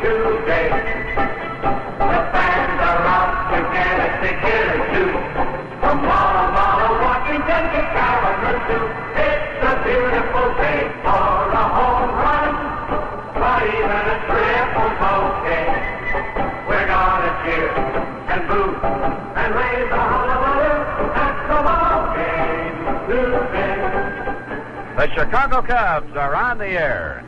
today. The fans are out to get us together too. From Walla Walla, Washington to Kalamazoo, it's a beautiful day for a home run, but even a triple's okay. We're gonna cheer and boo and raise a hullabaloo at the ball game today. The Chicago Cubs are on the air.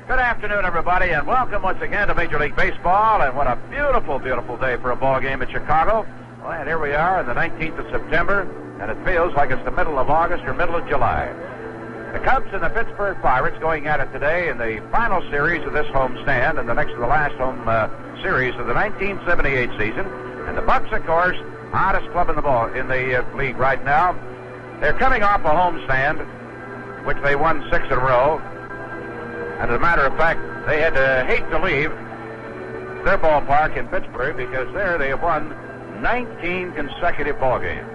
Good afternoon, everybody, and welcome once again to Major League Baseball. And what a beautiful, beautiful day for a ball game in Chicago. Well, and here we are on the 19th of September, and it feels like it's the middle of August or middle of July. The Cubs and the Pittsburgh Pirates going at it today in the final series of this homestand and the next to the last home series of the 1978 season. And the Bucks, of course, hottest club in the league right now. They're coming off a homestand, which they won 6 in a row. And as a matter of fact, they had to hate to leave their ballpark in Pittsburgh because there they have won 19 consecutive ball games.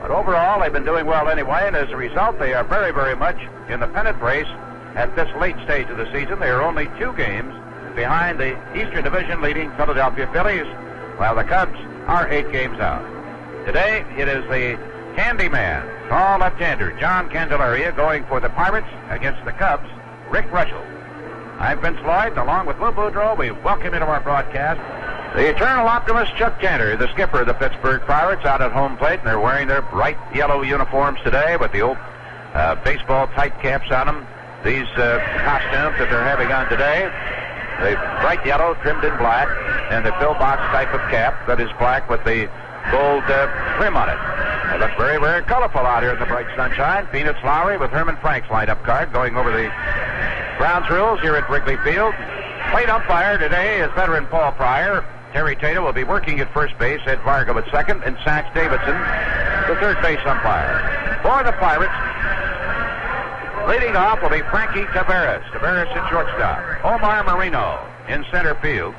But overall, they've been doing well anyway, and as a result, they are very, very much in the pennant race at this late stage of the season. They are only 2 games behind the Eastern Division leading Philadelphia Phillies, while the Cubs are 8 games out. Today, it is the Candyman, tall left-hander John Candelaria, going for the Pirates against the Cubs, Rick Reuschel. I'm Vince Lloyd, and along with Lou Boudreau, we welcome into our broadcast the eternal optimist Chuck Tanner, the skipper of the Pittsburgh Pirates, out at home plate, and they're wearing their bright yellow uniforms today with the old baseball tight caps on them. These costumes that they're having on today, the bright yellow trimmed in black, and the pillbox type of cap that is black with the gold trim on it. They look very, very colorful out here in the bright sunshine. Peanuts Lowry with Herman Frank's lineup card going over the grounds rules here at Wrigley Field. Plate umpire today is veteran Paul Pryor. Terry Tatum will be working at first base, Ed Vargo at second, and Sax Davidson, the third base umpire. For the Pirates, leading off will be Frankie Taveras. Taveras at shortstop. Omar Marino in center field,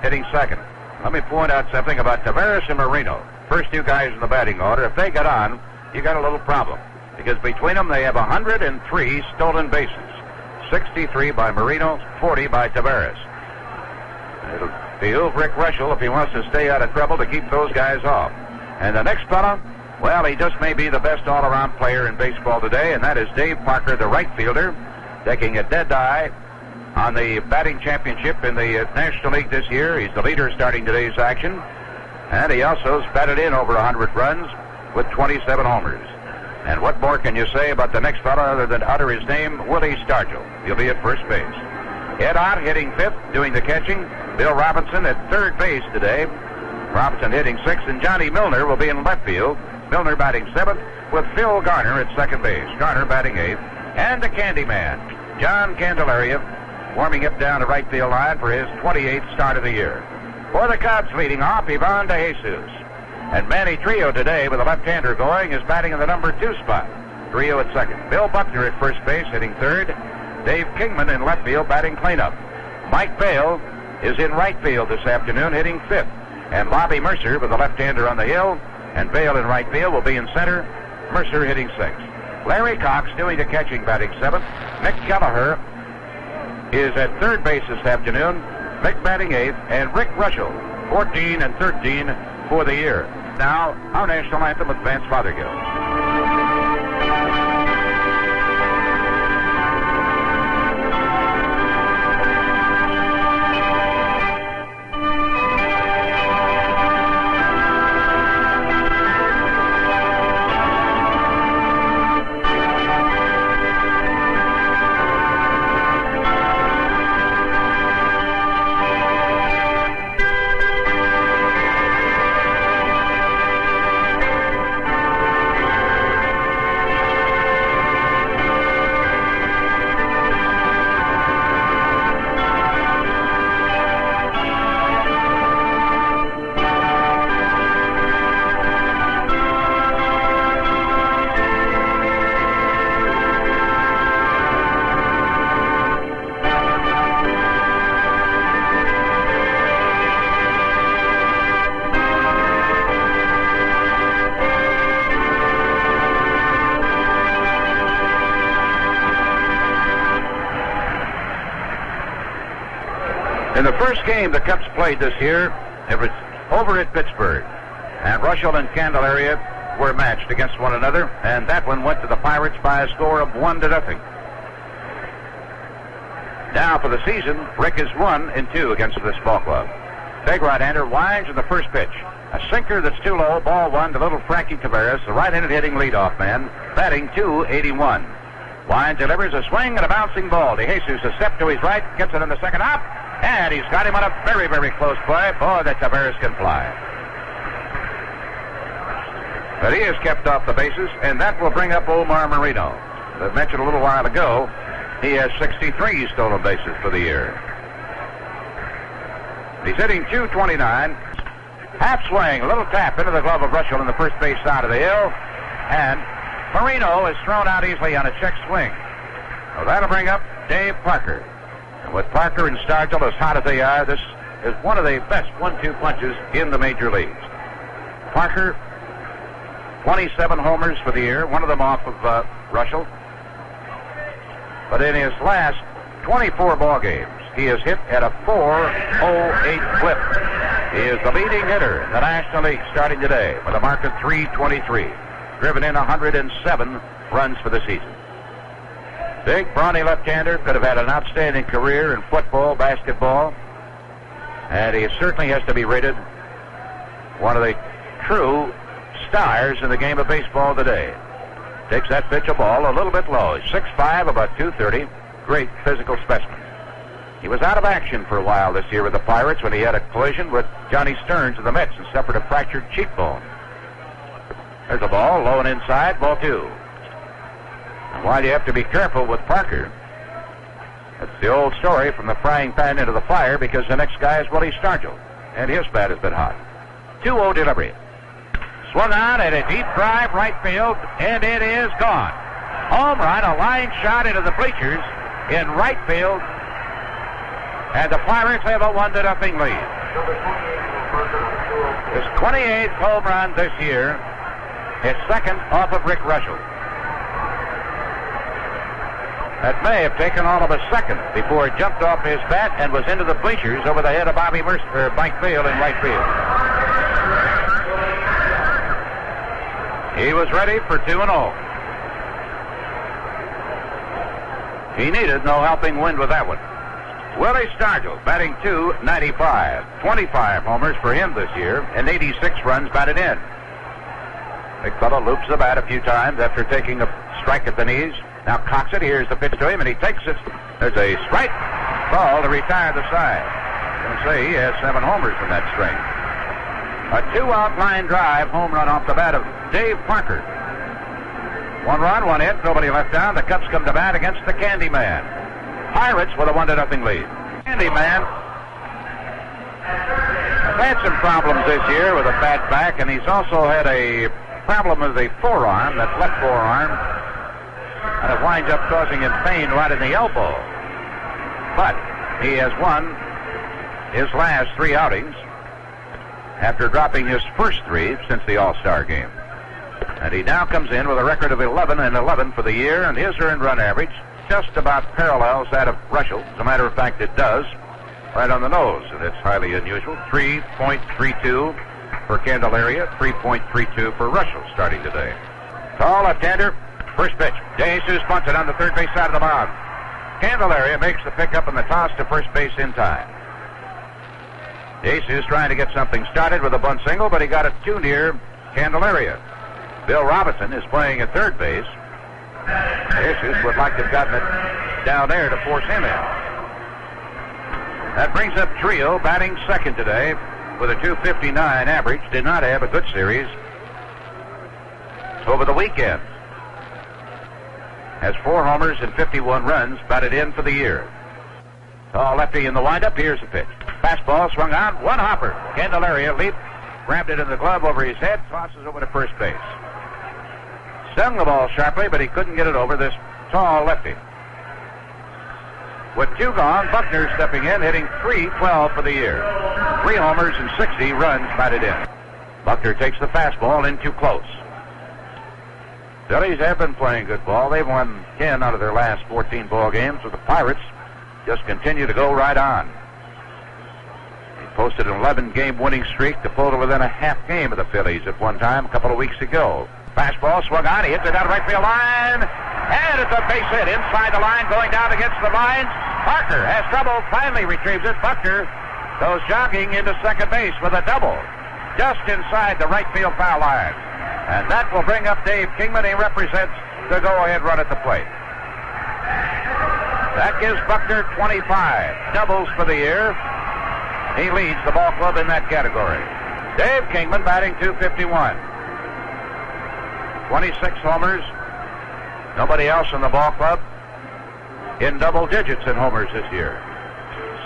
hitting second. Let me point out something about Taveras and Marino. First 2 guys in the batting order. If they get on, you got a little problem. Because between them, they have 103 stolen bases. 63 by Marino, 40 by Taveras. It'll behoove Rick Reuschel, if he wants to stay out of trouble, to keep those guys off. And the next fella, well, he just may be the best all-around player in baseball today, and that is Dave Parker, the right fielder, taking a dead eye on the batting championship in the National League this year. He's the leader starting today's action. And he also has batted in over 100 runs with 27 homers. And what more can you say about the next fellow other than utter his name, Willie Stargell? He'll be at first base. Ed Ott hitting 5th, doing the catching. Bill Robinson at 3rd base today. Robinson hitting 6th, and Johnny Milner will be in left field. Milner batting 7th with Phil Garner at 2nd base. Garner batting 8th. And the Candyman, John Candelaria, warming up down the right field line for his 28th start of the year. For the Cubs, leading off, Ivan De Jesus. And Manny Trillo today, with a left-hander going, is batting in the number 2 spot. Trillo at second. Bill Buckner at first base, hitting 3rd. Dave Kingman in left field, batting cleanup. Mike Bale is in right field this afternoon, hitting 5th. And Bobby Mercer with a left-hander on the hill. And Bale in right field will be in center. Mercer hitting 6th. Larry Cox doing the catching, batting 7th. Mick Kelleher is at 3rd base this afternoon. Mick batting 8th, and Rick Reuschel, 14 and 13 for the year. Now, our national anthem with Vance Fothergill. In the first game the Cubs played this year, it was over at Pittsburgh. And Russell and Candelaria were matched against one another, and that one went to the Pirates by a score of 1-0. Now for the season, Rick is 1-2 against this ball club. Big right-hander winds in the first pitch. A sinker that's too low, ball one to little Frankie Tavares, the right-handed hitting leadoff man, batting .281. Winds delivers a swing and a bouncing ball. DeJesus a step to his right, gets it in the second hop, and he's got him on a very, very close play. Boy, that Tavares can fly. But he has kept off the bases, and that will bring up Omar Moreno. As I mentioned a little while ago, he has 63 stolen bases for the year. He's hitting .229. Half swing, a little tap into the glove of Russell on the first base side of the hill, and Moreno is thrown out easily on a check swing. Well, that'll bring up Dave Parker. And with Parker and Stargell as hot as they are, this is one of the best 1-2 punches in the major leagues. Parker, 27 homers for the year, one of them off of Russell. But in his last 24 ball games, he has hit at a .408 clip. He is the leading hitter in the National League starting today with a mark of .323. Driven in 107 runs for the season. Big, brawny left-hander, could have had an outstanding career in football, basketball, and he certainly has to be rated one of the true stars in the game of baseball today. Takes that pitch a ball a little bit low. He's 6'5", about 230. Great physical specimen. He was out of action for a while this year with the Pirates when he had a collision with Johnny Stearns of the Mets and suffered a fractured cheekbone. There's a ball, low and inside, ball two. And why do you have to be careful with Parker? That's the old story, from the frying pan into the fire, because the next guy is Willie Stargell, and his bat has been hot. 2-0 delivery. Swung on at a deep drive right field, and it is gone. Home run, a line shot into the bleachers in right field, and the Pirates have a 1-0 lead. His 28th home run this year, his second off of Rick Russell. That may have taken all of a second before it jumped off his bat and was into the bleachers over the head of Bobby Mike Field in right field. He was ready for 2-0. He needed no helping wind with that one. Willie Stargell batting .295. 25 homers for him this year and 86 runs batted in. Big fellow loops the bat a few times after taking a strike at the knees. Now cocks it. Here's the pitch to him, and he takes it. There's a strike ball to retire the side. I'm going to say he has 7 homers in that string. A 2-out line drive home run off the bat of Dave Parker. 1 run, 1 hit, nobody left down. The Cubs come to bat against the Candyman. Pirates with a 1-0 lead. Candyman has had some problems this year with a bad back, and he's also had a problem with the forearm, that left forearm, and it winds up causing him pain right in the elbow. But he has won his last 3 outings after dropping his first 3 since the All-Star game. And he now comes in with a record of 11-11 for the year, and his earned run average just about parallels that of Russell. As a matter of fact, it does, right on the nose, and it's highly unusual. 3.32 for Candelaria, 3.32 for Russell starting today. Tall left-hander, first pitch. DeJesus bunts it on the third base side of the mound. Candelaria makes the pickup and the toss to first base in time. DeJesus trying to get something started with a bunt single, but he got it too near Candelaria. Bill Robinson is playing at third base. DeJesus would like to have gotten it down there to force him in. That brings up Trio batting second today with a .259 average. Did not have a good series over the weekend. Has 4 homers and 51 runs batted in for the year. Tall lefty in the windup. Here's the pitch. Fastball swung on. 1 hopper. Candelaria leaped, grabbed it in the glove over his head, tosses over to first base. Stung the ball sharply, but he couldn't get it over this tall lefty. With 2 gone, Buckner stepping in, hitting .312 for the year. 3 homers and 60 runs batted in. Buckner takes the fastball in too close. Phillies have been playing good ball. They've won 10 out of their last 14 ball games, with the Pirates just continue to go right on. posted an 11-game winning streak to pull to within a half game of the Phillies at one time a couple of weeks ago. Fastball swung on. He hits it down the right field line. And it's a base hit inside the line, going down against the lines. Parker has trouble, finally retrieves it. Buckner goes jogging into second base with a double just inside the right field foul line. And that will bring up Dave Kingman. He represents the go-ahead run at the plate. That gives Buckner 25 doubles for the year. He leads the ball club in that category. Dave Kingman batting .251. 26 homers. Nobody else in the ball club in double digits in homers this year.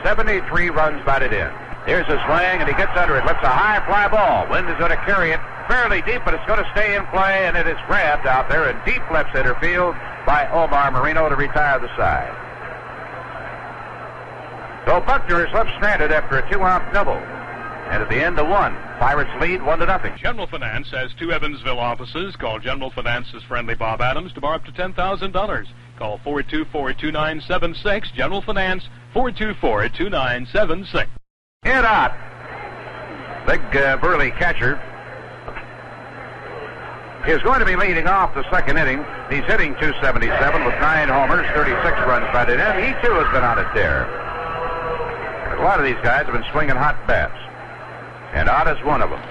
73 runs batted in. Here's a swing, and he gets under it. Lifts a high fly ball. Wind is going to carry it fairly deep, but it's going to stay in play, and it is grabbed out there in deep left center field by Omar Marino to retire the side. So Buckner is left stranded after a two-out double. And at the end of one, Pirates lead 1-0. General Finance has 2 Evansville offices. Call General Finance's friendly Bob Adams to borrow up to $10,000. Call 424-2976. General Finance, 424-2976. Hit out. Big burly catcher is going to be leading off the second inning. He's hitting .277 with 9 homers, 36 runs batted in. He too has been on a tear. A lot of these guys have been swinging hot bats, and Ott is one of them.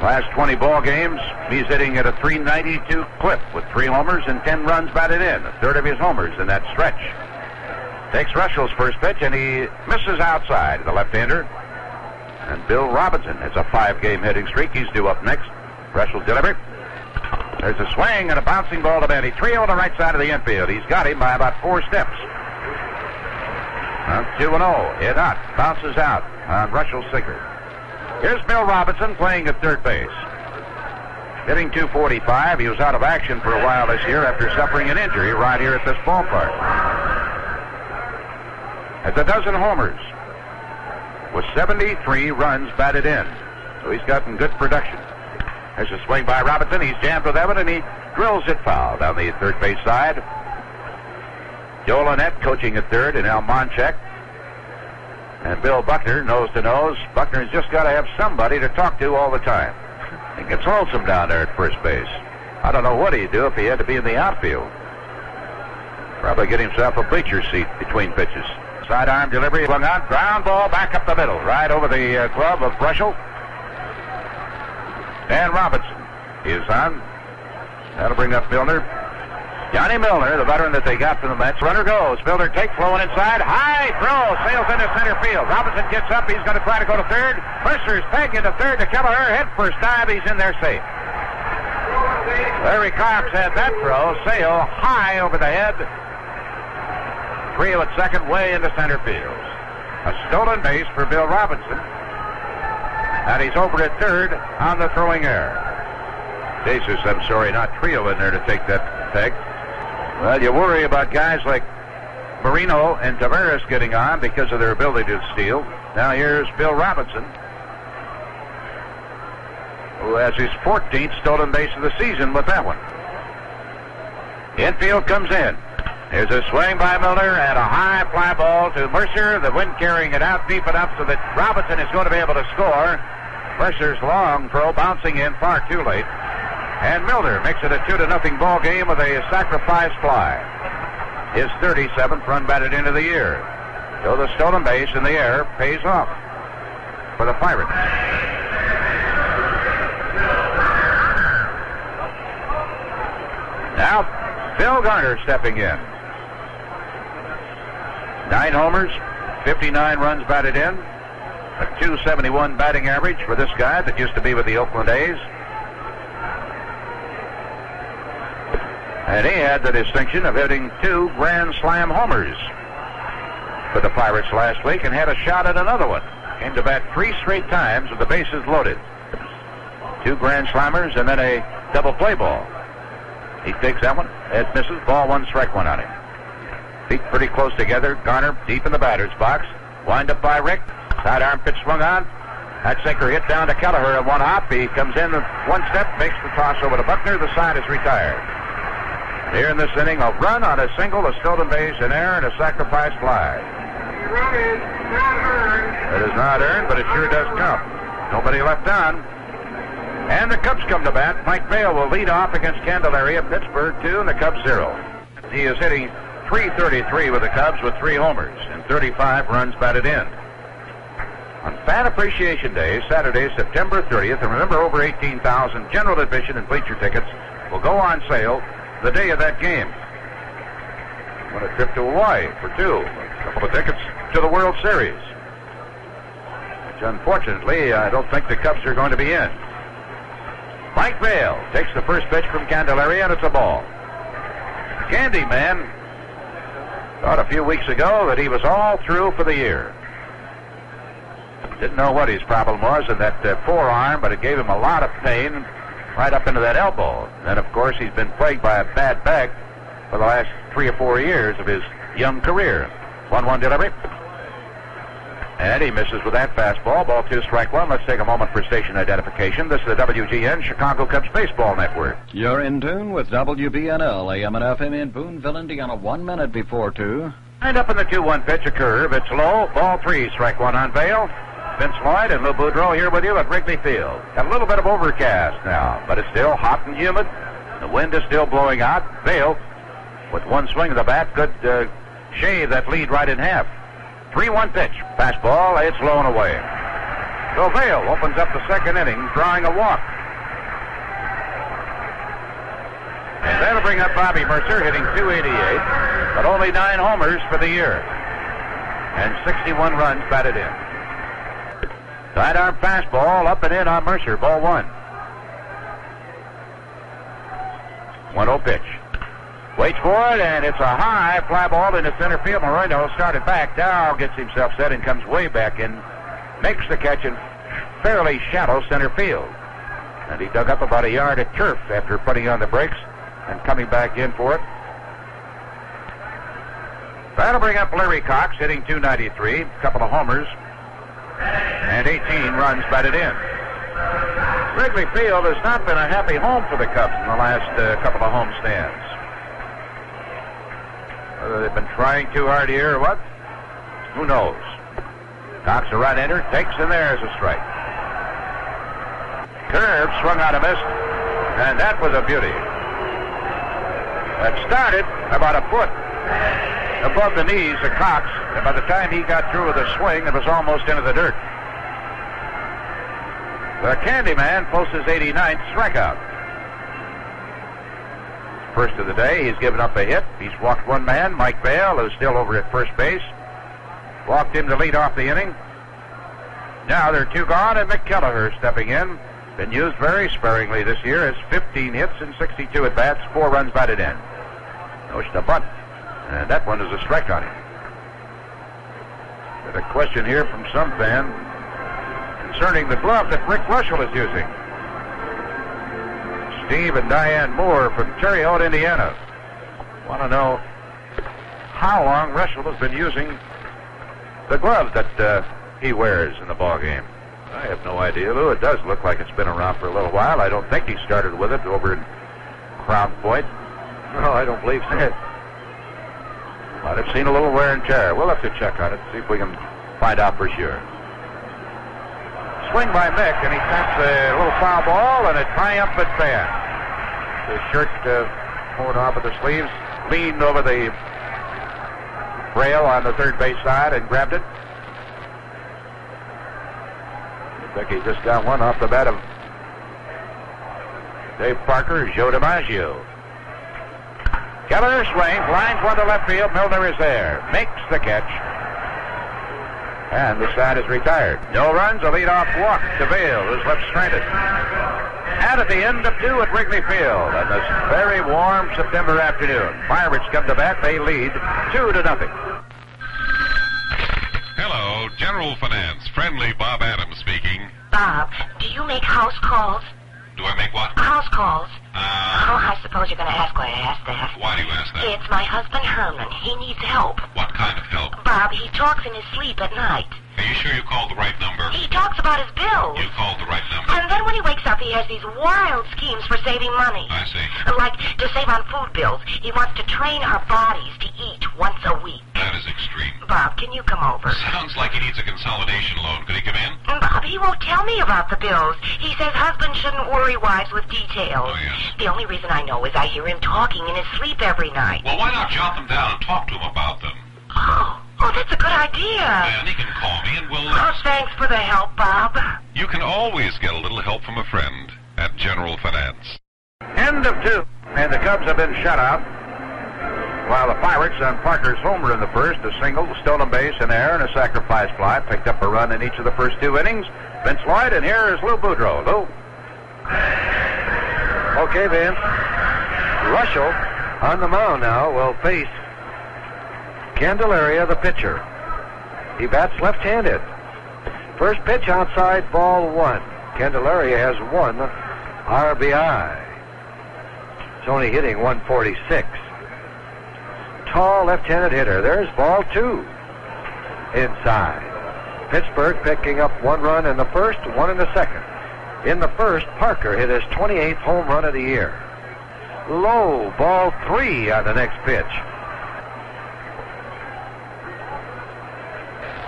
Last 20 ball games, he's hitting at a .392 clip with 3 homers and 10 runs batted in. A third of his homers in that stretch. Takes Russell's first pitch, and he misses outside, the left-hander. And Bill Robinson has a 5-game hitting streak. He's due up next. Russell's delivery. There's a swing and a bouncing ball to Benny. 3-0 on the right side of the infield. He's got him by about 4 steps. 2-0. Hit out. Bounces out on Russell's sinker. Here's Bill Robinson playing at third base. Hitting .245. He was out of action for a while this year after suffering an injury right here at this ballpark. Has a dozen homers with 73 runs batted in. So he's gotten good production. There's a swing by Robinson. He's jammed with Evan, and he drills it foul down the third base side. Joe Lynette coaching at third, and Al Monchek and Bill Buckner nose to nose. Buckner's just got to have somebody to talk to all the time. He gets lonesome down there at first base. I don't know what he'd do if he had to be in the outfield. Probably get himself a bleacher seat between pitches. Sidearm delivery, swung on, ground ball back up the middle, right over the glove of Russell. And Robinson is on. That'll bring up Milner. Johnny Milner, the veteran that they got from the Mets. Runner goes. Milner takes, flowing inside. High throw. Sails into center field. Robinson gets up. He's going to try to go to third. Mercer's peg into third to Kelleher. Head first dive. He's in there safe. Larry Cox had that throw. Sail high over the head. Creel at second, way into center field. A stolen base for Bill Robinson. And he's over at third on the throwing error. Jesus, I'm sorry, not Creel in there to take that peg. Well, you worry about guys like Marino and Tavares getting on because of their ability to steal. Now here's Bill Robinson, who has his 14th stolen base of the season with that one. Infield comes in. There's a swing by Milner and a high fly ball to Mercer. The wind carrying it out deep enough so that Robinson is going to be able to score. Mercer's long throw bouncing in far too late. And Milner makes it a 2-0 ball game with a sacrifice fly. His 37th run batted into the year. So the stolen base in the air pays off for the Pirates. Now, Phil Garner stepping in. 9 homers, 59 runs batted in. A .271 batting average for this guy that used to be with the Oakland A's. And he had the distinction of hitting 2 Grand Slam homers for the Pirates last week and had a shot at another one. Came to bat 3 straight times with the bases loaded. 2 Grand Slammers and then a double play ball. He takes that one. It misses. Ball 1, strike 1 on him. Feet pretty close together. Garner deep in the batter's box. Wind up by Rick. Sidearm pitch swung on. That sinker hit down to Kelleher at one hop. He comes in 1 step, makes the toss over to Buckner. The side is retired. Here in this inning, a run on a single, a stolen base, an error, and a sacrifice fly. It is not earned, but it sure does count. Nobody left on. And the Cubs come to bat. Mike Vail will lead off against Candelaria. Pittsburgh 2 and the Cubs 0. He is hitting .333 with the Cubs with 3 homers and 35 runs batted in. On Fan Appreciation Day, Saturday, September 30th, and remember, over 18,000 general admission and bleacher tickets will go on sale the day of that game. On a trip to Hawaii for 2. A couple of tickets to the World Series, which unfortunately I don't think the Cubs are going to be in. Mike Vail takes the first pitch from Candelaria, and it's a ball. Candyman thought a few weeks ago that he was all through for the year. Didn't know what his problem was in that forearm, but it gave him a lot of pain right up into that elbow. And of course, he's been plagued by a bad back for the last 3 or 4 years of his young career. 1-1 delivery. And he misses with that fastball. Ball 2, strike 1. Let's take a moment for station identification. This is the WGN Chicago Cubs Baseball Network. You're in tune with WBNL, AM and FM in Boonville, Indiana, 1 minute before 2. And up in the 2-1 pitch, a curve. It's low. Ball 3, strike 1 on Vail. Vince Lloyd and Lou Boudreau here with you at Wrigley Field. Got a little bit of overcast now, but it's still hot and humid. The wind is still blowing out. Vail, with one swing of the bat, could shave that lead right in half. 3-1 pitch. Fastball. It's low and away. So Vail opens up the second inning, drawing a walk. And that'll bring up Bobby Mercer, hitting .288, but only 9 homers for the year. And 61 runs batted in. Sidearm fastball up and in on Mercer. Ball 1. 1-0 pitch. Waits for it, and it's a high fly ball into center field. Moreno started back. Dow gets himself set and comes way back in. Makes the catch in fairly shallow center field. And he dug up about a yard of turf after putting on the brakes and coming back in for it. That'll bring up Larry Cox, hitting .293. A couple of homers. And 18 runs batted in. Wrigley Field has not been a happy home for the Cubs in the last couple of home stands. Whether they've been trying too hard here or what, who knows? Cox, a right-hander, takes, and there's a strike. Curve swung out and missed, and that was a beauty. That started about a foot above the knees of Cox, and by the time he got through with a swing, it was almost into the dirt. The Candyman posts his 89th strikeout. First of the day, he's given up a hit. He's walked one man, Mike Vail, who's still over at first base. Walked him to lead off the inning. Now there are 2 gone, and Mick Kelleher stepping in. Been used very sparingly this year, has 15 hits and 62 at-bats, 4 runs batted in. Notion a bunt. And that one is a strike on him. Got a question here from some fan concerning the glove that Rick Russell is using. Steve and Diane Moore from Cherry Hill, Indiana, want to know how long Russell has been using the glove that he wears in the ball game. I have no idea, Lou. It does look like it's been around for a little while. I don't think he started with it over in Crown Point. No, I don't believe so. Might have seen a little wear and tear. We'll have to check on it, see if we can find out for sure. Swing by Mick, and he taps a little foul ball and a triumphant fan. His shirt torn off at the sleeves, leaned over the rail on the third base side and grabbed it. I think he just got one off the bat of Dave Parker, Joe DiMaggio. Keller swings, lines one to left field. Milner is there, makes the catch, and the side is retired. No runs, a leadoff walk to Vail, who's left stranded. And at the end of 2 at Wrigley Field on this very warm September afternoon, Pirates come to bat. They lead 2-0. Hello, General Finance. Friendly Bob Adams speaking. Bob, do you make house calls? Do I make what? House calls. I suppose you're going to ask why I asked that. Why do you ask that? It's my husband, Herman. He needs help. What kind of help? Bob, he talks in his sleep at night. Are you sure you called the right number? He talks about his bills. You called the right number. And then when he wakes up, he has these wild schemes for saving money. I see. Like to save on food bills. He wants to train our bodies to eat once a week. That is extreme. Bob, Bob. Can you come over? Sounds like he needs a consolidation loan. Could he come in? Bob, he won't tell me about the bills. He says husbands shouldn't worry wives with details. Oh, yes. The only reason I know is I hear him talking in his sleep every night. Well, why not jot them down and talk to him about them? Oh, that's a good idea. Then he can call me and we'll... Oh, thanks for the help, Bob. You can always get a little help from a friend at General Finance. End of 2, and the Cubs have been shut out. While the Pirates on Parker's homer in the first, a single, stolen base, an error, and a sacrifice fly, picked up a run in each of the first 2 innings. Vince Lloyd, and here is Lou Boudreau. Lou. Okay, Vince. Russell on the mound now will face Candelaria, the pitcher. He bats left-handed. First pitch outside, ball 1. Candelaria has 1 RBI. It's only hitting 146. Tall left-handed hitter. There's ball 2 inside. Pittsburgh picking up 1 run in the first, 1 in the second. In the first, Parker hit his 28th home run of the year. Low, ball 3 on the next pitch.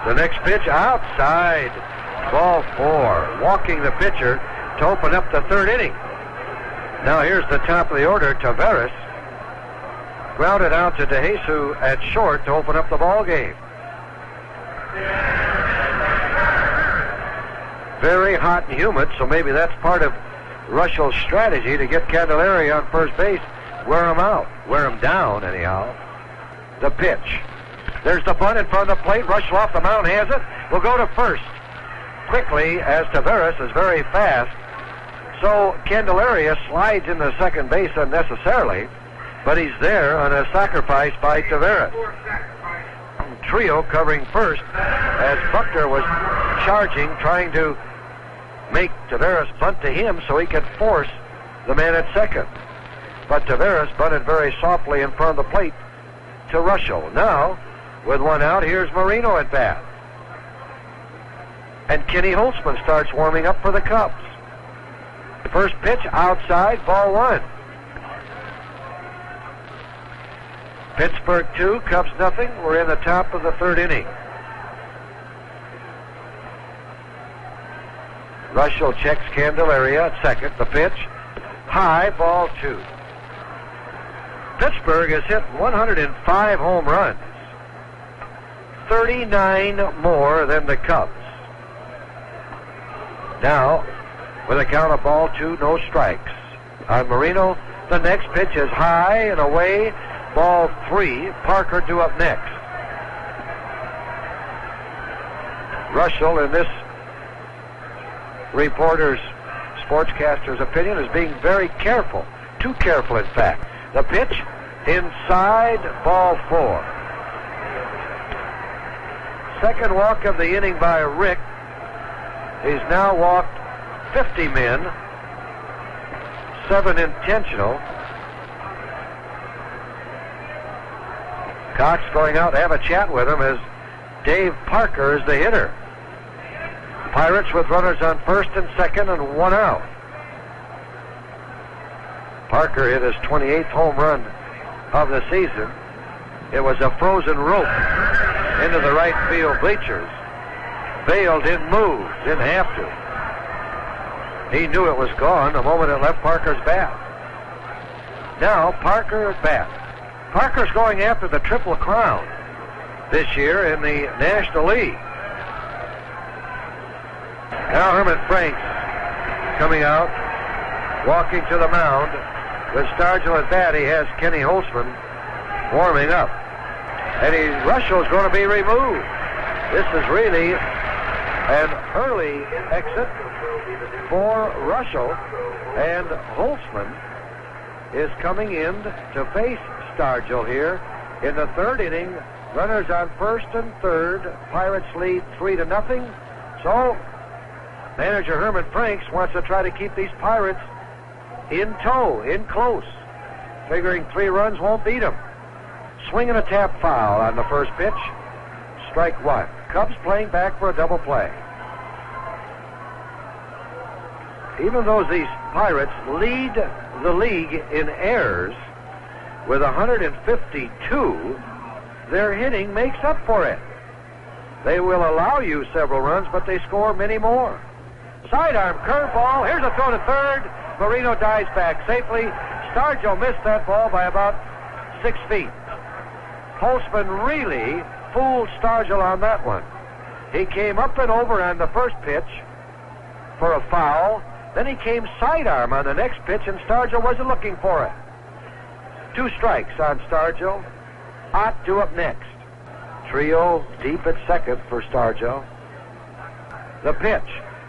The next pitch outside, ball 4. Walking the pitcher to open up the 3rd inning. Now here's the top of the order, Taveras. Grounded out to DeJesus at short to open up the ball game. Very hot and humid, so maybe that's part of Russell's strategy to get Candelaria on first base. Wear him out. Wear him down, anyhow. The pitch. There's the bunt in front of the plate. Russell off the mound has it. Will go to first quickly as Taveras is very fast. So Candelaria slides into second base unnecessarily, but he's there on a sacrifice by Taveras. Trio covering first as Buckner was charging, trying to make Taveras bunt to him so he could force the man at second. But Taveras bunted very softly in front of the plate to Russell. Now, with 1 out, here's Marino at bat. And Kenny Holtzman starts warming up for the Cubs. First pitch outside, ball 1. Pittsburgh 2, Cubs nothing. We're in the top of the 3rd inning. Russell checks Candelaria at second. The pitch, high, ball 2. Pittsburgh has hit 105 home runs. 39 more than the Cubs. Now, with a count of ball 2, no strikes. On Marino, the next pitch is high and away, ball 3. Parker due up next. Russell, in this reporter's, sportscaster's opinion, is being very careful. Too careful, in fact. The pitch inside, ball 4. Second walk of the inning by Rick. He's now walked 50 men, 7 intentional. Cox going out to have a chat with him as Dave Parker is the hitter. Pirates with runners on first and second and 1 out. Parker hit his 28th home run of the season. It was a frozen rope into the right field bleachers. Vail didn't move, didn't have to. He knew it was gone the moment it left Parker's bat. Now Parker at bat. Parker's going after the Triple Crown this year in the National League. Now Herman Franks coming out, walking to the mound. With Stargell at bat, he has Kenny Holtzman warming up. And Russell's going to be removed. This is really an early exit for Russell. And Holtzman is coming in to face Stargell here in the 3rd inning. Runners on first and third. Pirates lead 3-0. So manager Herman Franks wants to try to keep these Pirates in tow, in close, figuring 3 runs won't beat them. Swinging a tap foul on the first pitch. Strike 1. Cubs playing back for a double play. Even though these Pirates lead the league in errors with 152, their hitting makes up for it. They will allow you several runs, but they score many more. Sidearm curveball. Here's a throw to third. Marino dives back safely. Stargell missed that ball by about 6 feet. Holtzman really fooled Stargell on that one. He came up and over on the first pitch for a foul. Then he came sidearm on the next pitch, and Stargell wasn't looking for it. 2 strikes on Stargell. Ott due up next. Trio deep at second for Stargell. The pitch.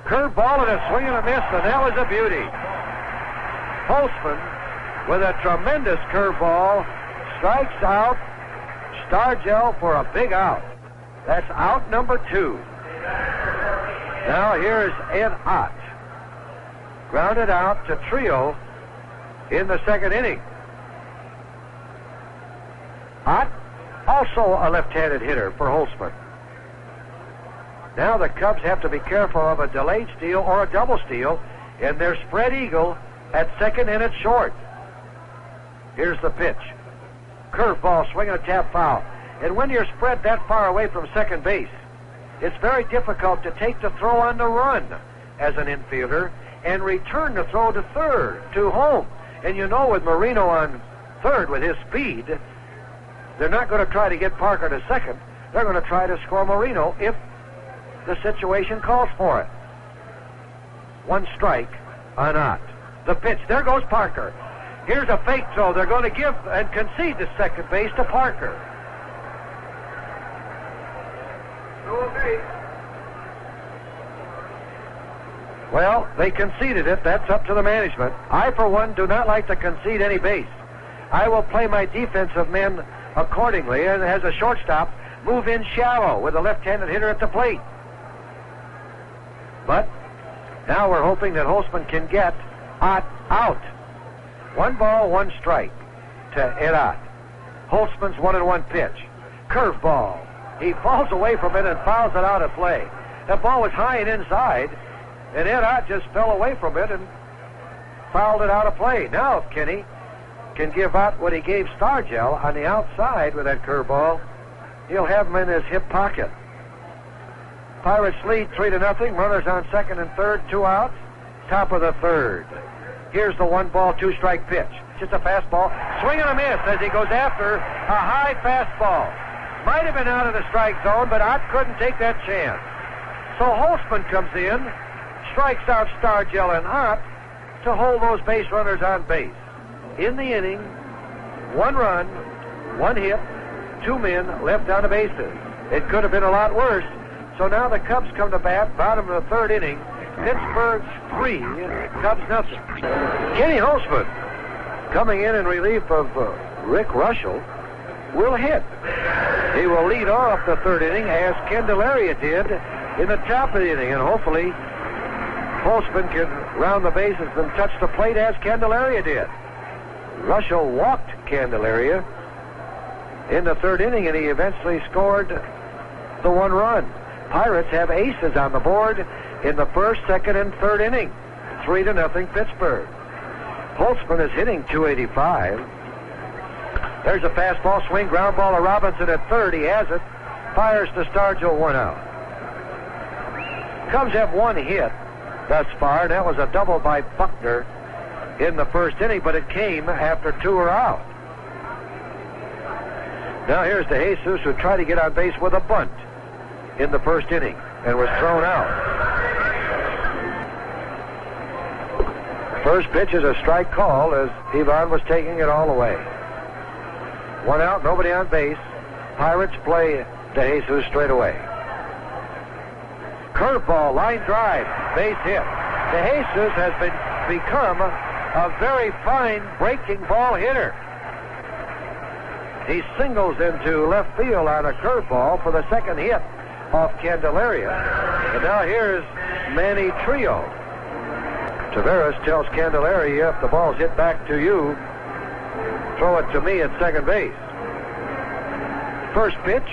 Curveball and a swing and a miss, and that was a beauty. Holtzman, with a tremendous curveball, strikes out Stargell for a big out. That's out number 2. Now here's Ed Ott. Grounded out to Trio in the second inning. Ott, also a left-handed hitter for Holtzman. Now the Cubs have to be careful of a delayed steal or a double steal in their spread eagle at second and at short. Here's the pitch. Curveball, swing and a tap foul. And when you're spread that far away from second base, it's very difficult to take the throw on the run as an infielder and return the throw to third, to home. And you know, with Marino on third with his speed, they're not going to try to get Parker to second. They're going to try to score Marino if the situation calls for it. 1 strike on Ott. The pitch. There goes Parker. Here's a fake throw. They're going to give and concede the second base to Parker. Well, they conceded it. That's up to the management. I, for one, do not like to concede any base. I will play my defensive men accordingly, and as a shortstop, move in shallow with a left-handed hitter at the plate. But now we're hoping that Holtzman can get Ott out. 1 ball, 1 strike to Ed Ott. Holtzman's 1-1 pitch. Curveball. He falls away from it and fouls it out of play. That ball was high and inside, and Ed Ott just fell away from it and fouled it out of play. Now if Kenny can give Ott what he gave Stargell on the outside with that curveball, he'll have him in his hip pocket. Pirates lead 3-0. Runners on second and third, 2 outs. Top of the third. Here's the 1 ball, 2 strike pitch. Just a fastball. Swing and a miss as he goes after a high fastball. Might have been out of the strike zone, but Ott couldn't take that chance. So Holtzman comes in, strikes out Stargell and Ott to hold those base runners on base. In the inning, 1 run, 1 hit, 2 men left on the bases. It could have been a lot worse. So now the Cubs come to bat, bottom of the 3rd inning. Pittsburgh 3, Cubs nothing. Kenny Holtzman, coming in relief of Rick Russell, will hit. He will lead off the 3rd inning as Candelaria did in the top of the inning, and hopefully Holtzman can round the bases and touch the plate as Candelaria did. Russell walked Candelaria in the 3rd inning, and he eventually scored the 1 run. Pirates have aces on the board in the 1st, 2nd, and 3rd inning. 3-0 Pittsburgh. Holtzman is hitting .285. There's a fastball, swing, ground ball to Robinson at third. He has it. Fires to Stargell, 1 out. Cubs have 1 hit thus far, and that was a double by Buckner in the 1st inning, but it came after 2 are out. Now here's DeJesus, who tried to get on base with a bunt in the 1st inning and was thrown out. First pitch is a strike call as Ivan was taking it all away. 1 out, nobody on base. Pirates play DeJesus straight away. Curveball, line drive, base hit. DeJesus has become a very fine breaking ball hitter. He singles into left field on a curveball for the 2nd hit off Candelaria. And now here's Manny Trio. Taveras tells Candelaria, if the ball's hit back to you, throw it to me at second base. First pitch.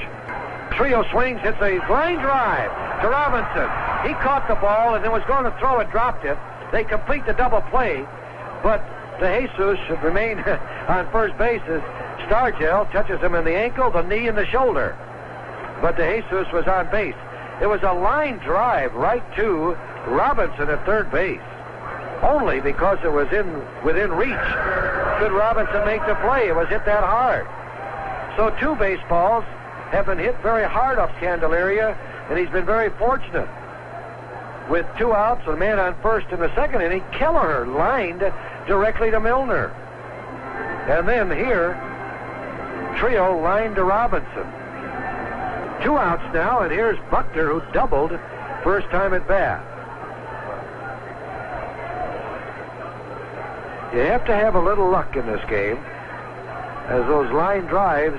Trio swings, hits a line drive to Robinson. He caught the ball and then was going to throw it, dropped it. They complete the double play, but DeJesus should remain on first base as Stargell touches him in the ankle, the knee, and the shoulder. but DeJesus was on base. It was a line drive right to Robinson at third base. Only because it was within reach could Robinson make the play. It was hit that hard. So 2 baseballs have been hit very hard off Candelaria, and he's been very fortunate. With 2 outs and a man on first in the second inning, Kelleher lined directly to Milner. And then here, Trio lined to Robinson. 2 outs now, and here's Buckner, who doubled first time at bat. You have to have a little luck in this game, as those line drives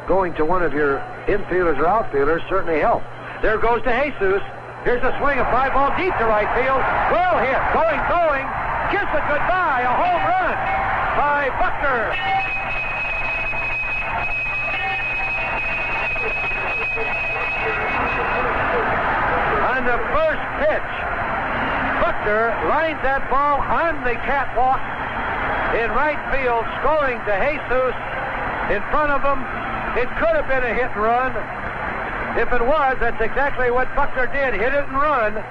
going to one of your infielders or outfielders certainly help. There goes DeJesus. Here's a swing, a fly ball deep to right field. Well hit, going. Kiss it goodbye, a home run by Buckner. On the first pitch, Buckner lines that ball on the catwalk in right field, scoring DeJesus in front of him. It could have been a hit and run. If it was, that's exactly what Buckner did, hit it and run,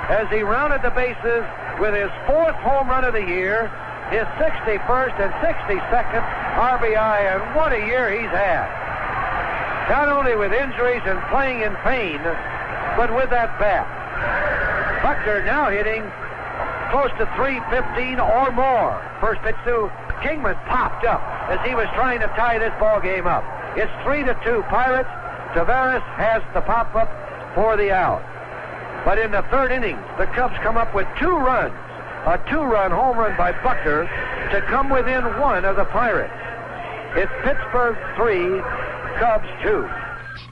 as he rounded the bases with his 4th home run of the year, his 61st and 62nd RBI, and what a year he's had. Not only with injuries and playing in pain, but with that bat. Buckner now hitting close to 315 or more. First pitch to Kingman popped up as he was trying to tie this ball game up. It's 3-2 Pirates. Tavares has the pop-up for the out. But in the third inning, the Cubs come up with 2 runs. A 2-run home run by Buckner to come within 1 of the Pirates. It's Pittsburgh 3, Cubs 2.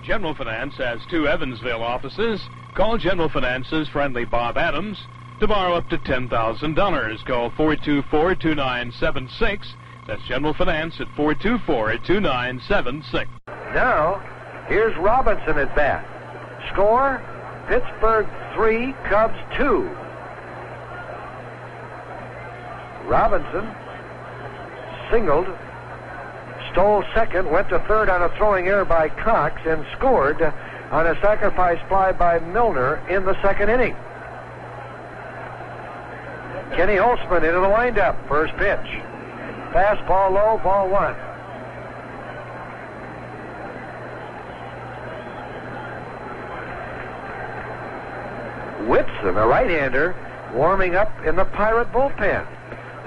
General Finance has 2 Evansville offices. Call General Finance's friendly Bob Adams to borrow up to $10,000. Call 424-2976. That's General Finance at 424-2976. Now, here's Robinson at bat. Score, Pittsburgh 3, Cubs 2. Robinson singled, stole second, went to third on a throwing error by Cox, and scored on a sacrifice fly by Milner in the second inning. Kenny Holtzman into the windup. First pitch. Fastball low, ball 1. Whitson, a right-hander, warming up in the Pirate bullpen.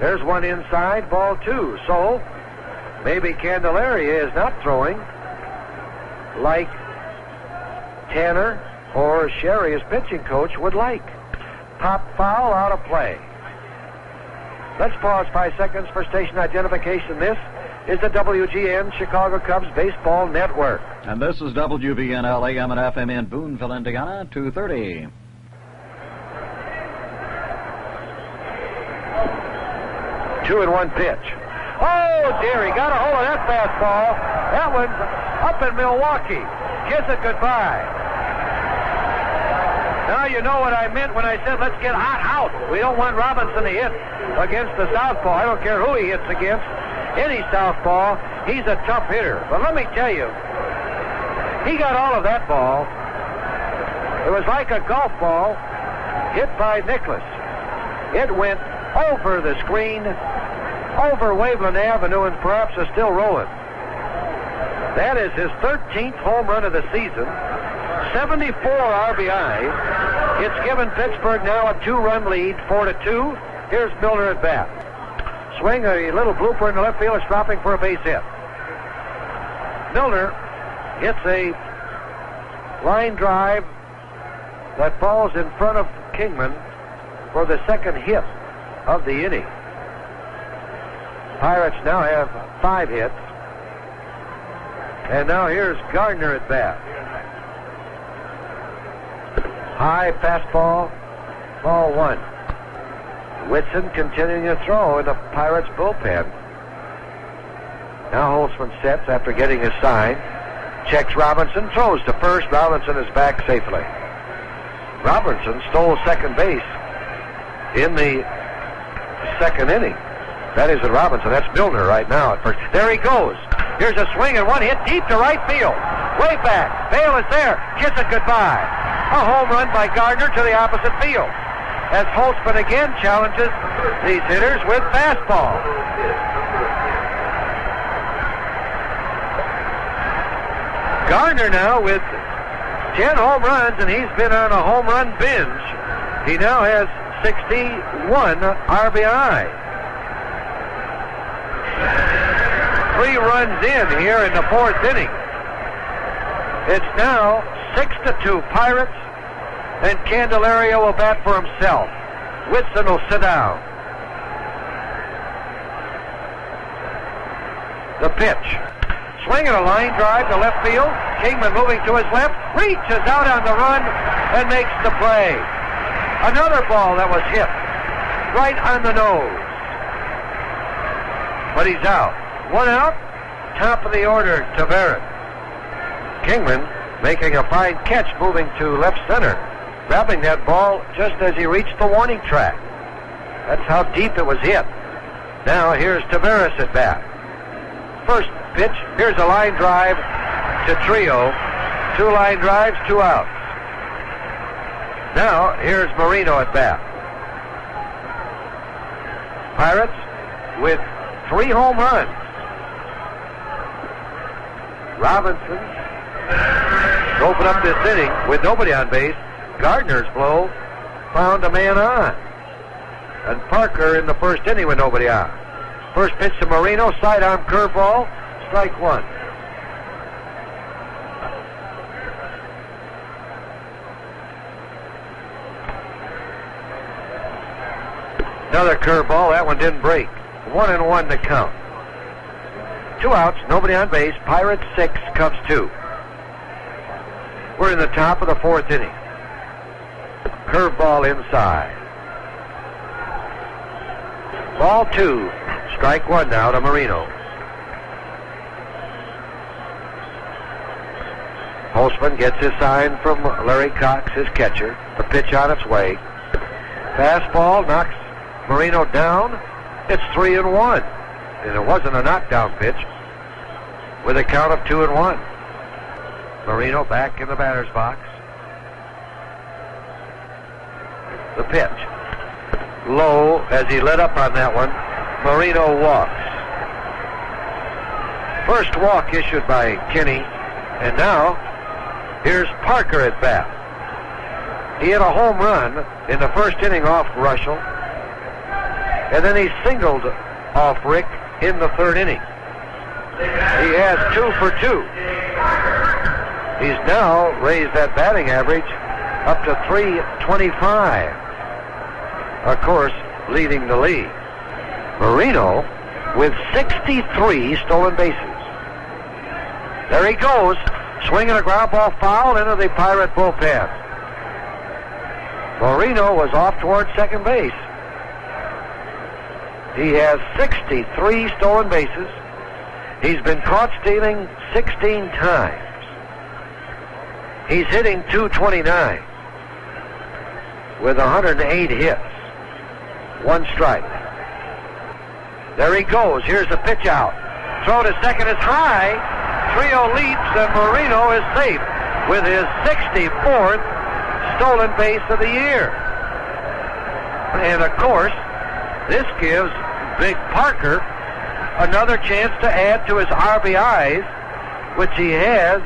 There's one inside, ball 2. So maybe Candelaria is not throwing like Tanner or Sherry, his pitching coach, would like. Pop foul, out of play. Let's pause 5 seconds for station identification. This is the WGN Chicago Cubs Baseball Network. And this is WBNL AM and FM in Boonville, Indiana, 2:30. Two and one pitch. Oh, dear, he got a hold of that fastball. That one's up in Milwaukee. Kiss it goodbye. Now you know what I meant when I said let's get hot out. We don't want Robinson to hit against the southpaw. I don't care who he hits against. Any southpaw, he's a tough hitter. But let me tell you, he got all of that ball. It was like a golf ball hit by Nicholas. It went over the screen, over Waveland Avenue, and perhaps is still rolling. That is his 13th home run of the season, 74 RBIs. It's given Pittsburgh now a 2-run lead, 4-2. Here's Milner at bat. Swing, a little blooper in the left field, is dropping for a base hit. Milner hits a line drive that falls in front of Kingman for the second hit of the inning. Pirates now have 5 hits. And now here's Gardner at bat. High fastball, ball 1. Whitson continuing to throw in the Pirates bullpen. Now Holtzman sets after getting his sign. Checks Robinson, throws to first. Robinson is back safely. Robinson stole second base in the second inning. That isn't Robinson, that's Milner right now at first. There he goes. Here's a swing and one hit deep to right field. way back. Vail is there. Kiss it goodbye. A home run by Gardner to the opposite field. As Holtzman again challenges these hitters with fastball. Gardner now with 10 home runs, and he's been on a home run binge. He now has 61 RBI. 3 runs in here in the 4th inning. It's now 6-2 Pirates, and Candelario will bat for himself. Whitson will sit down. The pitch. Swinging a line drive to left field. Kingman moving to his left. Reaches out on the run and makes the play. Another ball that was hit right on the nose. But he's out. 1 out. Top of the order, Taveras. Kingman making a fine catch, moving to left center, grabbing that ball just as he reached the warning track. That's how deep it was hit. Now here's Taveras at bat. First pitch, here's a line drive to Trio. 2 line drives, 2 outs. Now here's Marino at bat. Pirates with 3 home runs. Robinson to open up this inning with nobody on base. Gardner's blow found a man on. And Parker in the first inning with nobody on. First pitch to Marino, sidearm curveball, strike 1. Another curveball, that one didn't break. 1-1 to count. 2 outs, nobody on base. Pirates 6, Cubs 2. We're in the top of the 4th inning. Curveball inside. Ball 2. Strike 1 now to Marino. Holtzman gets his sign from Larry Cox, his catcher. The pitch on its way. Fastball knocks Marino down. It's 3-1. And it wasn't a knockdown pitch. With a count of 2-1. Marino back in the batter's box. The pitch. Low as he let up on that one. Marino walks. First walk issued by Kinney. And now, here's Parker at bat. He had a home run in the first inning off Russell. And then he singled off Rick in the 3rd inning. He has 2 for 2. He's now raised that batting average up to .325. Of course, leading the league. Marino with 63 stolen bases. There he goes, swinging a ground ball foul into the Pirate bullpen. Marino was off toward second base. He has 63 stolen bases. He's been caught stealing 16 times. He's hitting .229 with 108 hits. 1 strike. There he goes. Here's the pitch out. Throw to second is high. Trio leaps and Marino is safe with his 64th stolen base of the year. And of course, this gives Big Parker another chance to add to his RBIs, which he has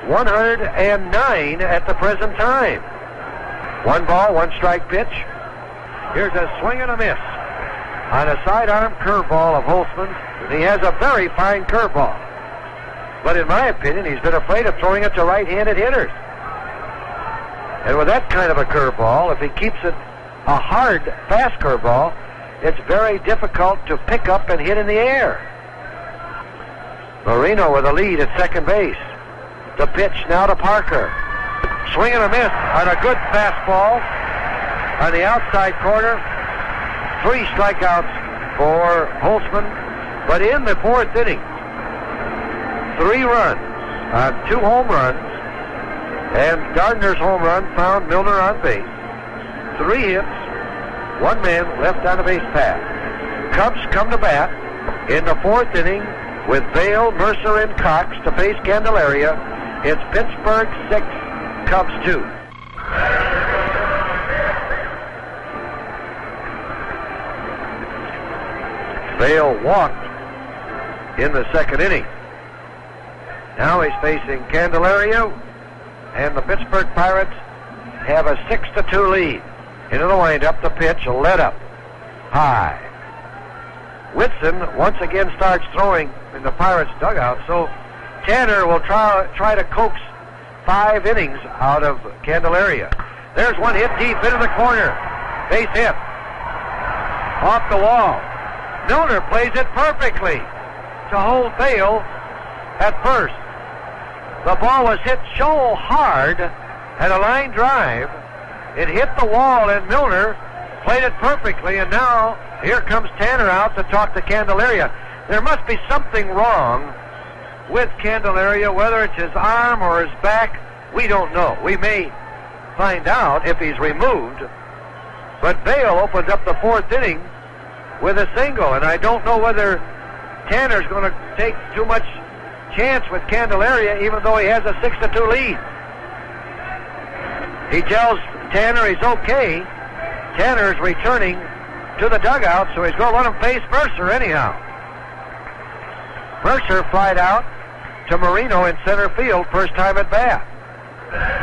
109 at the present time. 1 ball, 1 strike pitch. Here's a swing and a miss on a sidearm curveball of Holtzman's. He has a very fine curveball. But in my opinion, he's been afraid of throwing it to right-handed hitters. And with that kind of a curveball, if he keeps it a hard, fast curveball, it's very difficult to pick up and hit in the air. Marino with a lead at second base. The pitch now to Parker. Swing and a miss on a good fastball on the outside corner. 3 strikeouts for Holtzman. But in the 4th inning, 3 runs on 2 home runs. And Gardner's home run found Milner on base. 3 hits, 1 man left on the base path. Cubs come to bat in the 4th inning with Vail, Mercer, and Cox to face Candelaria. It's Pittsburgh 6, Cubs 2. Vail walked in the second inning. Now he's facing Candelaria, and the Pittsburgh Pirates have a 6-2 lead. Into the windup, the pitch, a let up, high. Whitson once again starts throwing in the Pirates dugout, so Tanner will try to coax 5 innings out of Candelaria. There's one hit deep into the corner. Base hit. Off the wall. Milner plays it perfectly to hold Vail at first. The ball was hit so hard at a line drive, it hit the wall, and Milner played it perfectly, and now here comes Tanner out to talk to Candelaria. There must be something wrong with Candelaria, whether it's his arm or his back, we don't know. We may find out if he's removed, but Vail opened up the 4th inning with a single, and I don't know whether Tanner's going to take too much chance with Candelaria, even though he has a 6-2 lead. He tells Tanner he's okay. Tanner's returning to the dugout, so he's going to let him face Mercer anyhow. Mercer flied out to Marino in center field, first time at bat.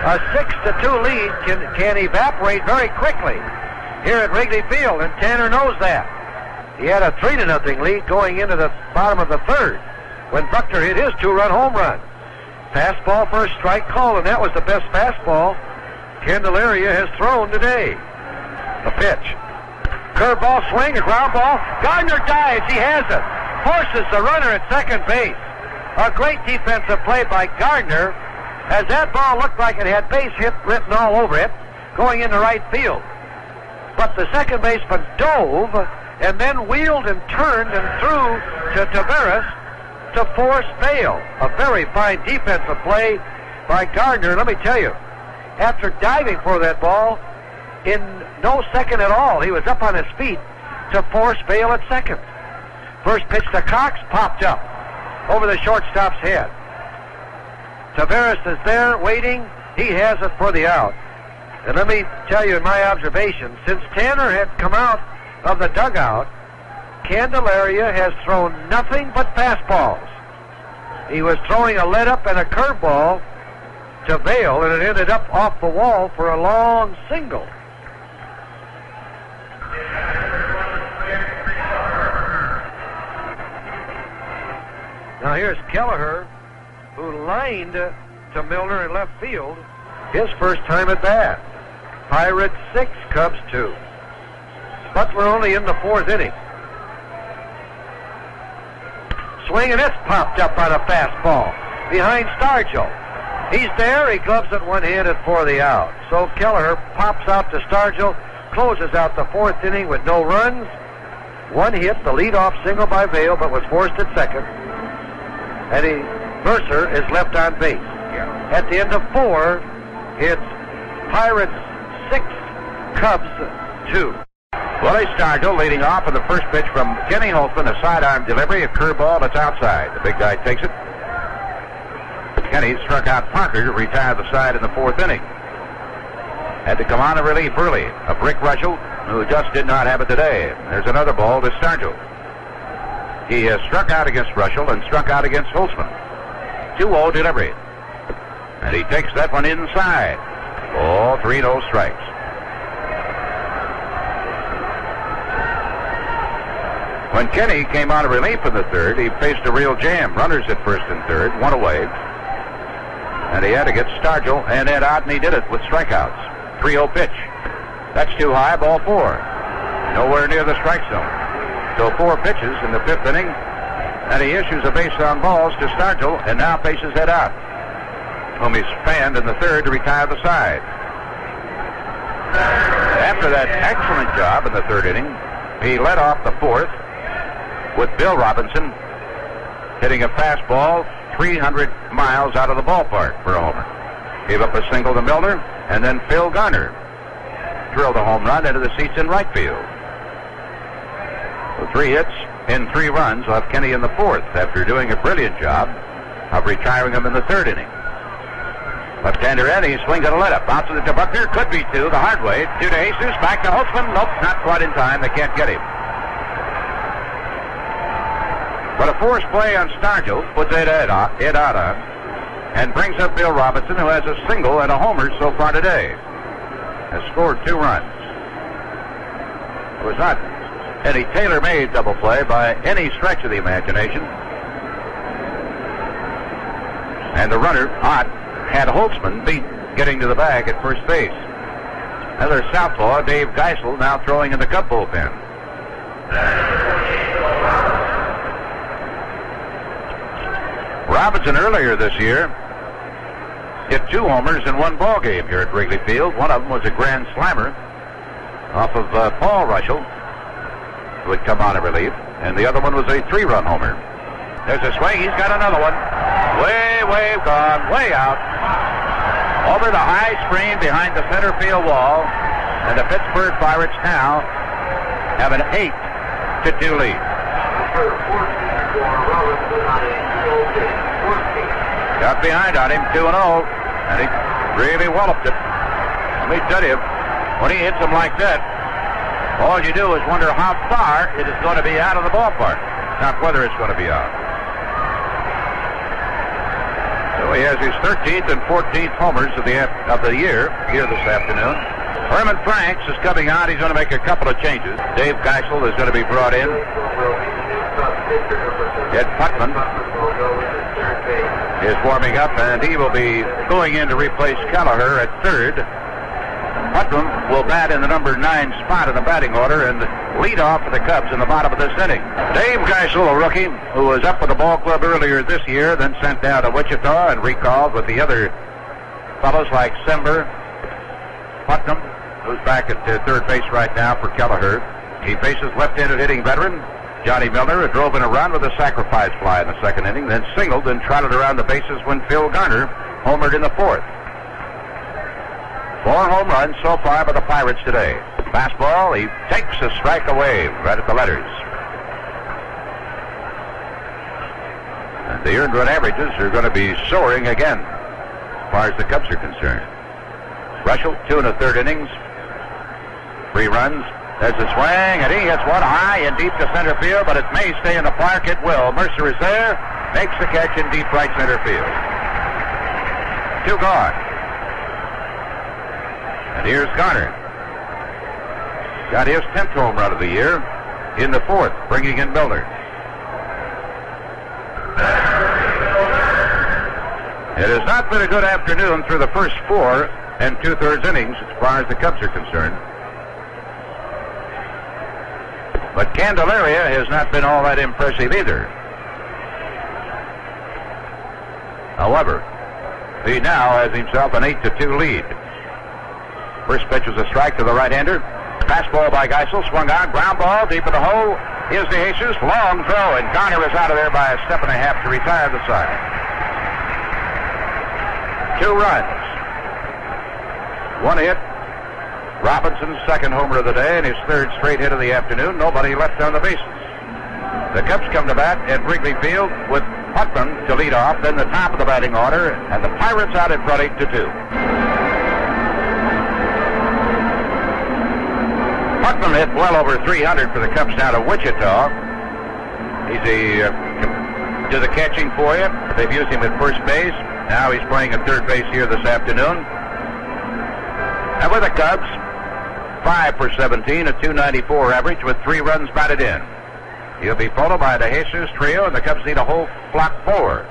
A 6-2 lead can evaporate very quickly here at Wrigley Field, and Tanner knows that. He had a 3-0 lead going into the bottom of the 3rd when Buckner hit his 2-run home run. Fastball for a strike call, and that was the best fastball Candelaria has thrown today. The pitch. Curveball swing, a ground ball. Gardner dives, he has it. Forces the runner at second base. A great defensive play by Gardner, as that ball looked like it had base hit written all over it, going into right field. But the second baseman dove and then wheeled and turned and threw to Taveras to force Vail. A very fine defensive play by Gardner. Let me tell you, after diving for that ball, in no second at all, he was up on his feet to force Vail at second. First pitch to Cox, popped up over the shortstop's head. Taveras is there waiting. He has it for the out. And let me tell you in my observation, since Tanner had come out of the dugout, Candelaria has thrown nothing but fastballs. He was throwing a let-up and a curveball to Vail, and it ended up off the wall for a long single. Now here's Kelleher, who lined to Milner in left field, his first time at bat. Pirates 6, Cubs 2. But we're only in the 4th inning. Swing, and it's popped up on a fastball behind Stargell. He's there, he gloves it one-handed for the out. So Kelleher pops out to Stargell, closes out the 4th inning with no runs. One hit, the leadoff single by Vail, but was forced at second. And Mercer is left on base. At the end of 4, it's Pirates 6, Cubs 2. Willie Stargell leading off with the first pitch from Kenny Holtzman, a sidearm delivery, a curveball that's outside. The big guy takes it. Kenny struck out Parker to retire the side in the 4th inning. Had to come on in relief early. A Brick Russell, who just did not have it today. There's another ball to Stargell. He has struck out against Russell and struck out against Holtzman. 2-0 delivery. And he takes that one inside. Oh, 3-0 strikes. When Kenny came out of relief in the 3rd, he faced a real jam. Runners at 1st and 3rd, one away. And he had to get Stargell and Ed Ott, and he did it with strikeouts. 3-0 pitch. That's too high, ball 4. Nowhere near the strike zone. So 4 pitches in the 5th inning, and he issues a base on balls to Stargell, and now faces Ed Ott, whom he's fanned in the 3rd to retire the side. After that excellent job in the 3rd inning, he led off the 4th with Bill Robinson hitting a fastball 300 miles out of the ballpark for a homer. Gave up a single to Milner, and then Phil Garner drilled a home run into the seats in right field. With 3 hits, in 3 runs off Kenny in the 4th after doing a brilliant job of retiring him in the 3rd inning. Left-hander in, he swings at a let-up. Bounces it to Buckner, could be 2 the hard way. 2 to Jesus, back to Holtzman. Nope, not quite in time. They can't get him. But a forced play on Stargell puts it out on and brings up Bill Robinson, who has a single and a homer so far today. Has scored 2 runs. It was not any tailor-made double play by any stretch of the imagination. And the runner, Ott, had Holtzman beat getting to the bag at first base. Another southpaw, Dave Geisel, now throwing in the Cub bullpen. Robinson earlier this year hit 2 homers in 1 ball game here at Wrigley Field. One of them was a grand slammer off of Paul Russell, who had come on in relief, and the other one was a 3-run homer. There's a swing. He's got another one. Way gone, way out. Over the high screen behind the center field wall, and the Pittsburgh Pirates now have an 8-2 lead. Got behind on him, 2-0, and he really walloped it. Let me tell you, when he hits them like that, all you do is wonder how far it is going to be out of the ballpark, not whether it's going to be out. So he has his 13th and 14th homers of the year here this afternoon. Herman Franks is coming out. He's going to make a couple of changes. Dave Geisel is going to be brought in. Ed Putman is warming up, and he will be going in to replace Kelleher at 3rd. Putnam will bat in the number 9 spot in the batting order and lead off for the Cubs in the bottom of this inning. Dave Geisel, a rookie who was up with the ball club earlier this year, then sent down to Wichita and recalled with the other fellows like Sember, Putnam, who's back at 3rd base right now for Kelleher. He faces left-handed hitting veteran Johnny Milner, who drove in a run with a sacrifice fly in the 2nd inning, then singled and trotted around the bases when Phil Garner homered in the 4th. 4 home runs so far by the Pirates today. Fastball, he takes a strike away right at the letters. And the earned run averages are going to be soaring again as far as the Cubs are concerned. Russell, 2 1/3 innings, 3 runs. There's a swing, and he hits one high and deep to center field, but it may stay in the park. It will. Mercer is there, makes the catch in deep right center field. 2 gone. And here's Garner. Got his 10th home run of the year in the 4th, bringing in Milner. It has not been a good afternoon through the first 4 2/3 innings as far as the Cubs are concerned. But Candelaria has not been all that impressive either. However, he now has himself an 8-2 lead. First pitch was a strike to the right-hander. Fastball by Geisel, swung on, ground ball, deep in the hole. Here's De Jesus, long throw, and Garner is out of there by a step and a half to retire the side. 2 runs. 1 hit. Robinson's 2nd homer of the day and his 3rd straight hit of the afternoon. Nobody left on the bases. The Cubs come to bat at Wrigley Field with Putman to lead off, then the top of the batting order, and the Pirates out in front 8-2. Putman hit well over 300 for the Cubs down to Wichita. He's do the catching for you. They've used him at first base. Now he's playing at 3rd base here this afternoon. And with the Cubs, 5 for 17, a .294 average with 3 runs batted in. He'll be followed by the Jesus trio, and the Cubs need a whole flock 4.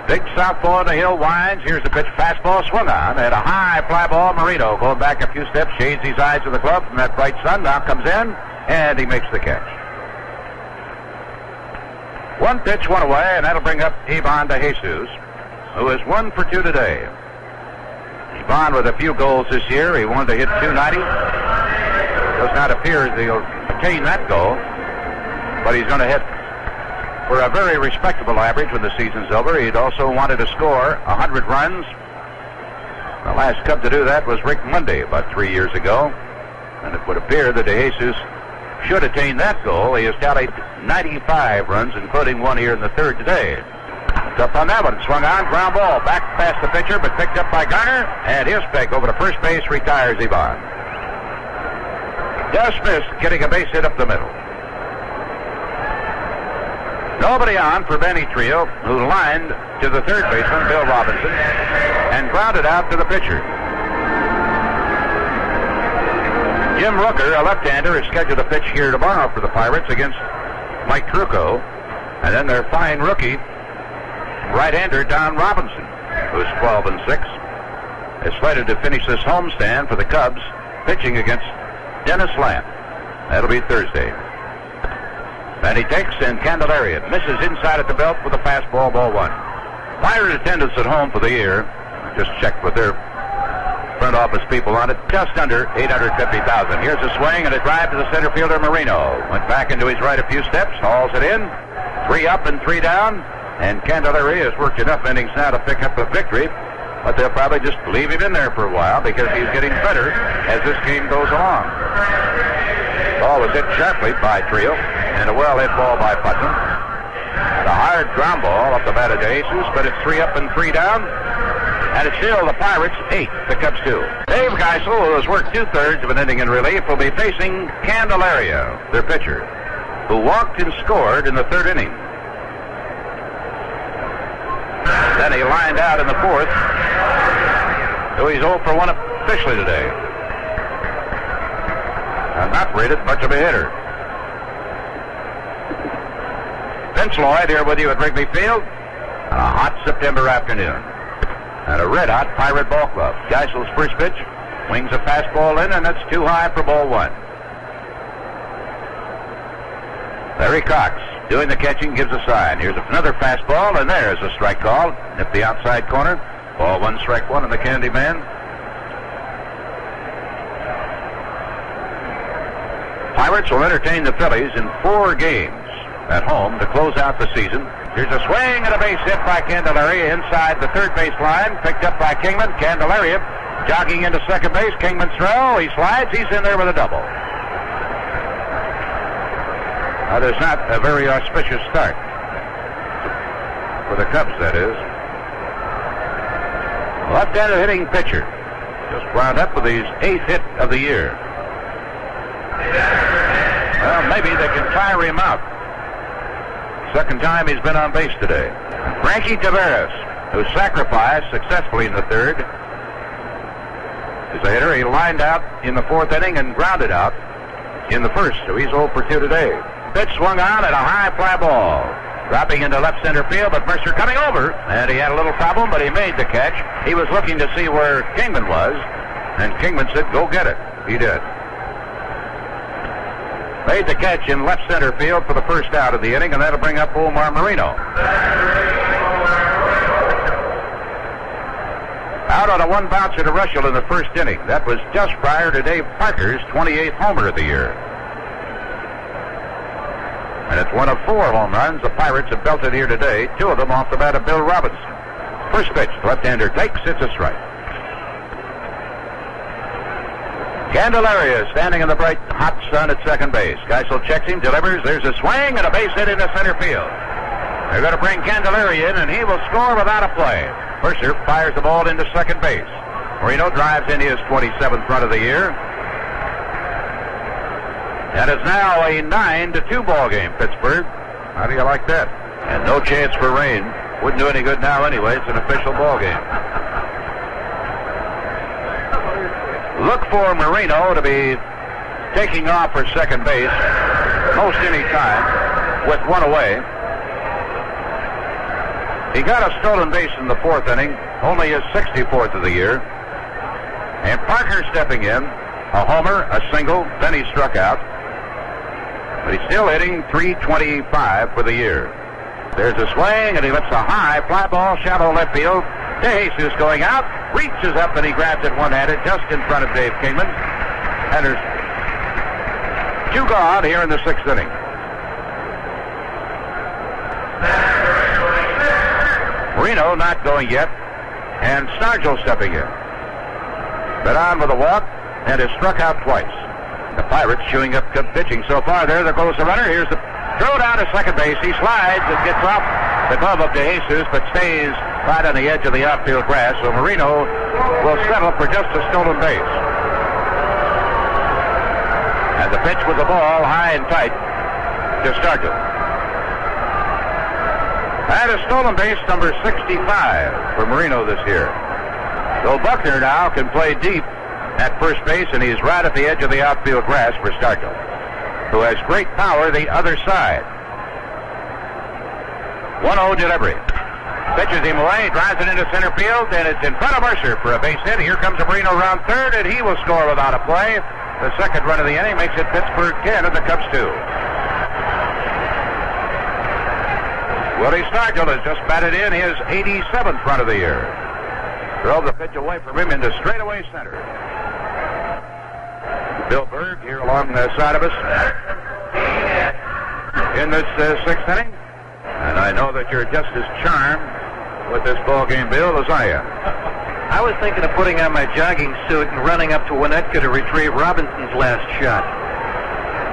Big southpaw in the hill winds. Here's the pitch, fastball swung on, and a high fly ball. Marino going back a few steps, shades his eyes to the glove from that bright sun. Now comes in, and he makes the catch. 1 pitch, 1 away, and that'll bring up Ivan De Jesus, who is 1 for 2 today. Ivan with a few goals this year. He wanted to hit .290. Does not appear as he'll attain that goal, but he's going to hit for a very respectable average when the season's over. He'd also wanted to score 100 runs. The last Cub to do that was Rick Monday about 3 years ago, and it would appear that De Jesus should attain that goal. He has tallied 95 runs, including one here in the third today. It's up on that one. Swung on, ground ball. Back past the pitcher, but picked up by Garner. And his pick over to first base retires Ivan. Just missed getting a base hit up the middle. Nobody on for Benny Trio, who lined to the third baseman, Bill Robinson, and grounded out to the pitcher. Jim Rooker, a left-hander, is scheduled to pitch here tomorrow for the Pirates against Mike Trucco. And then their fine rookie, right-hander Don Robinson, who's 12-6, is slated to finish this homestand for the Cubs, pitching against Dennis Lamb. That'll be Thursday. And he takes, and Candelaria misses inside at the belt with a fastball, ball one. Pirate attendance at home for the year, just checked with their front office people on it, just under 850,000. Here's a swing and a drive to the center fielder, Marino. Went back into his right a few steps, hauls it in. 3 up and 3 down, and Candelaria has worked enough innings now to pick up a victory, but they'll probably just leave him in there for a while because he's getting better as this game goes along. Ball was hit sharply by Trio, and a well-hit ball by Putnam. The hard ground ball up the bat of Jesus, but it's 3 up and 3 down, and it's still the Pirates 8, the Cubs 2. Dave Geisel, who has worked 2/3 of an inning in relief, will be facing Candelaria, their pitcher, who walked and scored in the third inning. Then he lined out in the fourth, so he's 0 for 1 officially today. And not rated much of a hitter. Vince Lloyd here with you at Wrigley Field on a hot September afternoon. And a red-hot Pirate ball club. Geisel's first pitch, wings a fastball in, and that's too high for ball one. Larry Cox doing the catching, gives a sign. Here's another fastball, and there's a strike call. At the outside corner, ball one, strike one, and the Candyman. Pirates will entertain the Phillies in 4 games at home to close out the season. Here's a swing and a base hit by Candelaria inside the third base line, picked up by Kingman. Candelaria jogging into second base. Kingman's throw, he slides, he's in there with a double. Now, there's not a very auspicious start for the Cubs, that is. Left-handed hitting pitcher just wound up with his 8th hit of the year. Well, maybe they can tire him out. Second time he's been on base today. Frankie Tavares, who sacrificed successfully in the third, is a hitter. He lined out in the 4th inning and grounded out in the first, so he's 0 for 2 today. Pitch swung on at a high fly ball. Dropping into left center field, but Mercer coming over, and he had a little problem, but he made the catch. He was looking to see where Kingman was, and Kingman said, go get it. He did. Made the catch in left center field for the first out of the inning, and that'll bring up Omar Marino. Out on a 1 bouncer to Russell in the first inning. That was just prior to Dave Parker's 28th homer of the year. And it's one of 4 home runs the Pirates have belted here today, 2 of them off the bat of Bill Robinson. First pitch, left-hander takes, it's a strike. Candelaria standing in the bright, hot sun at second base. Geisel checks him, delivers, there's a swing and a base hit into center field. They're going to bring Candelaria in, and he will score without a play. Mercer fires the ball into second base. Marino drives in his 27th run of the year. And it's now a 9-2 ball game, Pittsburgh. How do you like that? And no chance for rain. Wouldn't do any good now anyway. It's an official ball game. Look for Marino to be taking off for second base most any time with 1 away. He got a stolen base in the 4th inning, only his 64th of the year. And Parker stepping in, a homer, a single, then he struck out. But he's still hitting .325 for the year. There's a swing, and he lifts a high fly ball, shallow left field. DeJesus going out, reaches up, and he grabs it one-handed just in front of Dave Kingman. And there's 2 gone here in the 6th inning. Marino not going yet, and Stargell stepping in. But on with a walk, and is struck out twice. The Pirates chewing up good pitching so far. There goes the runner. Here's the throw down to second base. He slides and gets off the glove of DeJesus, but stays right on the edge of the outfield grass. So Marino will settle for just a stolen base. And the pitch with the ball high and tight to Stargell. And a stolen base, number 65 for Marino this year. So Buckner now can play deep at first base, and he's right at the edge of the outfield grass for Stargell, who has great power the other side. 1-0 delivery. Pitches him away, drives it into center field, and it's in front of Mercer for a base hit. Here comes Marino around third, and he will score without a play. The second run of the inning makes it Pittsburgh 10 and the Cubs 2. Willie Stargell has just batted in his 87th run of the year. Drove the pitch away from him into straightaway center. Bill Berg here along the side of us in this sixth inning. And I know that you're just as charmed with this ball game, Bill, as I am. I was thinking of putting on my jogging suit and running up to Winnetka to retrieve Robinson's last shot.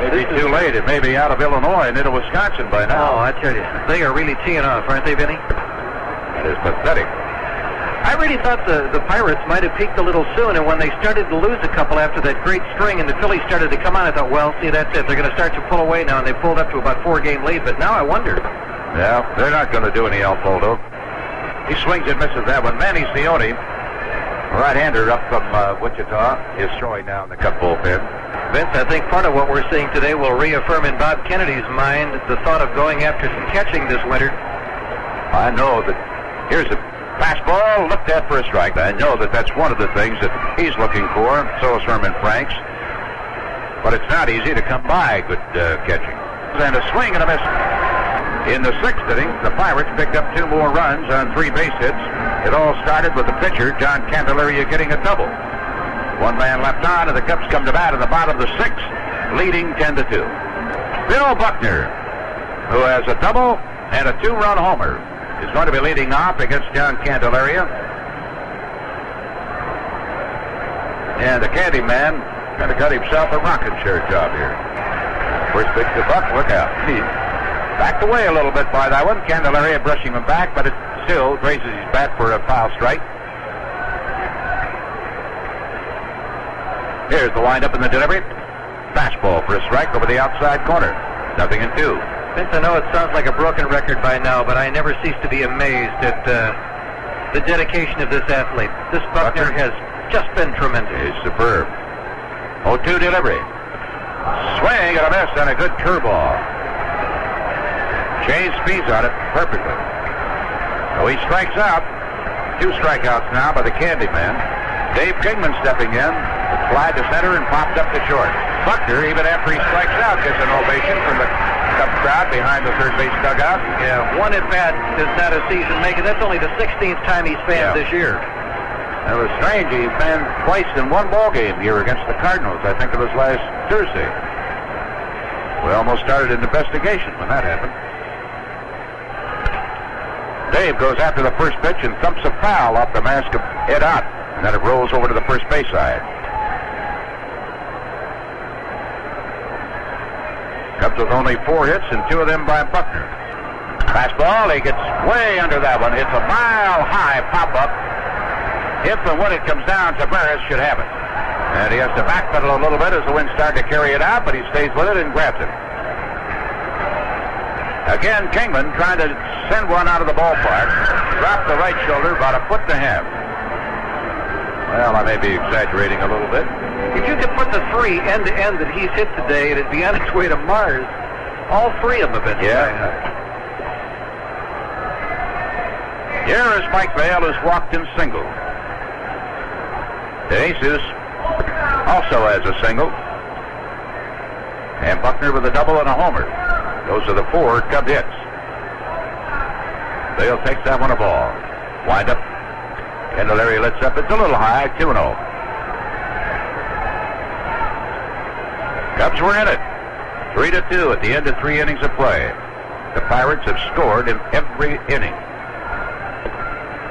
Maybe too late. It may be out of Illinois and into Wisconsin by now. Oh, I tell you, they are really teeing off, aren't they, Vinny? That is pathetic. I really thought the Pirates might have peaked a little soon, and when they started to lose a couple after that great string and the Phillies started to come on, I thought, well, see, that's it. They're going to start to pull away now, and they pulled up to about 4-game lead, but now I wonder. Yeah, they're not going to do any Alfaldo. He swings and misses that one. Manny Cioni, right-hander up from Wichita, is throwing down the Cub bullpen. Vince, I think part of what we're seeing today will reaffirm in Bob Kennedy's mind the thought of going after some catching this winter. I know that here's a fastball looked at for a strike. I know that that's one of the things that he's looking for. So is Herman Franks. But it's not easy to come by good catching. And a swing and a miss. In the sixth inning, the Pirates picked up 2 more runs on 3 base hits. It all started with the pitcher, John Candelaria, getting a double. 1 man left on, and the Cubs come to bat in the bottom of the 6th, leading 10-2. Bill Buckner, who has a double and a 2-run homer, is going to be leading off against John Candelaria. And the Candy Man going to cut himself a rocking chair job here. First pitch to Buck, look out. He backed away a little bit by that one. Candelaria brushing him back, but it still grazes his bat for a foul strike. Here's the windup in the delivery. Fastball for a strike over the outside corner. 0-2. Vince, I know it sounds like a broken record by now, but I never cease to be amazed at the dedication of this athlete. This Buckner has just been tremendous. He's superb. 0-2 delivery. Swing and a miss and a good curveball. Changed speeds on it perfectly. So he strikes out. 2 strikeouts now by the Candy Man. Dave Kingman stepping in. Fly to center and popped up to short. Buckner, even after he strikes out, gets an ovation from the Cub crowd behind the third base dugout. Yeah, 1 at-bat is not a season maker. That's only the 16th time he's fanned this year. It was strange. He fanned twice in 1 ball game here against the Cardinals. I think it was last Thursday. We almost started an investigation when that happened. Dave goes after the first pitch and thumps a foul off the mask of Ed Ott. And then it rolls over to the first base side. Cubs with only 4 hits and 2 of them by Buckner. Fastball, he gets way under that one. It's a mile-high pop-up. If and when it comes down, Tavares should have it. And he has to backpedal a little bit as the wind starts to carry it out, but he stays with it and grabs it. Again, Kingman trying to send one out of the ballpark. Dropped the right shoulder about 1.5 feet. Well, I may be exaggerating a little bit. If you could put the 3 end-to-end that he's hit today, it'd be on its way to Mars. All 3 of them have been. Yeah. Here is Mike Vail, who's walked in single. DeJesus also has a single. And Buckner with a double and a homer. Those are the 4 Cub hits. Vail takes that one a ball. Wind up. Candelaria lets up. It's a little high. 2-0. Cubs were in it. 3-2 at the end of 3 innings of play. The Pirates have scored in every inning.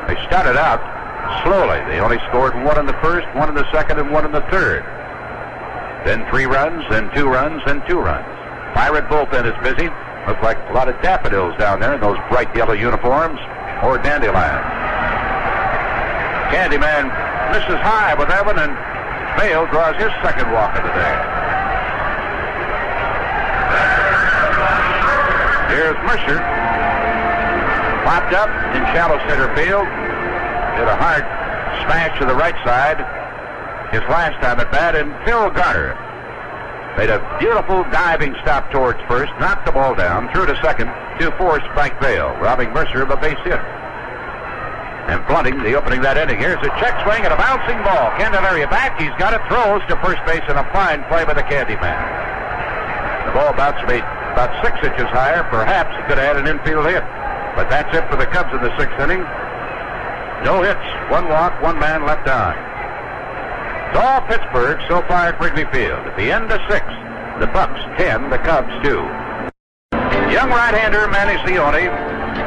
They started out slowly. They only scored 1 in the first, 1 in the second, and 1 in the third. then 3 runs, then 2 runs, then 2 runs. Pirate bullpen is busy. Looks like a lot of daffodils down there in those bright yellow uniforms, or dandelions. Candyman misses high with that one, and Vail draws his second walk of the day. Here's Mercer. Popped up in shallow center field. Did a hard smash to the right side his last time at bat, and Phil Garner made a beautiful diving stop towards first, knocked the ball down, threw to second to force Spike Vail, robbing Mercer of a base hit. And blunting the opening of that inning. Here's a check swing and a bouncing ball. Candelaria back. He's got it. Throws to first base, and a fine play by the Candyman. The ball bounced about 6 inches higher. Perhaps he could have had an infield hit. But that's it for the Cubs in the 6th inning. No hits, 1 walk, 1 man left on. It's all Pittsburgh so far at Wrigley Field. At the end of 6, the Bucks 10, the Cubs 2. Young right-hander Manny Leone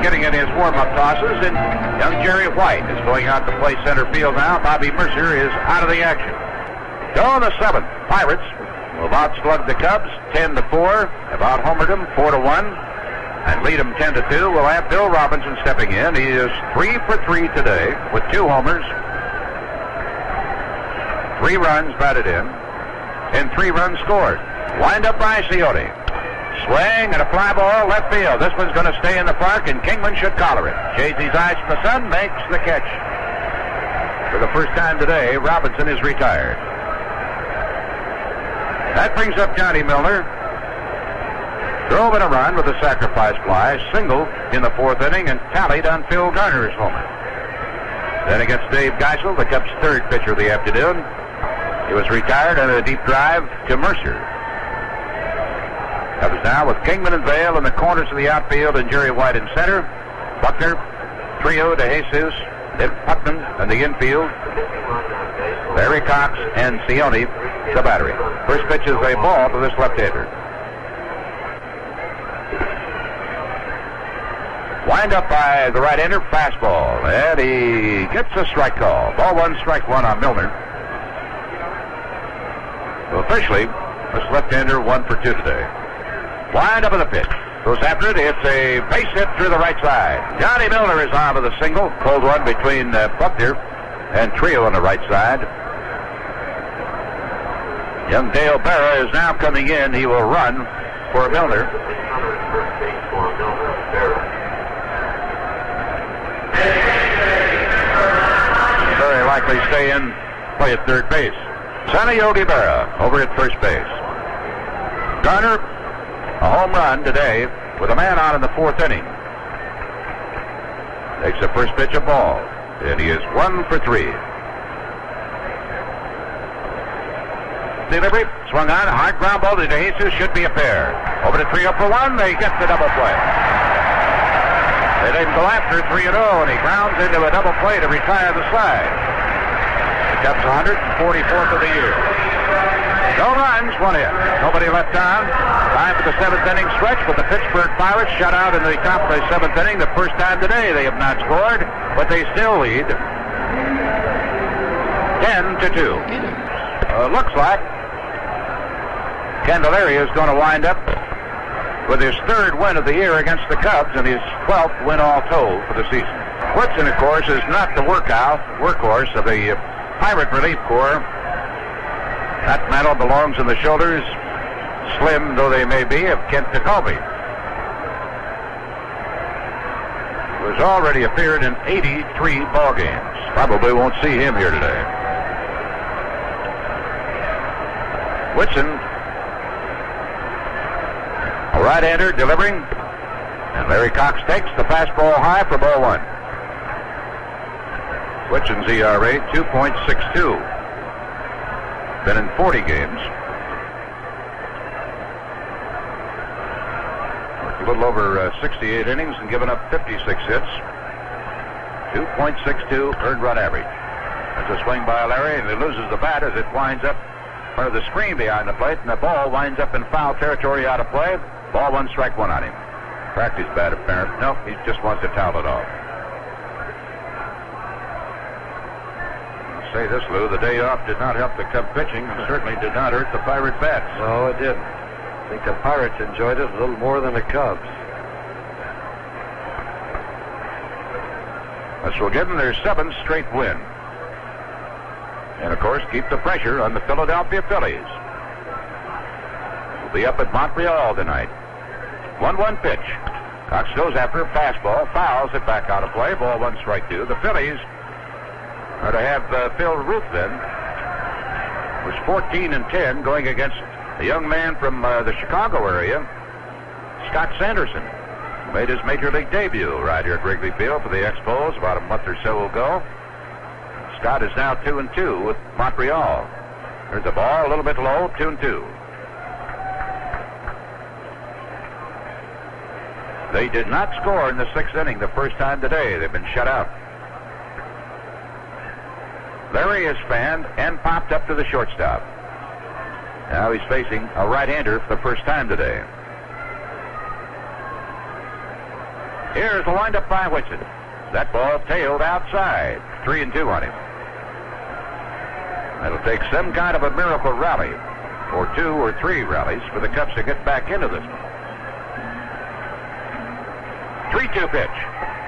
getting in his warm-up tosses, and young Jerry White is going out to play center field now. Bobby Mercer is out of the action. Go the 7th. Pirates will outslug the Cubs 10-4, have out-homered them 4-1, and lead them 10-2. We'll have Bill Robinson stepping in. He is 3 for 3 today with 2 homers, 3 runs batted in, and 3 runs scored. Wind up by Leone. Swing and a fly ball left field. This one's going to stay in the park, and Kingman should collar it. Shades his eyes from the sun, makes the catch. For the first time today, Robinson is retired. That brings up Johnny Milner. Drove in a run with a sacrifice fly, singled in the 4th inning, and tallied on Phil Garner's homer. Then against Dave Geisel, the Cubs' 3rd pitcher of the afternoon. He was retired on a deep drive to Mercer. Cubs now with Kingman and Vail in the corners of the outfield and Jerry White in center. Buckner, Trio, DeJesus, then Putnam in the infield. Larry Cox and Cioni, the battery. First pitch is a ball to this left-hander. Wind up by the right-hander, fastball, and he gets a strike call. Ball 1, strike 1 on Milner. So officially, this left-hander 1 for 2 today. Wind up of the pitch. Goes after it. It's a base hit through the right side. Johnny Milner is on with a single. Cold one between Buckner and Trio on the right side. Young Dale Berra is now coming in. He will run for Milner. Very likely stay in, play at third base. Sonny Yogi Berra over at first base. Garner, a home run today with a man on in the 4th inning. Takes the first pitch, a ball, and he is 1 for 3. Delivery, swung on, hard ground ball to DeJesus, should be a pair. Over to Trio for 1, they get the double play. They didn't go after 3-0, and he grounds into a double play to retire the side. The Cubs 144th of the year. No runs, 1 hit. Nobody left on. Time for the 7th inning stretch, with the Pittsburgh Pirates shut out in the top of the 7th inning. The first time today they have not scored, but they still lead 10-2. Looks like Candelaria is going to wind up with his 3rd win of the year against the Cubs and his 12th win all told for the season. Woodson, of course, is not the workhorse of the Pirate Relief Corps. That medal belongs in the shoulders, slim though they may be, of Kent Jacoby, who has already appeared in 83 ball games. Probably won't see him here today. Whitson, a right-hander delivering, and Larry Cox takes the fastball high for ball 1. Whitson's ERA 2.62. Been in 40 games. A little over 68 innings and given up 56 hits. 2.62 earned run average. There's a swing by Larry, and he loses the bat as it winds up in front of the screen behind the plate, and the ball winds up in foul territory out of play. Ball 1, strike 1 on him. Cracked his bat apparently. No, he just wants to towel it off. Say this, Lou, the day off did not help the Cub pitching and certainly did not hurt the Pirate bats. No, it didn't. I think the Pirates enjoyed it a little more than the Cubs. This will give them their 7th straight win. And, of course, keep the pressure on the Philadelphia Phillies. We'll be up at Montreal tonight. 1-1 pitch. Cox goes after a fastball, fouls it back out of play. Ball 1, strike 2. The Phillies are to have Phil Ruthven, who's 14-10, going against a young man from the Chicago area, Scott Sanderson. Made his major league debut right here at Wrigley Field for the Expos about a month or so ago. Scott is now 2-2 with Montreal. There's the ball, a little bit low, 2-2. They did not score in the 6th inning the first time today. They've been shut out. Larry is fanned and popped up to the shortstop. Now he's facing a right-hander for the first time today. Here's the windup by Whitson. That ball tailed outside. 3-2 on him. It'll take some kind of a miracle rally, or 2 or 3 rallies, for the Cubs to get back into this one. 3-2 pitch.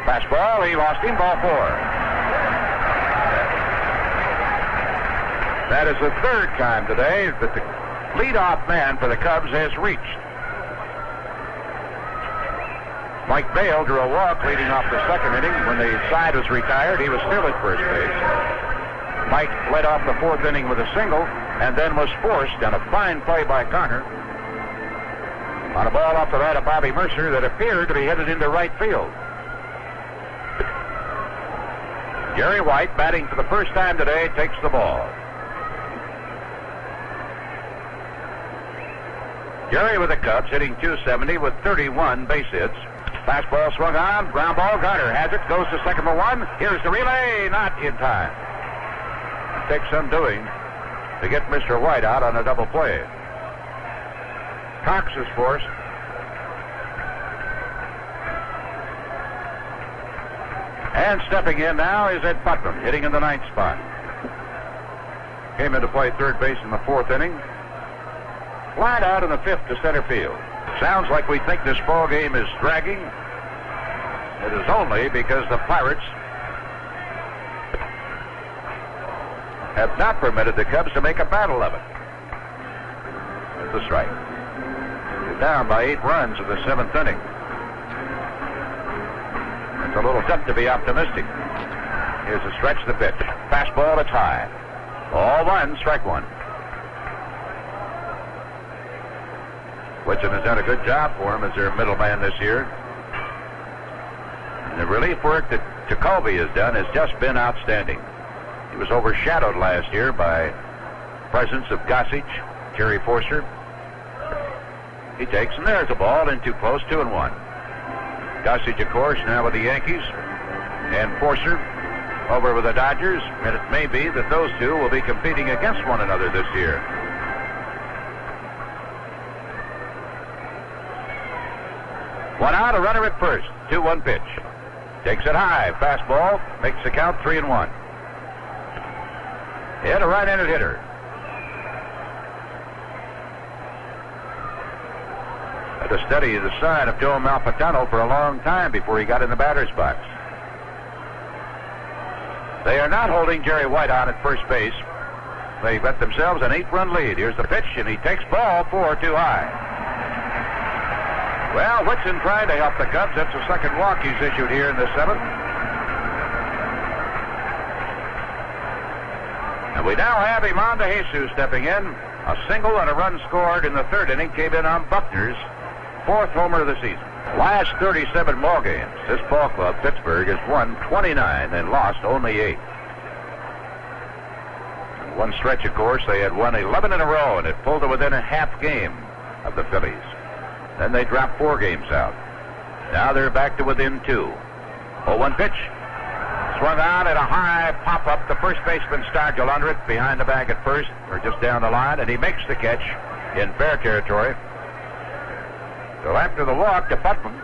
Fastball, he lost him, ball 4. That is the 3rd time today that the leadoff man for the Cubs has reached. Mike Vail drew a walk leading off the 2nd inning. When the side was retired, he was still at first base. Mike led off the 4th inning with a single and then was forced on a fine play by Garner on a ball off the right of Bobby Mercer that appeared to be headed into right field. Jerry White, batting for the first time today, takes the ball. Jerry with the Cubs hitting .270 with 31 base hits. Fastball swung on, ground ball, Garner has it, goes to second for 1. Here's the relay, not in time. It takes some doing to get Mr. White out on a double play. Cox is forced. And stepping in now is Ed Putnam, hitting in the 9th spot. Came into play third base in the 4th inning. Flied out in the 5th to center field. Sounds like we think this ball game is dragging. It is only because the Pirates have not permitted the Cubs to make a battle of it. That's the strike. They're down by 8 runs in the 7th inning. It's a little tough to be optimistic. Here's a stretch the pitch. Fastball that's high. Ball 1, strike 1. Whitson has done a good job for him as their middleman this year. And the relief work that Jacoby has done has just been outstanding. He was overshadowed last year by presence of Gossage, Jerry Forster. He takes, and there's a ball in too close, 2-1. Gossage, of course, now with the Yankees, and Forster over with the Dodgers, and it may be that those two will be competing against one another this year. One out, a runner at first. 2-1 pitch. Takes it high. Fastball. Makes the count 3-1. Hit a right-handed hitter. Had to study the sign of Joe Malpatano for a long time before he got in the batter's box. They are not holding Jerry White on at first base. They've got themselves an 8-run lead. Here's the pitch, and he takes ball 4 too high. Well, Whitson trying to help the Cubs. That's the second walk he's issued here in the 7th. And we now have Iman DeJesus stepping in. A single and a run scored in the 3rd inning came in on Buckner's 4th homer of the season. Last 37 ball games, this ball club, Pittsburgh, has won 29 and lost only 8. In one stretch, of course, they had won 11 in a row, and it pulled to within a half game of the Phillies. Then they dropped 4 games out. Now they're back to within 2. 0-1 pitch. Swung on at a high pop-up. The first baseman Stargell under it, behind the bag at first, or just down the line, and he makes the catch in fair territory. So after the walk to Putnam,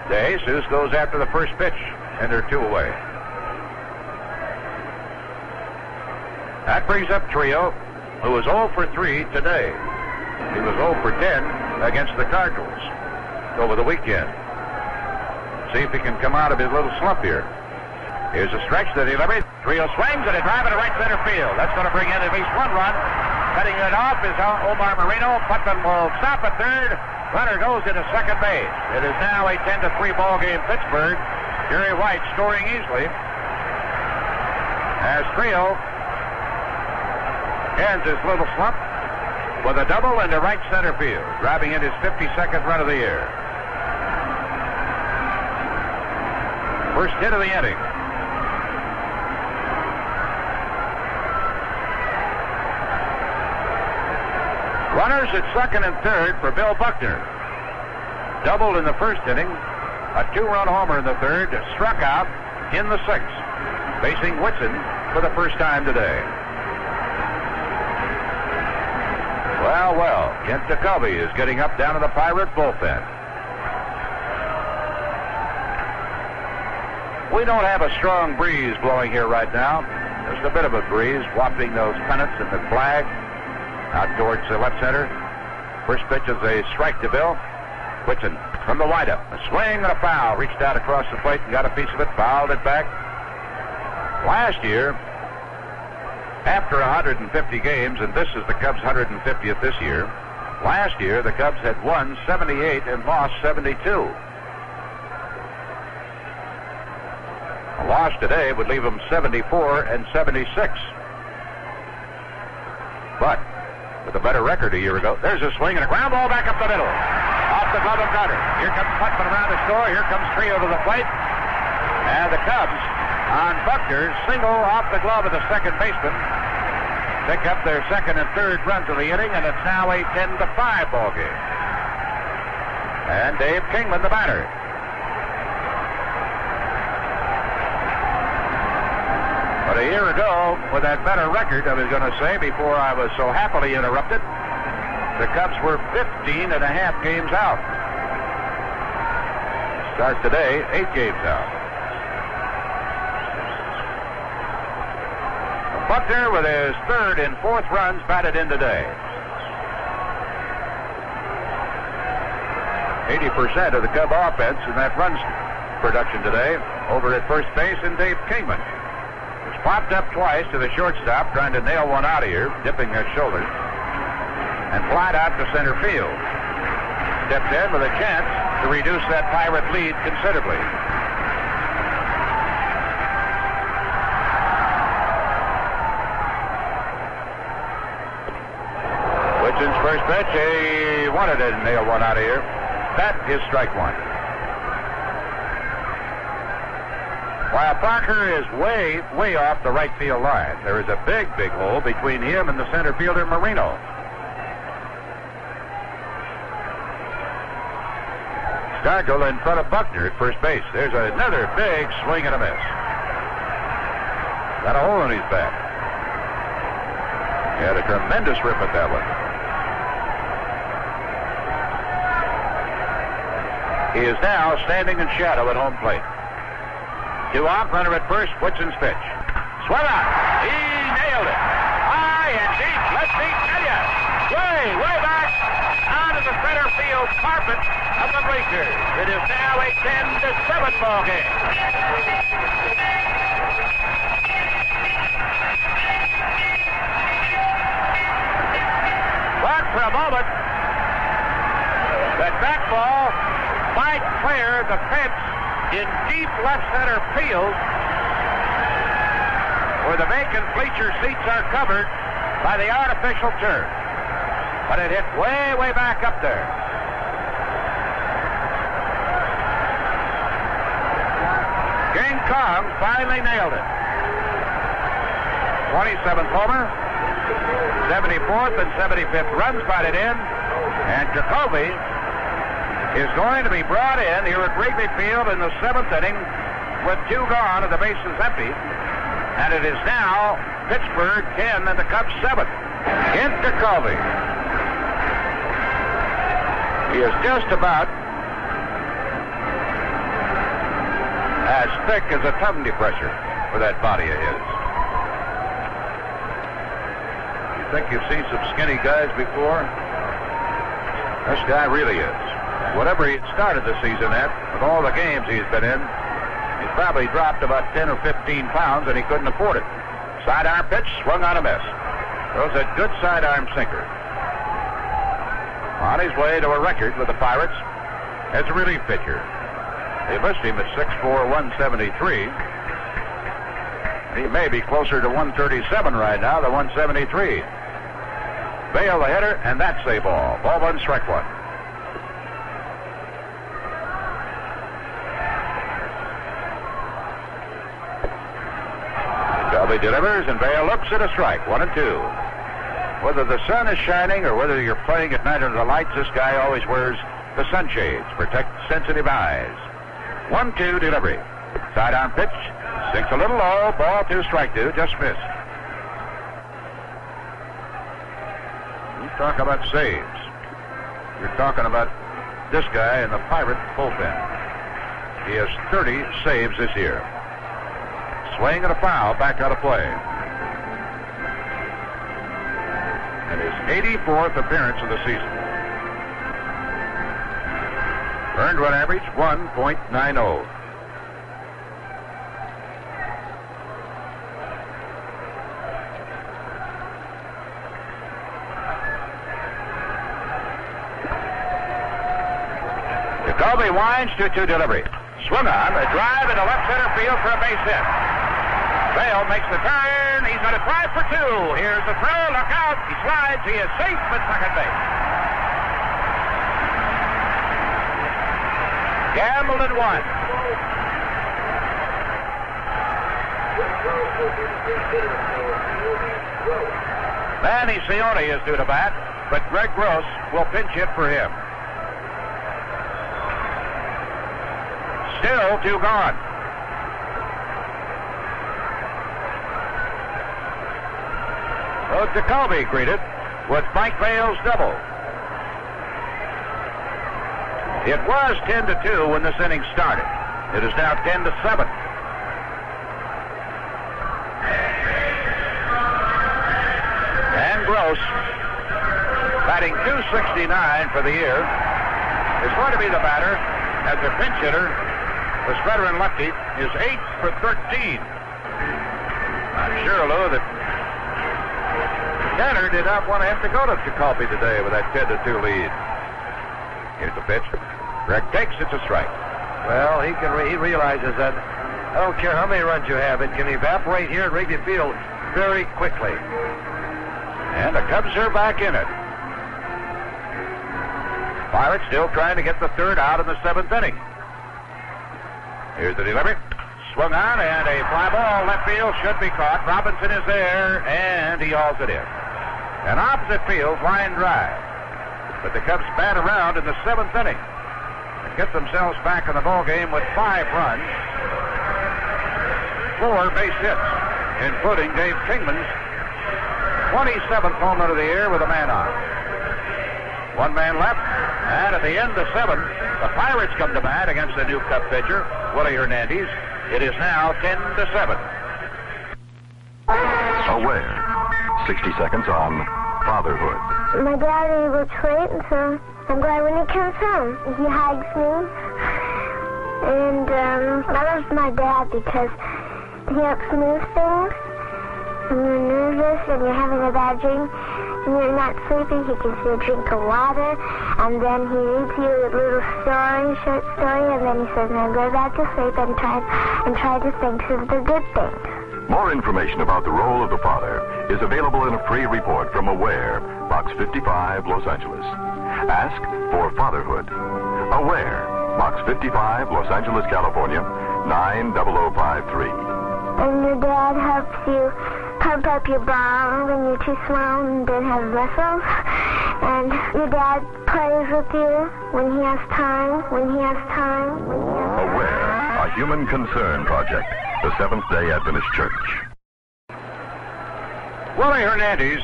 DeJesus goes after the first pitch, and they're 2 away. That brings up Trio, who was 0 for 3 today. He was 0 for 10 against the Cardinals over the weekend. See if he can come out of his little slump here. Here's a stretch that he levied. Trio swings and a drive into right center field. That's going to bring in at least one run. Cutting it off is Omar Marino. Putman will stop at third. Runner goes into second base. It is now a 10-3 ball game, Pittsburgh. Jerry White scoring easily as Trio ends his little slump with a double into right center field, driving in his 52nd run of the year. First hit of the inning. Runners at second and third for Bill Buckner. Doubled in the first inning, a 2-run homer in the third, struck out in the sixth, facing Whitson for the first time today. Well, Kent Jacoby is getting up down to the Pirate bullpen. We don't have a strong breeze blowing here right now. Just a bit of a breeze, wafting those pennants and the flag out towards left center. First pitch is a strike to Bill. Whitson from the windup. A swing and a foul. Reached out across the plate and got a piece of it. Fouled it back. Last year, after 150 games, and this is the Cubs' 150th this year, last year the Cubs had won 78 and lost 72. A loss today would leave them 74 and 76. But with a better record a year ago, there's a swing and a ground ball back up the middle. Off the glove of Carter. Here comes Putman around the score. Here comes Trio to the plate. And the Cubs, on Buckner, single off the glove of the second baseman, pick up their second and third runs of the inning, and it's now a 10-5 ball game. And Dave Kingman, the batter. But a year ago, with that better record, I was going to say, before I was so happily interrupted, the Cubs were 15 and a half games out. Start today, 8 games out. Buckner with his third and fourth runs batted in today. 80% of the Cub offense in that runs production today over at first base in Dave Kingman. It's popped up twice to the shortstop, trying to nail one out of here, dipping his shoulder, and flied out to center field. Stepped in with a chance to reduce that Pirate lead considerably. Whitsen's first pitch, he wanted to nail one out of here. That is strike one. While Parker is way off the right field line, there is a big hole between him and the center fielder, Marino. Stargell in front of Buckner at first base. There's another big swing and a miss. Got a hole in his bat. He had a tremendous rip at that one. He is now standing in shadow at home plate. 2 out, runner at first, Whitsen's pitch. Swung out. He nailed it. High and deep. Let's see, tell ya. Way back onto the center field carpet of the bleachers. It is now a 10-7 ball game. But for a moment, that bat ball might clear the fence in deep left center field, where the vacant bleacher seats are covered by the artificial turf. But it hit way back up there. King Kong finally nailed it. 27th homer, 74th and 75th runs batted in, and Jacoby is going to be brought in here at Wrigley Field in the 7th inning with 2 gone and the bases empty. And it is now Pittsburgh 10 and the Cubs 7. Kent Jacoby. He is just about as thick as a tongue depressor with that body of his. think you've seen some skinny guys before? This guy really is. Whatever he started the season at, with all the games he's been in, he's probably dropped about 10 or 15 pounds, and he couldn't afford it. Sidearm pitch, swung on a miss. Throws a good sidearm sinker. On his way to a record with the Pirates as a relief pitcher. They list him at 6'4", 173. He may be closer to 137 right now than 173. Vail the hitter, and that's a ball. Ball one, strike one. Shelby delivers, and Vail looks at a strike. 1-2. Whether the sun is shining or whether you're playing at night under the lights, this guy always wears the sunshades, protect sensitive eyes. 1-2 delivery. Sidearm pitch. Sinks a little low. Ball two, strike two. Just missed. You talk about saves. You're talking about this guy in the Pirate bullpen. He has 30 saves this year. Swing and a foul, back out of play. And his 84th appearance of the season. Earned run average 1.90. Jacoby winds 2-2 delivery. Swung on, a drive into left center field for a base hit. Vail makes the turn. He's going to try for two. Here's the throw. Look out. He slides. He is safe at second base. Gambled and won. Manny Cioni is due to bat, but Greg Gross will pinch hit for him. Still two gone. So Jacoby greeted with Mike Vail's double. It was 10-2 when this inning started. It is now 10-7. And Gross, batting .269 for the year, is going to be the batter as a pinch hitter. This veteran lefty is 8 for 13. I'm sure, Lou, that Tanner did not want to have to go to Jacoby today with that 10-2 lead. Here's the pitch. Greg takes, it's a strike. Well, he realizes that I don't care how many runs you have, it can evaporate here at Wrigley Field very quickly. And the Cubs are back in it. Pirates still trying to get the third out in the seventh inning. Here's the delivery. Swung on, and a fly ball left field should be caught. Robinson is there, and he hauls it in. An opposite field line drive. But the Cubs bat around in the seventh inning and get themselves back in the ball game with 5 runs, 4 base hits, including Dave Kingman's 27th home run of the year with a man on. 1 man left, and at the end of 7, the Pirates come to bat against the new Cub pitcher, Willie Hernandez. It is now 10-7. Aware. 60 seconds on fatherhood. My daddy works late, and so I'm glad when he comes home. He hugs me. And I love my dad because he helps move things. When you're nervous and you're having a bad dream and you're not sleeping, he gives you a drink of water, and then he reads you a little story, short story, and then he says, now go back to sleep and try to think of the good things. More information about the role of the father is available in a free report from Aware, Box 55, Los Angeles. Ask for Fatherhood. Aware, Box 55, Los Angeles, California, 90053. And your dad helps you pump up your ball when you're too small and don't have muscles. And your dad plays with you when he has time, Aware, a human concern project. The Seventh-day Adventist Church. Willie Hernandez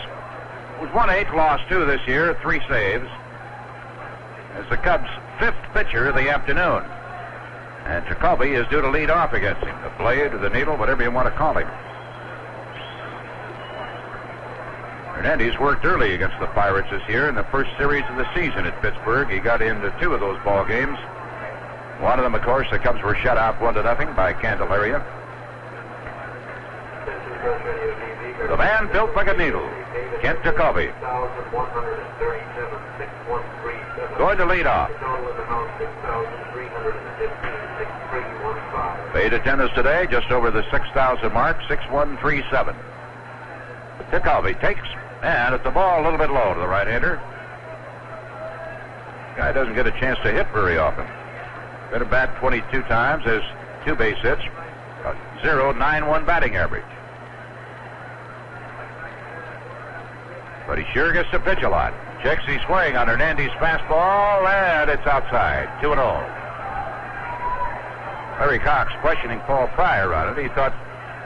was 1-8, lost 2 this year, 3 saves, as the Cubs' 5th pitcher of the afternoon. And Jacoby is due to lead off against him. The blade or the needle, whatever you want to call him. Hernandez worked early against the Pirates this year in the first series of the season at Pittsburgh. He got into 2 of those ball games. One of them, of course, the Cubs were shut out 1-0 by Candelaria. The man built like a needle, Kent Jacoby. Going to lead off. Paid attendance today, just over the 6,000 mark, 6,137. Jacoby takes, and it's the ball a little bit low to the right-hander. Guy doesn't get a chance to hit very often. Been at bat 22 times, has 2 base hits, a .091 batting average. But he sure gets to pitch a lot. Checks his swing on Hernandez's fastball, and it's outside. 2-0. Larry Cox questioning Paul Pryor on it. He thought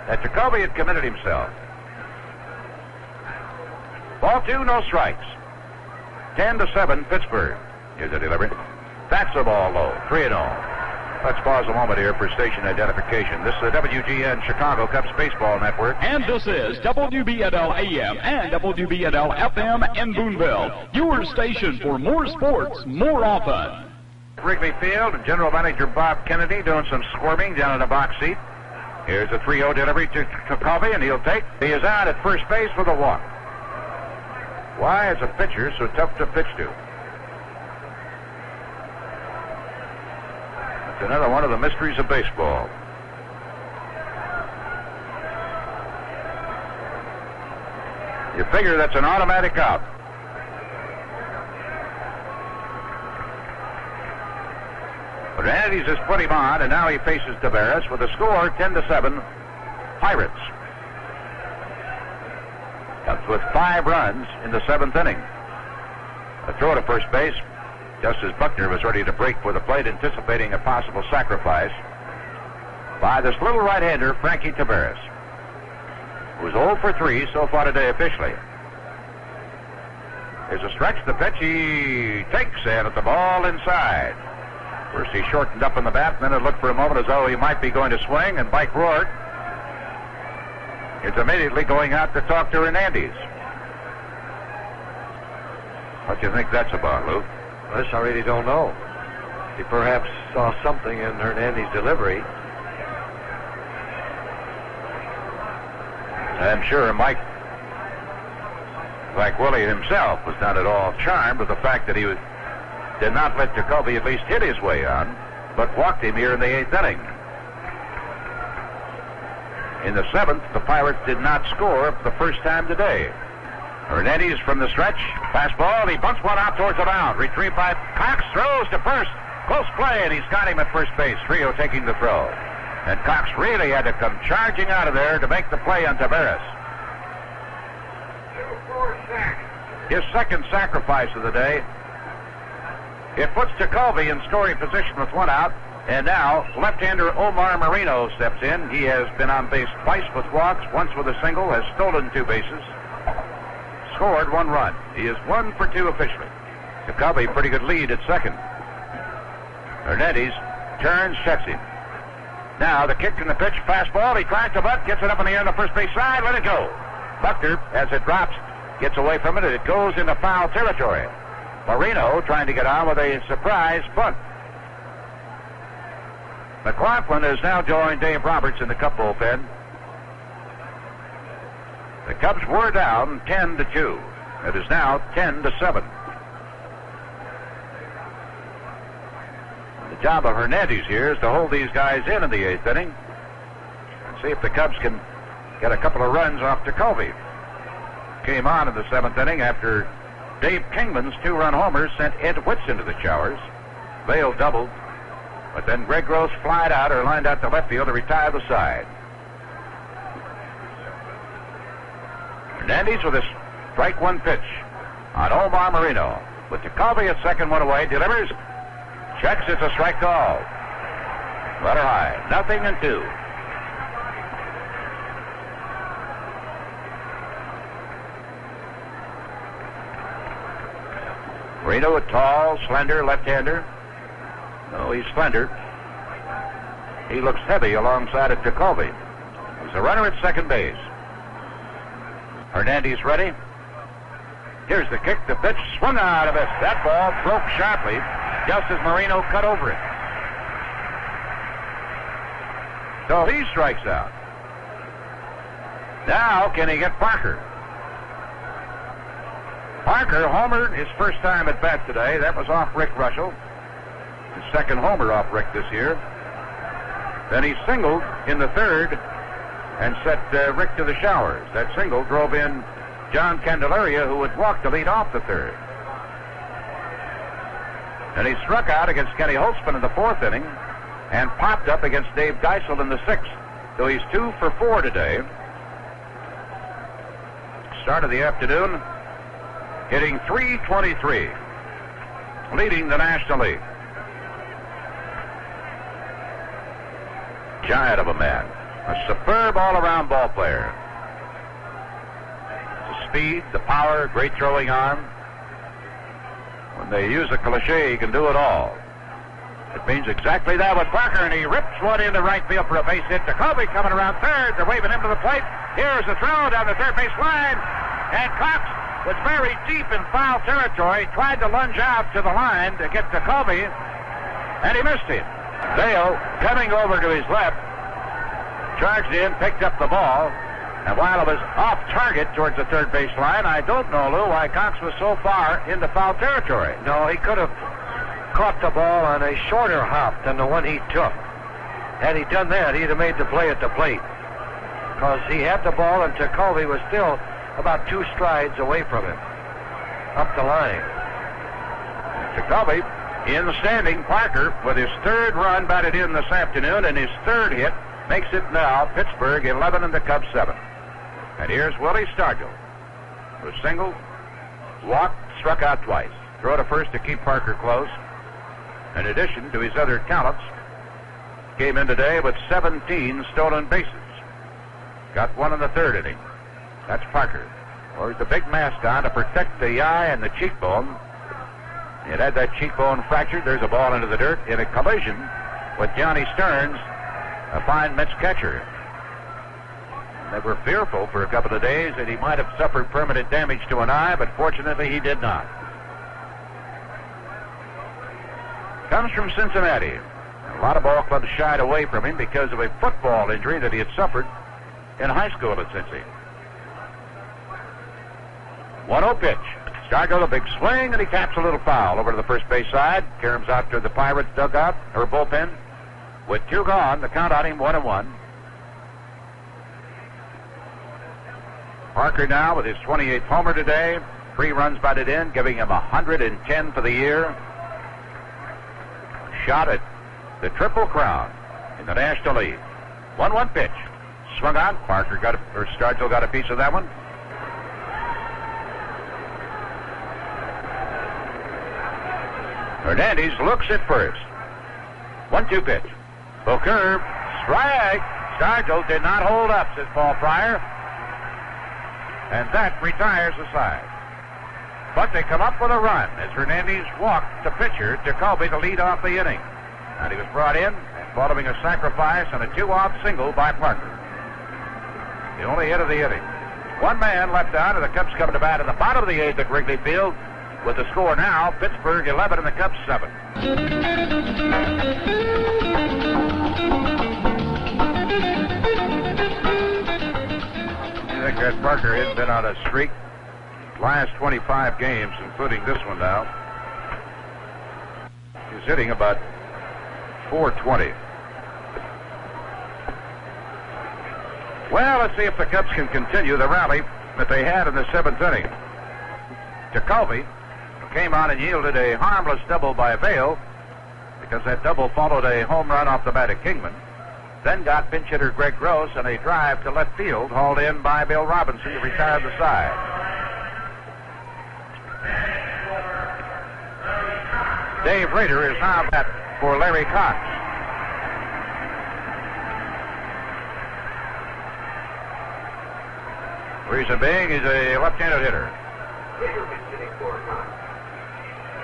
that Jacoby had committed himself. Ball 2, no strikes. 10-7, Pittsburgh. Here's the delivery. That's the ball low. 3-0. Let's pause a moment here for station identification. This is the WGN Chicago Cubs Baseball Network. And this is WBNL AM and WBNL FM in Boonville. Your station for more sports, more often. Wrigley Field, General Manager Bob Kennedy doing some squirming down in the box seat. Here's a 3-0 delivery to Jacoby, and he'll take. He is out at first base with a walk. Why is a pitcher so tough to pitch to? That's another one of the mysteries of baseball. You figure that's an automatic out. But Hernandez has put him on, and now he faces Taveras with a score 10-7, Pirates. Cubs with 5 runs in the 7th inning. A throw to first base, just as Buckner was ready to break for the plate, anticipating a possible sacrifice by this little right-hander, Frankie Taveras, who's 0 for 3 so far today officially. There's a stretch, the pitch, he takes, and at the ball inside. First he shortened up in the bat, and then it looked for a moment as though he might be going to swing, and Mike Rourke is immediately going out to talk to Hernandez. What do you think that's about, Lou? This I really don't know. He perhaps saw something in Hernandez's delivery. I'm sure Mike, like Willie himself, was not at all charmed with the fact that he did not let Jacoby at least hit his way on, but walked him here in the 8th inning. In the 7th, the Pirates did not score for the first time today. Hernandez from the stretch, fastball, he bunts one out towards the mound, retrieved by Cox, throws to first, close play, and he's got him at first base. Trio taking the throw. And Cox really had to come charging out of there to make the play on Taveras. His second sacrifice of the day. It puts Jacoby in scoring position with 1 out, and now left-hander Omar Marino steps in. He has been on base twice with walks, once with a single, has stolen 2 bases, scored 1 run. He is 1 for 2 officially. Jacoby, pretty good lead at second. Hernandez turns, checks him. Now the kick and the pitch, fastball, he tries to butt, gets it up in the air on the first base side, let it go. Buckner, as it drops, gets away from it, and it goes into foul territory. Marino trying to get on with a surprise bunt. McLaughlin has now joined Dave Roberts in the Cub bullpen. The Cubs were down 10-2. It is now 10-7. The job of Hernandez here is to hold these guys in the 8th inning and see if the Cubs can get a couple of runs off Jacoby. Came on in the 7th inning after Dave Kingman's 2-run homer sent Ed Witts into the showers. Vail doubled, but then Greg Gross flied out or lined out to left field to retire the side. Hernandez with a strike 1 pitch on Omar Marino. With Jacoby at second, 1 away, delivers, checks, it's a strike call. Let her high, 0-2. Marino, a tall, slender left-hander. No, he's slender. He looks heavy alongside of Jacoby. There's a runner at second base. Hernandez ready. Here's the kick. The pitch swung out of it. That ball broke sharply just as Marino cut over it. So he strikes out. Now, can he get Parker? Parker homered his first time at bat today. That was off Rick Russell. His second homer off Rick this year. Then he singled in the third and set Rick to the showers. That single drove in John Candelaria, who would walk to lead off the third. And he struck out against Kenny Holtzman in the fourth inning and popped up against Dave Geisel in the sixth. So he's 2 for 4 today. Start of the afternoon, hitting .323, leading the National League. Giant of a man. A superb all-around ball player. The speed, the power, great throwing arm. When they use a cliche, he can do it all. It means exactly that with Parker, and he rips one into right field for a base hit. Jacoby coming around third. They're waving him to the plate. Here's the throw down the third base line. And Cox was very deep in foul territory, tried to lunge out to the line to get Jacoby, and he missed him. Dale, coming over to his left, charged in, picked up the ball, and while it was off target towards the third base line, I don't know, Lou, why Cox was so far into foul territory. No, he could have caught the ball on a shorter hop than the one he took. Had he done that, he'd have made the play at the plate. Because he had the ball, and Jacoby was still about 2 strides away from him, up the line. Jacoby in the standing. Parker, with his third run batted in this afternoon, and his third hit, makes it now Pittsburgh 11 and the Cubs 7. And here's Willie Stargell, who singled, walked, struck out twice. Throw to first to keep Parker close. In addition to his other talents, came in today with 17 stolen bases. Got one in the third inning. That's Parker. Wears the big mask on to protect the eye and the cheekbone. It had that cheekbone fractured. There's a ball into the dirt in a collision with Johnny Stearns, a fine Mets catcher. They were fearful for a couple of days that he might have suffered permanent damage to an eye, but fortunately he did not. Comes from Cincinnati. A lot of ball clubs shied away from him because of a football injury that he had suffered in high school at Cincy. 1-0 pitch. Stargell, a big swing, and he taps a little foul over to the first base side. Caroms out to the Pirates dugout, or bullpen. With 2 gone, the count on him 1-1. Parker now with his 28th homer today. 3 runs batted in, giving him 110 for the year. Shot at the Triple Crown in the National League. 1-1 pitch. Swung on. Parker Stargell got a piece of that one. Hernandez looks at first. 1-2 pitch. Full curve. Strike. Stargell did not hold up, says Paul Pryor. And that retires the side. But they come up with a run as Hernandez walked the pitcher, Jacoby, to lead off the inning. And he was brought in, and following a sacrifice and a 2-out single by Parker. The only hit of the inning. 1 man left on, and the Cubs come to bat in the bottom of the 8th at Wrigley Field. With the score now, Pittsburgh 11 and the Cubs 7. I think that Parker had been on a streak last 25 games, including this one now. He's hitting about .420. Well, let's see if the Cubs can continue the rally that they had in the 7th inning. Jacoby came on and yielded a harmless double by Vail, because that double followed a home run off the bat of Kingman. Then got pinch hitter Greg Gross and a drive to left field hauled in by Bill Robinson to retire the side. Dave Rader is now bat for Larry Cox. Reason being, he's a left-handed hitter.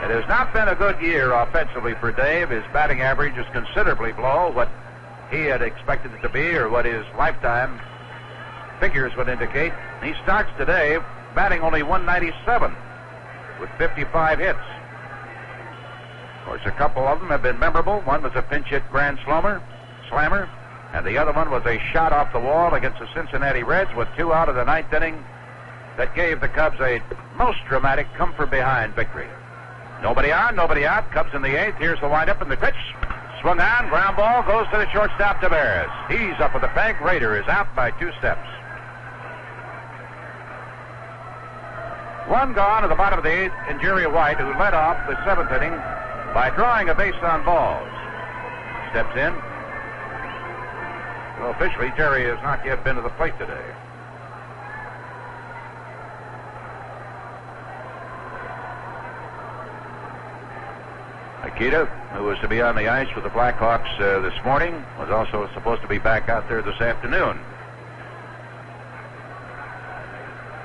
It has not been a good year offensively for Dave. His batting average is considerably below what he had expected it to be, or what his lifetime figures would indicate. He starts today batting only .197. with 55 hits. Of course, a couple of them have been memorable. One was a pinch hit grand slammer, and the other one was a shot off the wall against the Cincinnati Reds with 2 out of the 9th inning that gave the Cubs a most dramatic come-from-behind victory. Nobody on, nobody out. Cubs in the 8th. Here's the windup and the pitch. Swung on, ground ball, goes to the shortstop, Taveras. He's up with the peg. Rader is out by 2 steps. 1 gone at the bottom of the 8th, and Jerry White, who led off the 7th inning by drawing a base on balls. Steps in. Well, officially, Jerry has not yet been to the plate today. Akita, who was to be on the ice with the Blackhawks this morning, was also supposed to be back out there this afternoon.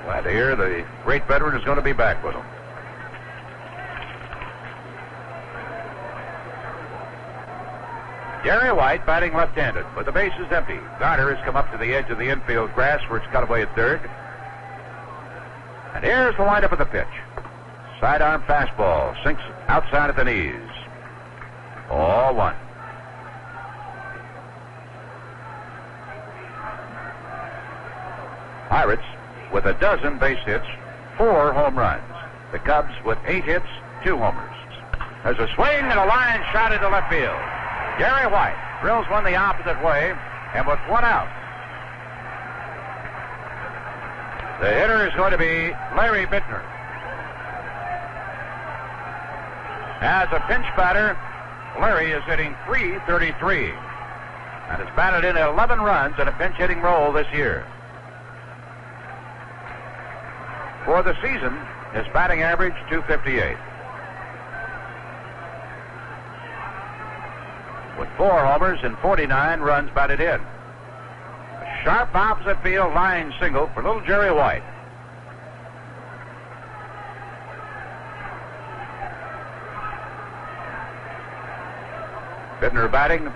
Glad to hear the great veteran is going to be back with him. Jerry White batting left-handed, but the base is empty. Garner has come up to the edge of the infield grass where it's cut away at third. And here's the windup of the pitch. Sidearm fastball, sinks outside of the knees. 0-1. Pirates with a dozen base hits, 4 home runs. The Cubs with 8 hits, 2 homers. There's a swing and a line shot into left field. Jerry White drills one the opposite way, and with 1 out. The hitter is going to be Larry Bittner. As a pinch batter, Larry is hitting .333 and has batted in 11 runs in a pinch hitting role this year. For the season, his batting average .258. With 4 homers and 49 runs batted in. A sharp opposite field line single for little Jerry White. Bittner batting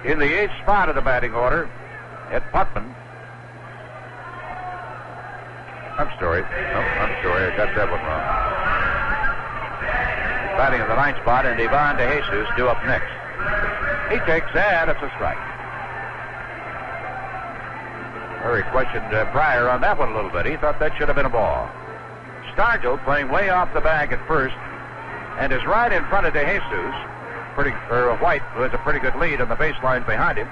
in the 8th spot of the batting order at Putman. I'm sorry, I got that one wrong. Batting in the 9th spot, and Ivan De Jesus due up next. He takes that, it's a strike. Murray questioned Pryor on that one a little bit. He thought that should have been a ball. Stargell playing way off the bag at first, and is right in front of De Jesus. White, who has a pretty good lead on the baseline behind him.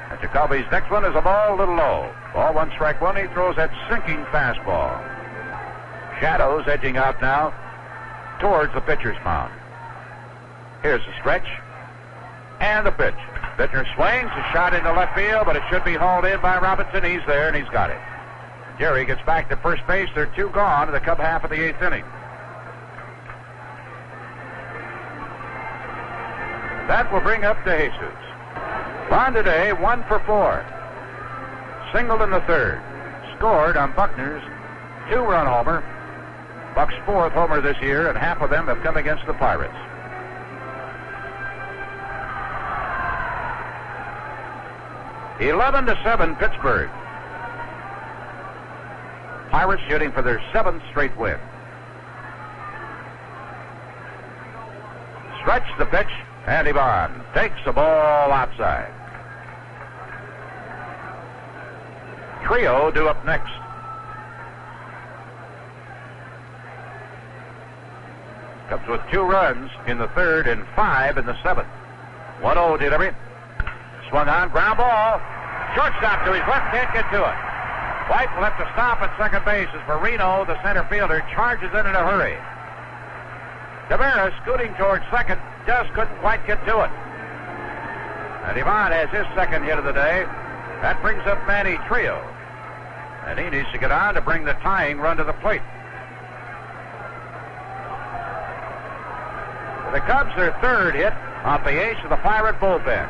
And Jacoby's next one is a ball a little low. Ball 1, strike 1. He throws that sinking fastball. Shadows edging out now towards the pitcher's mound. Here's the stretch and the pitch. Bittner swings, a shot into left field, but it should be hauled in by Robinson. He's there, and he's got it. Jerry gets back to first base. There are 2 gone in the Cub half of the 8th inning. That will bring up De Jesus. On today, 1 for 4. Singled in the 3rd. Scored on Buckner's 2-run homer. Buck's 4th homer this year, and half of them have come against the Pirates. (11-7) Pittsburgh. Pirates shooting for their 7th straight win. Stretch the pitch. And Ivan takes the ball outside. Trio due up next. Cubs with 2 runs in the 3rd and 5 in the 7th. 1-0 delivery. Swung on, ground ball. Shortstop to his left, can't get to it. White will have to stop at second base as Marino, the center fielder, charges in a hurry. Taveras scooting towards second, just couldn't quite get to it. And Ivan has his 2nd hit of the day. That brings up Manny Trio. And he needs to get on to bring the tying run to the plate. The Cubs, their 3rd hit off the ace of the Pirate bullpen.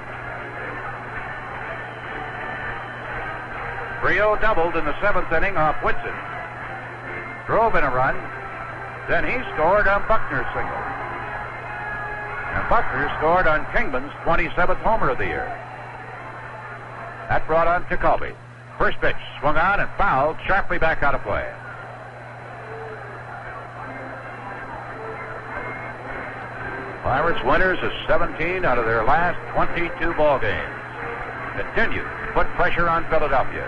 Trio doubled in the 7th inning off Whitson. Drove in a run. Then he scored on Buckner's single. And Buckner scored on Kingman's 27th homer of the year. That brought on Jacoby. First pitch, swung on and fouled, sharply back out of play. Pirates winners of 17 out of their last 22 ball games. Continue to put pressure on Philadelphia.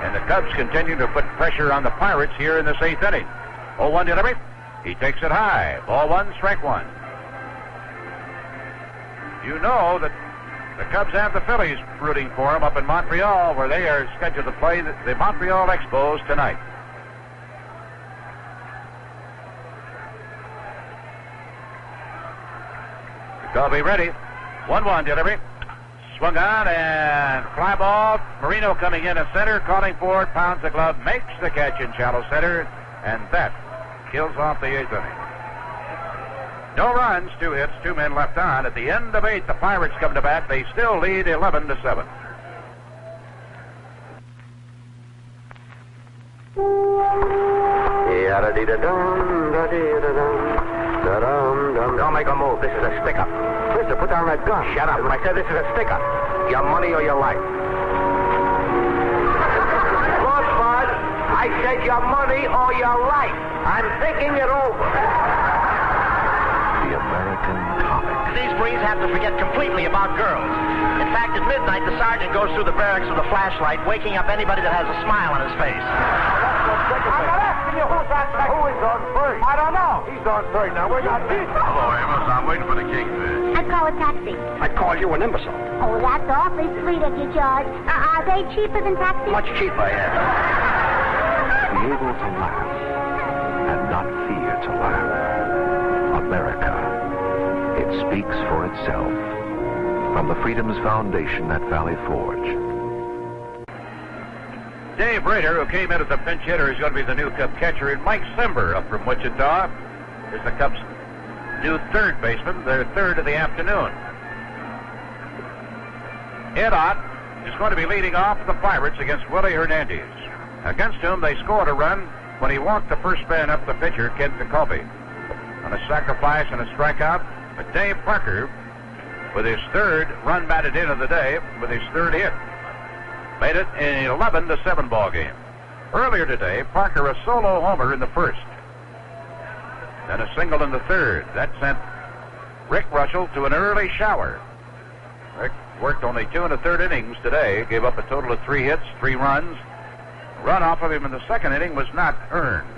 And the Cubs continue to put pressure on the Pirates here in this 8th inning. 0-1 delivery. He takes it high. Ball 1, strike 1. You know that the Cubs have the Phillies rooting for them up in Montreal, where they are scheduled to play the Montreal Expos tonight. They'll be ready. 1-1 delivery. Swung on and fly ball. Marino coming in at center, calling for it, pounds the glove, makes the catch in shallow center, and that kills off the 8th inning. No runs, 2 hits, 2 men left on. At the end of 8, the Pirates come to bat. They still lead 11-7. Don't make a move. This is a stick-up. Mister, put down that gun. Shut up. I said this is a stick-up. Your money or your life. Look, Bud, I said your money or your life. I'm thinking it over. The American comic. These Marines have to forget completely about girls. In fact, at midnight, the sergeant goes through the barracks with a flashlight, waking up anybody that has a smile on his face. I'm not asking you who's on second. Who is on third? I don't know. He's on third now. Where's your seat? Hello, Amos. I'm waiting for the kingfish. I'd call a taxi. I'd call you an imbecile. Oh, that's awfully sweet of you, George. Are they cheaper than taxis? Much cheaper, yeah. Be able to laugh and not fear to laugh. America. It speaks for itself. From the Freedom's Foundation at Valley Forge. Dave Rader, who came in as the pinch hitter, is going to be the new Cub catcher. And Mike Simber up from Wichita is the Cubs' new third baseman, their third of the afternoon. Ed Ott is going to be leading off the Pirates against Willie Hernandez, against whom they scored a run when he walked the first man up, the pitcher, Ken Jacoby, on a sacrifice and a strikeout. But Dave Parker, with his third run batted in of the day, with his third hit, made it an 11-7 ball game. Earlier today, Parker a solo homer in the first, then a single in the third. That sent Rick Russell to an early shower. Rick worked only 2 1/3 innings today, gave up a total of 3 hits, 3 runs. A run off of him in the second inning was not earned.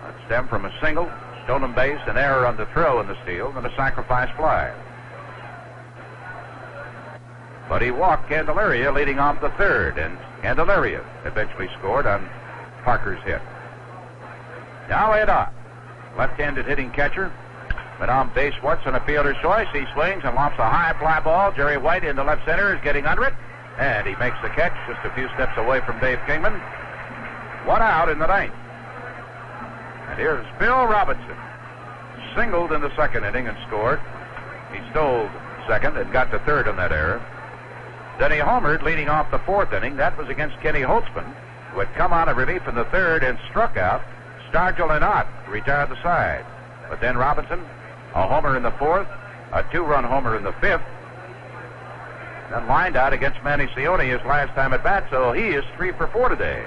That stemmed from a single, stolen base, an error on the throw in the steal, and a sacrifice fly. But he walked Candelaria leading off the third, and Candelaria eventually scored on Parker's hit. Now Ed Ott, left-handed hitting catcher, but on base once on a fielder's choice. He swings and lofts a high fly ball. Jerry White in the left center is getting under it, and he makes the catch just a few steps away from Dave Kingman. 1 out in the 9th. And here's Bill Robinson, singled in the second inning and scored. He stole second and got to third on that error. Then he homered leading off the 4th inning. That was against Kenny Holtzman, who had come on a relief in the 3rd and struck out Stargell and Ott to retire the side. But then Robinson, a homer in the 4th, a 2-run homer in the 5th, then lined out against Manny Cione his last time at bat, so he is 3 for 4 today.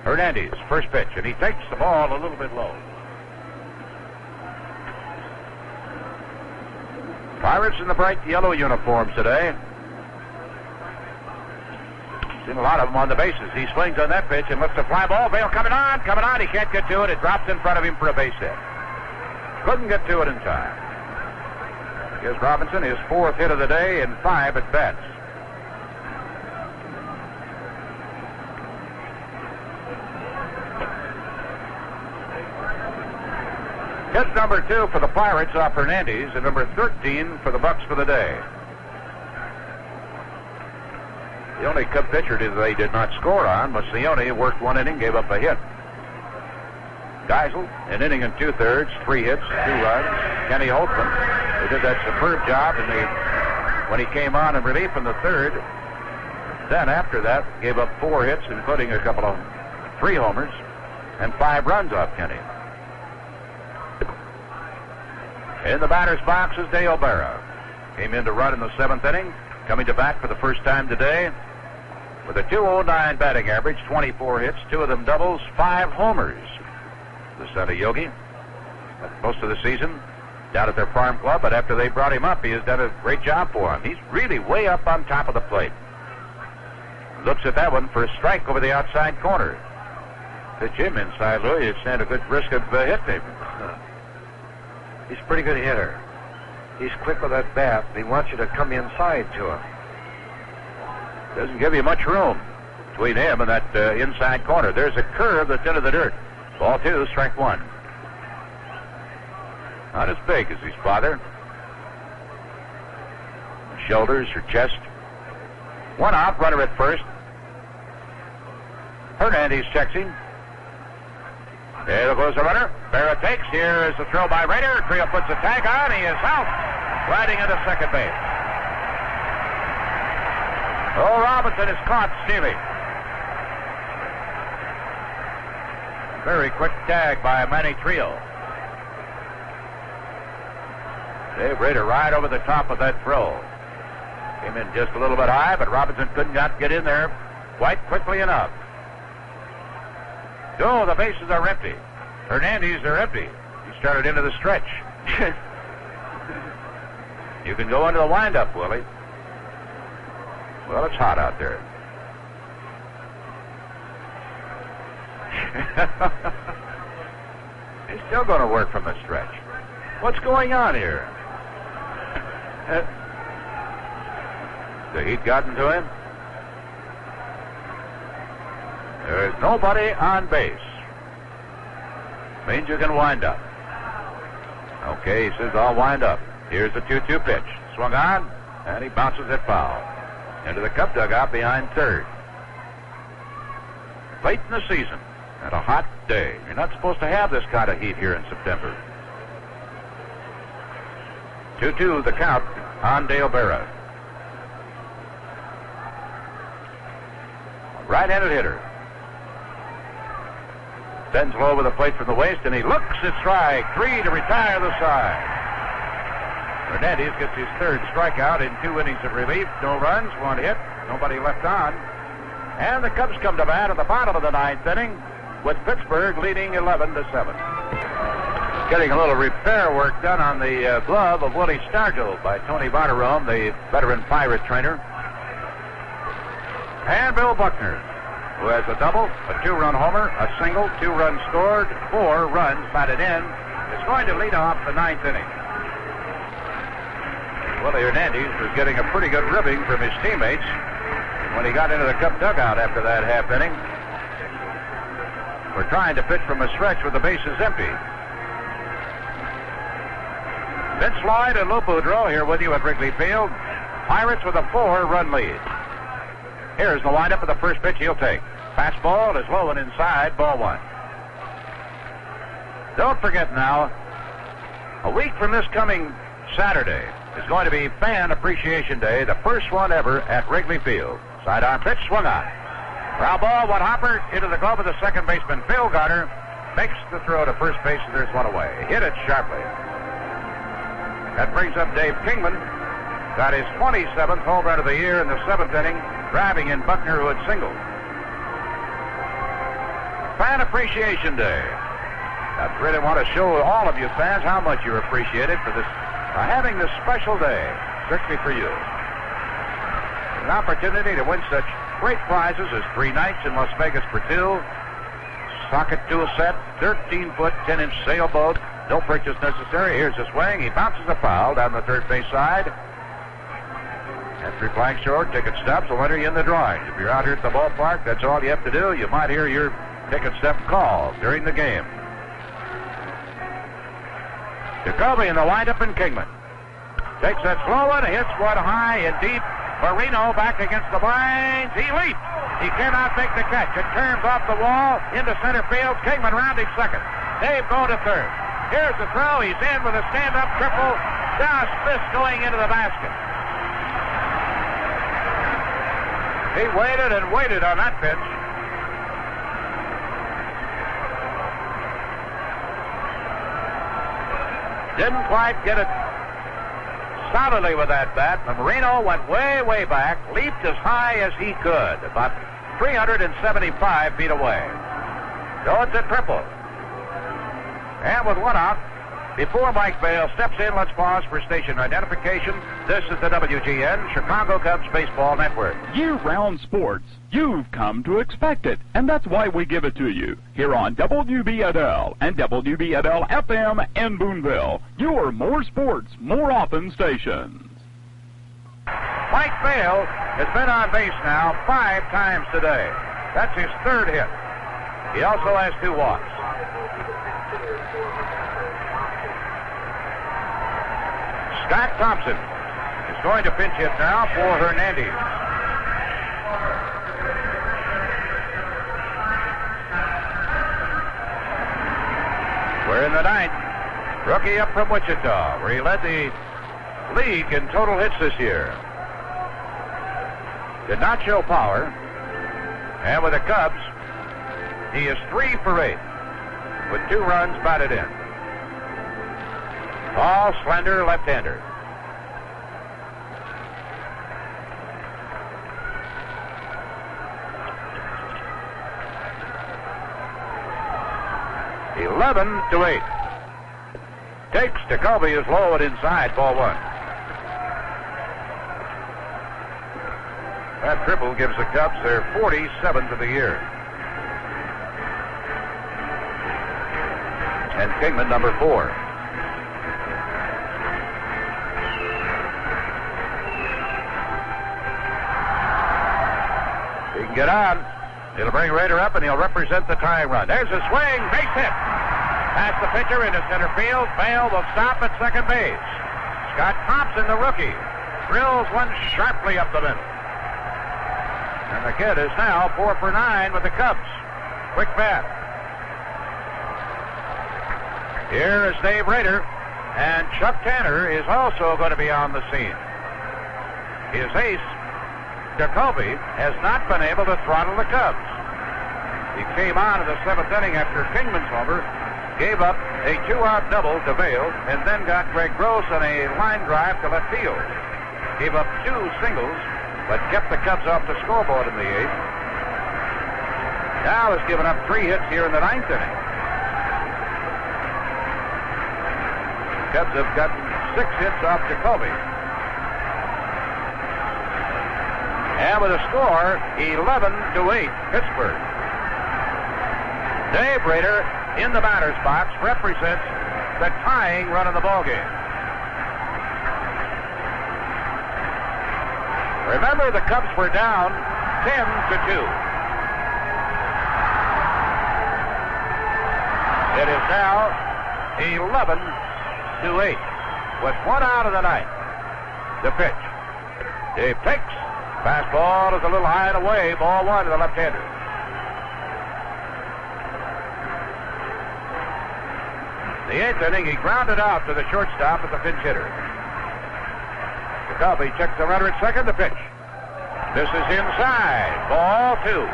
Hernandez, first pitch, and he takes the ball a little bit low. Pirates in the bright yellow uniforms today. Seen a lot of them on the bases. He swings on that pitch and lifts a fly ball. Vail coming on. He can't get to it. It drops in front of him for a base hit. Couldn't get to it in time. Gives Robinson his 4th hit of the day and 5 at bats. Hit number 2 for the Pirates off Hernandez, and number 13 for the Bucks for the day. The only Cub pitcher they did not score on was Cione, worked 1 inning, gave up a hit. Geisel, an inning and 2/3, 3 hits, 2 runs. Kenny Holtzman, who did that superb job when he came on in relief in the 3rd. Then after that, gave up 4 hits, including a couple of 3 homers, and 5 runs off Kenny. In the batter's box is Dale Berra. Came in to run in the 7th inning, coming to bat for the first time today with a .209 batting average, 24 hits, 2 of them doubles, 5 homers. The son of Yogi. most of the season down at their farm club, but after they brought him up, he has done a great job for him. He's really way up on top of the plate. Looks at that one for a strike over the outside corner. Pitch him inside, Louis. You stand a good risk of hitting him. He's a pretty good hitter. He's quick with that bat. He wants you to come inside to him. Doesn't give you much room between him and that inside corner. There's a curve that's into the dirt. Ball 2, strike 1. Not as big as his father. Shoulders or chest. 1 out, runner at first. Hernandez checks him. There goes the runner. Berra takes. Here is the throw by Rader. Trio puts the tag on. He is out. Riding into second base. Oh, Robinson is caught stealing. Very quick tag by Manny Trio. Dave Rader right over the top of that throw. Came in just a little bit high, but Robinson couldn't get in there quite quickly enough. No, the bases are empty. Hernandez are empty. He started into the stretch. You can go into the windup, Willie. Well, it's hot out there. He's still going to work from the stretch. What's going on here? The heat gotten to him? There's nobody on base. Means you can wind up. Okay, he says, I'll wind up. Here's the 2-2 pitch. Swung on, and he bounces it foul. Into the Cub dugout behind third. Late in the season, and a hot day. You're not supposed to have this kind of heat here in September. 2-2 the count on Dale Berra. Right-handed hitter. Bends low with a plate from the waist, and he looks at strike 3 to retire the side. Hernandez gets his third strikeout in 2 innings of relief. No runs, 1 hit, nobody left on. And the Cubs come to bat at the bottom of the 9th inning with Pittsburgh leading 11-7. Getting a little repair work done on the glove of Willie Stargell by Tony Barterome, the veteran Pirate trainer. And Bill Buckner, who has a double, a 2-run homer, a single, 2 runs scored, 4 runs batted in, is going to lead off the 9th inning. Willie Hernandez was getting a pretty good ribbing from his teammates when he got into the Cub dugout after that half inning. We're trying to pitch from a stretch with the bases empty. Vince Lloyd and Lou Boudreau here with you at Wrigley Field. Pirates with a 4-run lead. Here's the windup of the first pitch he'll take. Fastball is low and inside, ball 1. Don't forget now, a week from this coming Saturday is going to be Fan Appreciation Day, the first one ever at Wrigley Field. Sidearm pitch, swung on. Ground ball, one hopper into the glove of the second baseman, Phil Garner. Makes the throw to first base, and there's one away. Hit it sharply. That brings up Dave Kingman. Got his 27th home run of the year in the 7th inning, driving in Buckner, who had singled. Fan Appreciation Day. I really want to show all of you fans how much you appreciate it for this, having this special day, strictly for you. An opportunity to win such great prizes as 3 nights in Las Vegas for 2, socket dual set, 13-foot, 10-inch sailboat, no purchase necessary. Here's the swing. He bounces a foul down the third base side. Entry flag short, ticket stubs will enter you in the drawing. If you're out here at the ballpark, that's all you have to do. You might hear your ticket stub called during the game. Jacoby in the windup and Kingman. Takes that slow one, hits one high and deep. Marino back against the blinds. He leaps. He cannot make the catch. It turns off the wall into center field. Kingman rounding second. Dave going to third. Here's the throw. He's in with a stand-up triple. Josh Smith going into the basket. He waited and waited on that pitch. Didn't quite get it solidly with that bat. Marino went way, way back, leaped as high as he could, about 375 feet away. So it's a triple. And with 1 out, Before Mike Vale steps in, let's pause for station identification. This is the WGN Chicago Cubs Baseball Network. Year-round sports. You've come to expect it, and that's why we give it to you. Here on WBNL and WBNL-FM in Boonville, your more sports, more often stations. Mike Vale has been on base now 5 times today. That's his 3rd hit. He also has 2 walks. Scott Thompson is going to pinch hit now for Hernandez. We're in the 9th. Rookie up from Wichita, where he led the league in total hits this year. Did not show power. And with the Cubs, he is 3 for 8 with 2 runs batted in. Tall, slender left-hander. to 8. Takes Jacoby is low and inside, ball 1. That triple gives the Cubs their 47th of the year. And Kingman, number 4. He can get on. It'll bring Rader up, and he'll represent the tying run. There's a swing, base hit. Past the pitcher into center field. Vale will stop at second base. Scott Thompson, the rookie, drills one sharply up the middle. And the kid is now 4 for 9 with the Cubs. Quick bat. Here is Dave Rader, and Chuck Tanner is also going to be on the scene. His ace, Jacoby, has not been able to throttle the Cubs. He came on in the 7th inning after Kingman's homer, gave up a 2-out double to Vale, and then got Greg Gross on a line drive to left field. Gave up 2 singles, but kept the Cubs off the scoreboard in the 8th. Now has given up 3 hits here in the 9th inning. Cubs have gotten 6 hits off Jacoby. And with a score, 11-8, Pittsburgh. Dave Rader in the batter's box represents the tying run of the ballgame. Remember, the Cubs were down 10-2. It is now 11-8 with 1 out of the 9th. The pitch. Dave takes. Fastball is a little high and away. Ball 1 to the left-hander. The 8th inning, he grounded out to the shortstop at the pinch hitter. Jacoby checks the runner at second. The pitch. This is inside. Ball 2.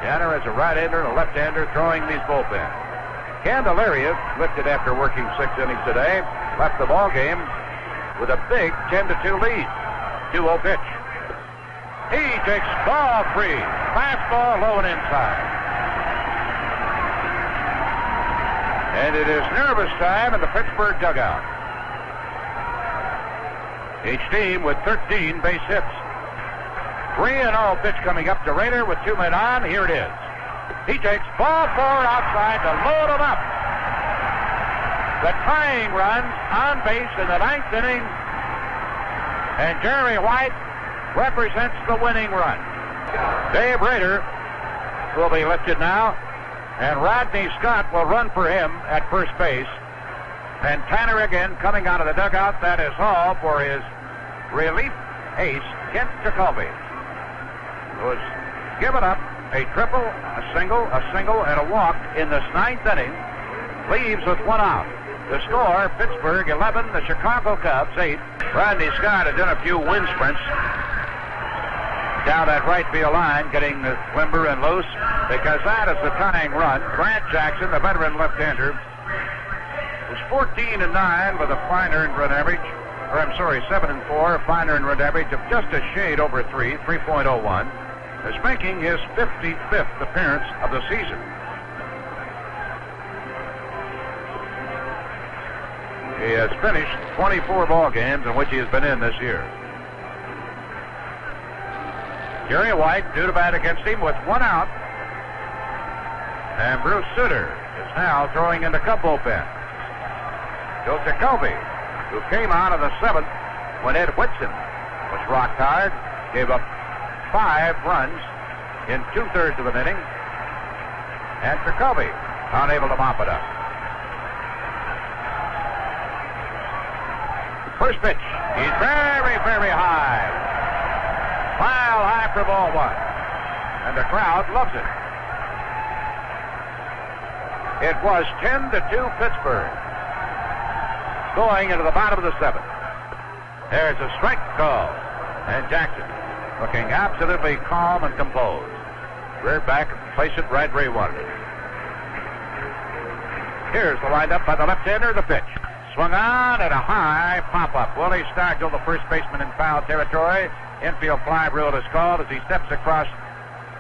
Tanner is a right-hander and a left-hander throwing these bullpen. Candelaria, lifted after working 6 innings today, left the ball game with a big 10-2 lead. 2-0 pitch. He takes ball 3. Fastball low and inside. And it is nervous time in the Pittsburgh dugout. Each team with 13 base hits. 3-0 pitch coming up to Rader with 2 men on. Here it is. He takes ball 4 outside to load him up. The tying run on base in the 9th inning. And Jerry White represents the winning run. Dave Rader will be lifted now. And Rodney Scott will run for him at first base. And Tanner again coming out of the dugout. That is all for his relief ace, Kent Jacoby, who has given up a triple, a single, and a walk in this 9th inning. Leaves with 1 out. The score, Pittsburgh 11, the Chicago Cubs 8. Rodney Scott has done a few wind sprints down that right field line, getting limber and loose, because that is the tying run. Grant Jackson, the veteran left-hander, was 14-9 with a fine earned run average, 7-4, fine earned run average of just a shade over 3.01, is making his 55th appearance of the season. He has finished 24 ball games in which he has been in this year. Jerry White due to bat against him with 1 out. And Bruce Sutter is now throwing in the Cub bullpen. Joe Jacoby, who came out of the 7th when Ed Whitson was rocked hard, gave up 5 runs in 2/3 of an inning. And Jacoby unable to mop it up. First pitch. He's very, very high. Mile high for ball 1. And the crowd loves it. It was 10-2 Pittsburgh. Going into the bottom of the 7th. There's a strike call. And Jackson looking absolutely calm and composed. Rear back and place it right where he wanted it. Here's the windup by the left-hander, the pitch. Swung on at a high pop-up. Willie Stargell, the first baseman in foul territory. Infield fly rule is called as he steps across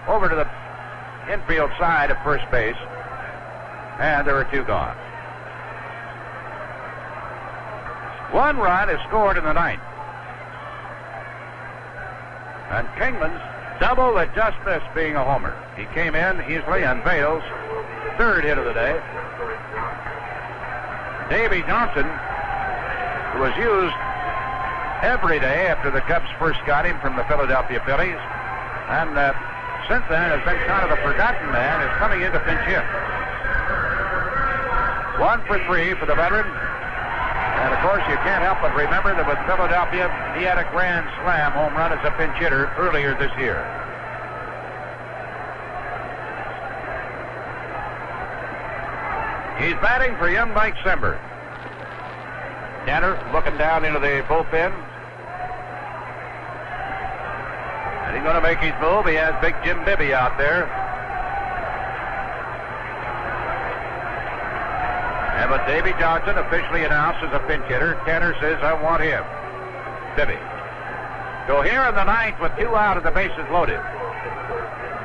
over to the infield side of first base. And there are 2 gone. 1 run is scored in the 9th. And Kingman's double that just missed being a homer. He came in easily on Bale's 3rd hit of the day. Davy Johnson, who was used every day after the Cubs first got him from the Philadelphia Phillies, and since then has been kind of the forgotten man, is coming in to pinch hit. 1 for 3 for the veteran. And, of course, you can't help but remember that with Philadelphia, he had a grand slam home run as a pinch hitter earlier this year. He's batting for young Mike Sember. Tanner looking down into the bullpen. And he's going to make his move. He has big Jim Bibby out there. And with Davy Johnson officially announced as a pinch hitter, Tanner says, I want him. Bibby. So here in the 9th with 2 out and the bases loaded.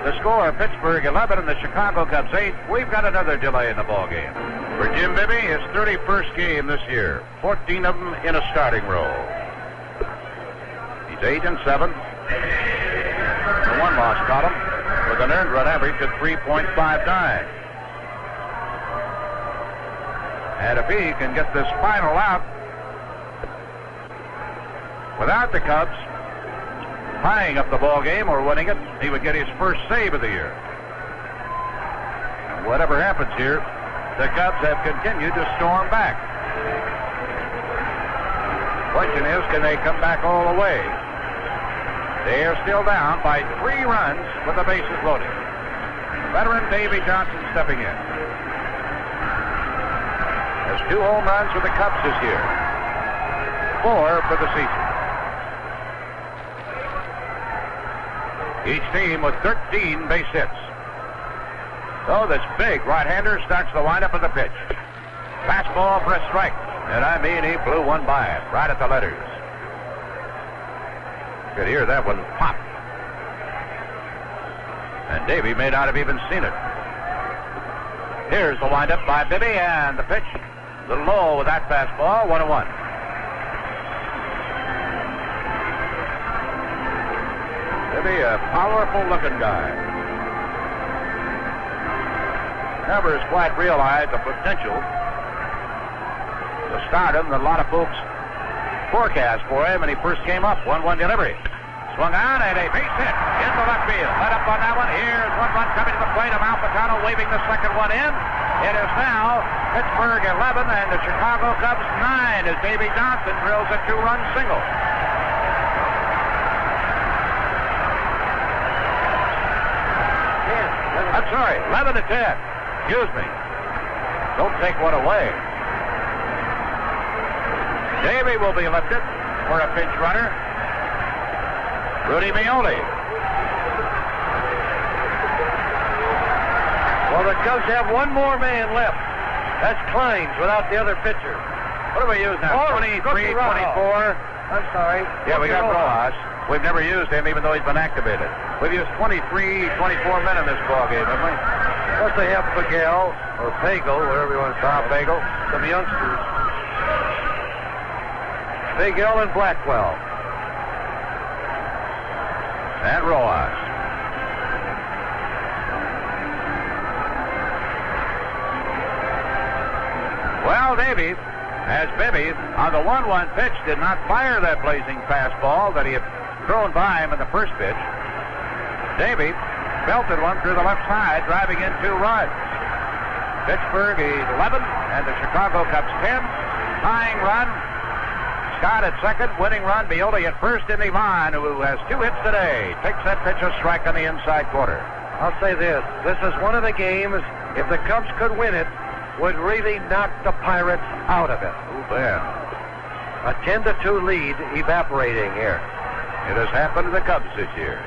The score, Pittsburgh 11 and the Chicago Cubs 8. We've got another delay in the ball game. For Jim Bibby, his 31st game this year. 14 of them in a starting role. He's 8-7. The 1-loss column with an earned run average of 3.59. And if he can get this final out without the Cubs tying up the ball game or winning it, he would get his first save of the year. And whatever happens here, the Cubs have continued to storm back. Question is, can they come back all the way? They are still down by 3 runs with the bases loaded. Veteran Davy Johnson stepping in. Has 2 home runs for the Cubs this year. 4 for the season. Each team with 13 base hits. So this big right-hander starts the windup of the pitch. Fastball for a strike. And I mean, he blew one by it, right at the letters. You could hear that one pop. And Davy may not have even seen it. Here's the windup by Bibby, and the pitch. A little low with that fastball, 1-1. Bibby, a powerful-looking guy. Never has quite realized the potential to stardom that a lot of folks forecast for him when he first came up. 1-1 delivery. Swung on and a base hit into left field. Let up on that one. Here's 1 run coming to the plate. Amalfitano waving the second one in. It is now Pittsburgh 11 and the Chicago Cubs 9 as Davy Johnson drills a 2-run single. I'm sorry, 11-10. Excuse me. Don't take one away. Davy will be lifted for a pinch runner. Rudy Meoli. Well, the Cubs have one more man left. That's Kleins without the other pitcher. What do we use now? 23, 24. I'm sorry. Yeah, we got Rojas. We've never used him even though he's been activated. We've used 23, 24 men in this ball game, haven't we? Plus they have Pagel or Pagel, whatever you want to say. Pagel. Some youngsters. Big L and Blackwell. And Rojas. Well, Davey, as Bibby on the 1-1 pitch did not fire that blazing fastball that he had thrown by him in the first pitch, Davey belted one through the left side, driving in 2 runs. Pittsburgh 11 and the Chicago Cubs 10. Tying run, Scott at second. Winning run, Bioli at first. And Ivan, who has 2 hits today, takes that pitch a strike on the inside quarter. I'll say this. This is one of the games, if the Cubs could win it, would really knock the Pirates out of it. Ooh, man. A 10-2 lead evaporating here. It has happened to the Cubs this year.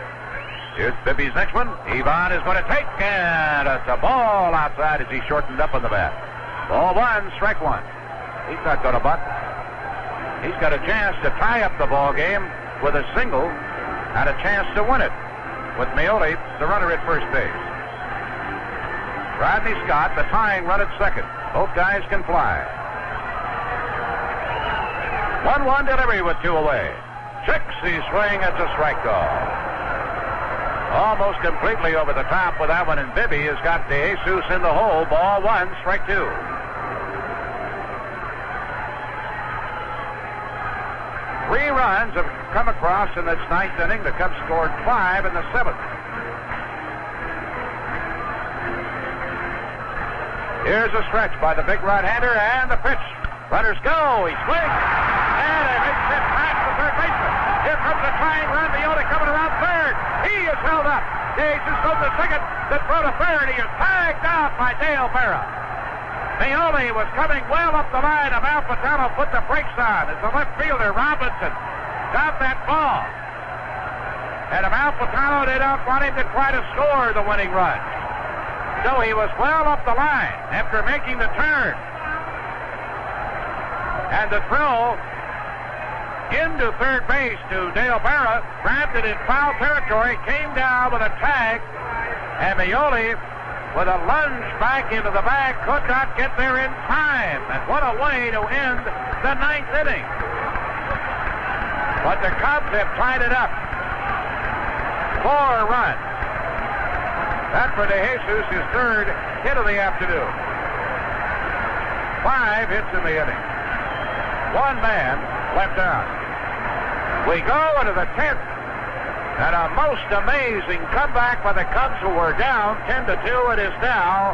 Here's Bibby's next one. Ivan is going to take, and it's a ball outside as he shortened up on the bat. Ball 1, strike 1. He's not going to bunt. He's got a chance to tie up the ball game with a single and a chance to win it with Bioli, the runner at first base. Rodney Scott, the tying run at second. Both guys can fly. 1-1 delivery with 2 away. Trixie swing, it's a strike call. Almost completely over the top with that one, and Bibby has got De Jesus in the hole. Ball 1, strike 2. Three runs have come across in this 9th inning. The Cubs scored 5 in the 7th. Here's a stretch by the big right-hander, and the pitch. Runners go. He swings, and a big hit past the third baseman. Here comes a tying run. Bioli coming around third. He is held up. Jesus goes to second, then throw to third. He is tagged out by Dale Berra. Bioli was coming well up the line. Amalfitano put the brakes on as the left fielder, Robinson, got that ball. And Amalfitano did not want him to try to score the winning run. So he was well up the line after making the turn. And the throw into third base to Dale Berra, grabbed it in foul territory, came down with a tag, and Bioli, with a lunge back into the bag, could not get there in time. And what a way to end the 9th inning. But the Cubs have tied it up. 4 runs. That for De Jesus, his 3rd hit of the afternoon. 5 hits in the inning. 1 man left out. We go into the 10th. And a most amazing comeback by the Cubs, who were down 10-2. It is now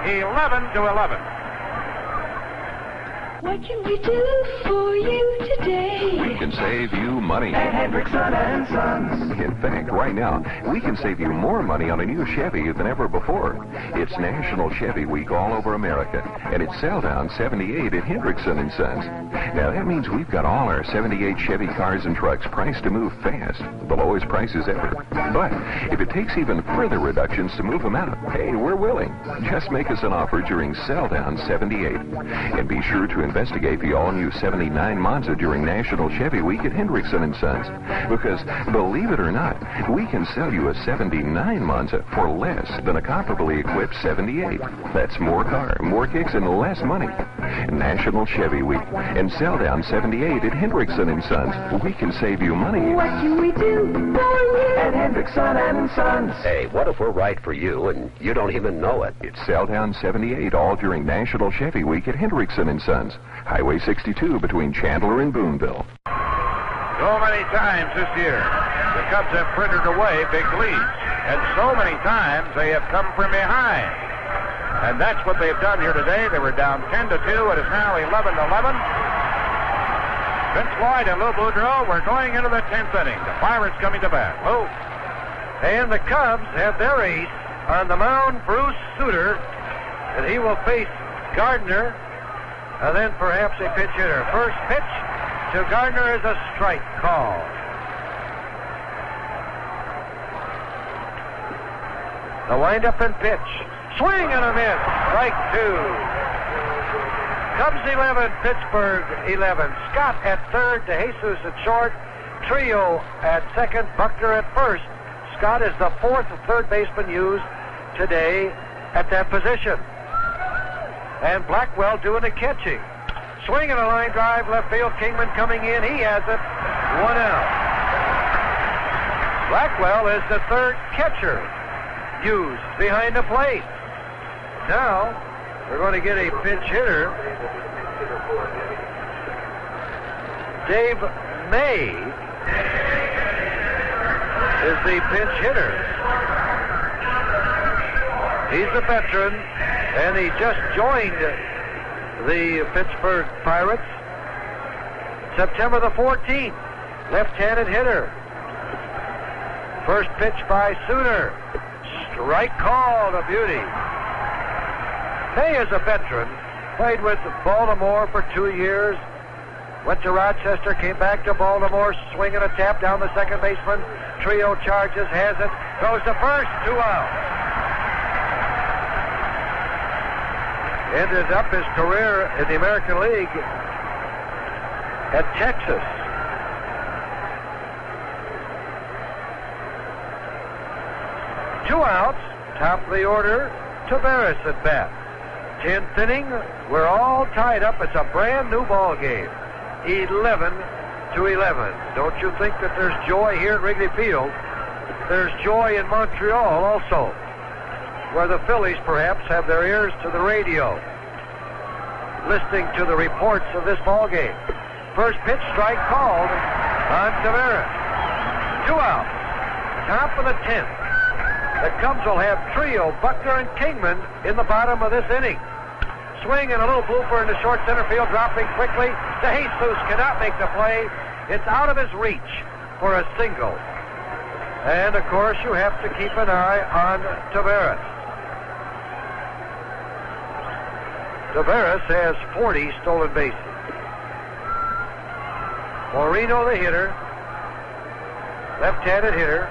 11-11. What can we do for you today? We can save you money. At Hendrickson and Sons. In fact, right now, we can save you more money on a new Chevy than ever before. It's National Chevy Week all over America, and it's sell down 78 at Hendrickson and Sons. Now, that means we've got all our 78 Chevy cars and trucks priced to move fast, the lowest prices ever. But if it takes even further reductions to move them out, hey, we're willing. Just make us an offer during sell down 78. And be sure to investigate the all-new 79 Monza during National Chevy Week at Hendrickson & Sons. Because, believe it or not, we can sell you a 79 Monza for less than a comparably equipped 78. That's more car, more kicks, and less money. National Chevy Week and sell down 78 at Hendrickson & Sons. We can save you money. What can we do for you at Hendrickson & Sons? Hey, what if we're right for you and you don't even know it? It's sell down 78 all during National Chevy Week at Hendrickson & Sons. Highway 62 between Chandler and Boonville. So many times this year, the Cubs have frittered away big leads. And so many times they have come from behind. And that's what they've done here today. They were down 10-2. It is now 11-11. Vince Lloyd and Lou Boudreau, we're going into the 10th inning. The Pirates coming to bat. Lou. And the Cubs have their ace on the mound, Bruce Sutter, and he will face Gardner, and then perhaps a pinch hitter. First pitch to Gardner is a strike call. The windup and pitch. Swing and a miss. Strike 2. Cubs 11, Pittsburgh 11. Scott at third, De Jesus at short, Trio at second, Buckner at first. Scott is the 4th third baseman used today at that position. And Blackwell doing the catching. Swing and a line drive, left field. Kingman coming in. He has it. 1 out. Blackwell is the third catcher used behind the plate. Now, we're going to get a pinch hitter. Dave May is the pinch hitter. He's a veteran, and he just joined the Pittsburgh Pirates September the 14th. Left-handed hitter. First pitch by Suter. Strike called, a beauty. May is a veteran. Played with Baltimore for 2 years. Went to Rochester, came back to Baltimore, swinging a tap down the second baseman. Trio charges, has it, goes to first, 2 out. Ended up his career in the American League at Texas. Two outs, top of the order, Taveras at bat. 10th inning, we're all tied up. It's a brand new ball game. 11-11. Don't you think that there's joy here at Wrigley Field? There's joy in Montreal also, where the Phillies perhaps have their ears to the radio, listening to the reports of this ball game. First pitch, strike called on Taveras. 2 outs, top of the 10th. The Cubs will have trio, Buckner and Kingman, in the bottom of this inning. Swing and a little blooper into short center field, dropping quickly. DeJesus cannot make the play. It's out of his reach for a single. And, of course, you have to keep an eye on Taveras. Taveras has 40 stolen bases. Moreno, the hitter, left-handed hitter.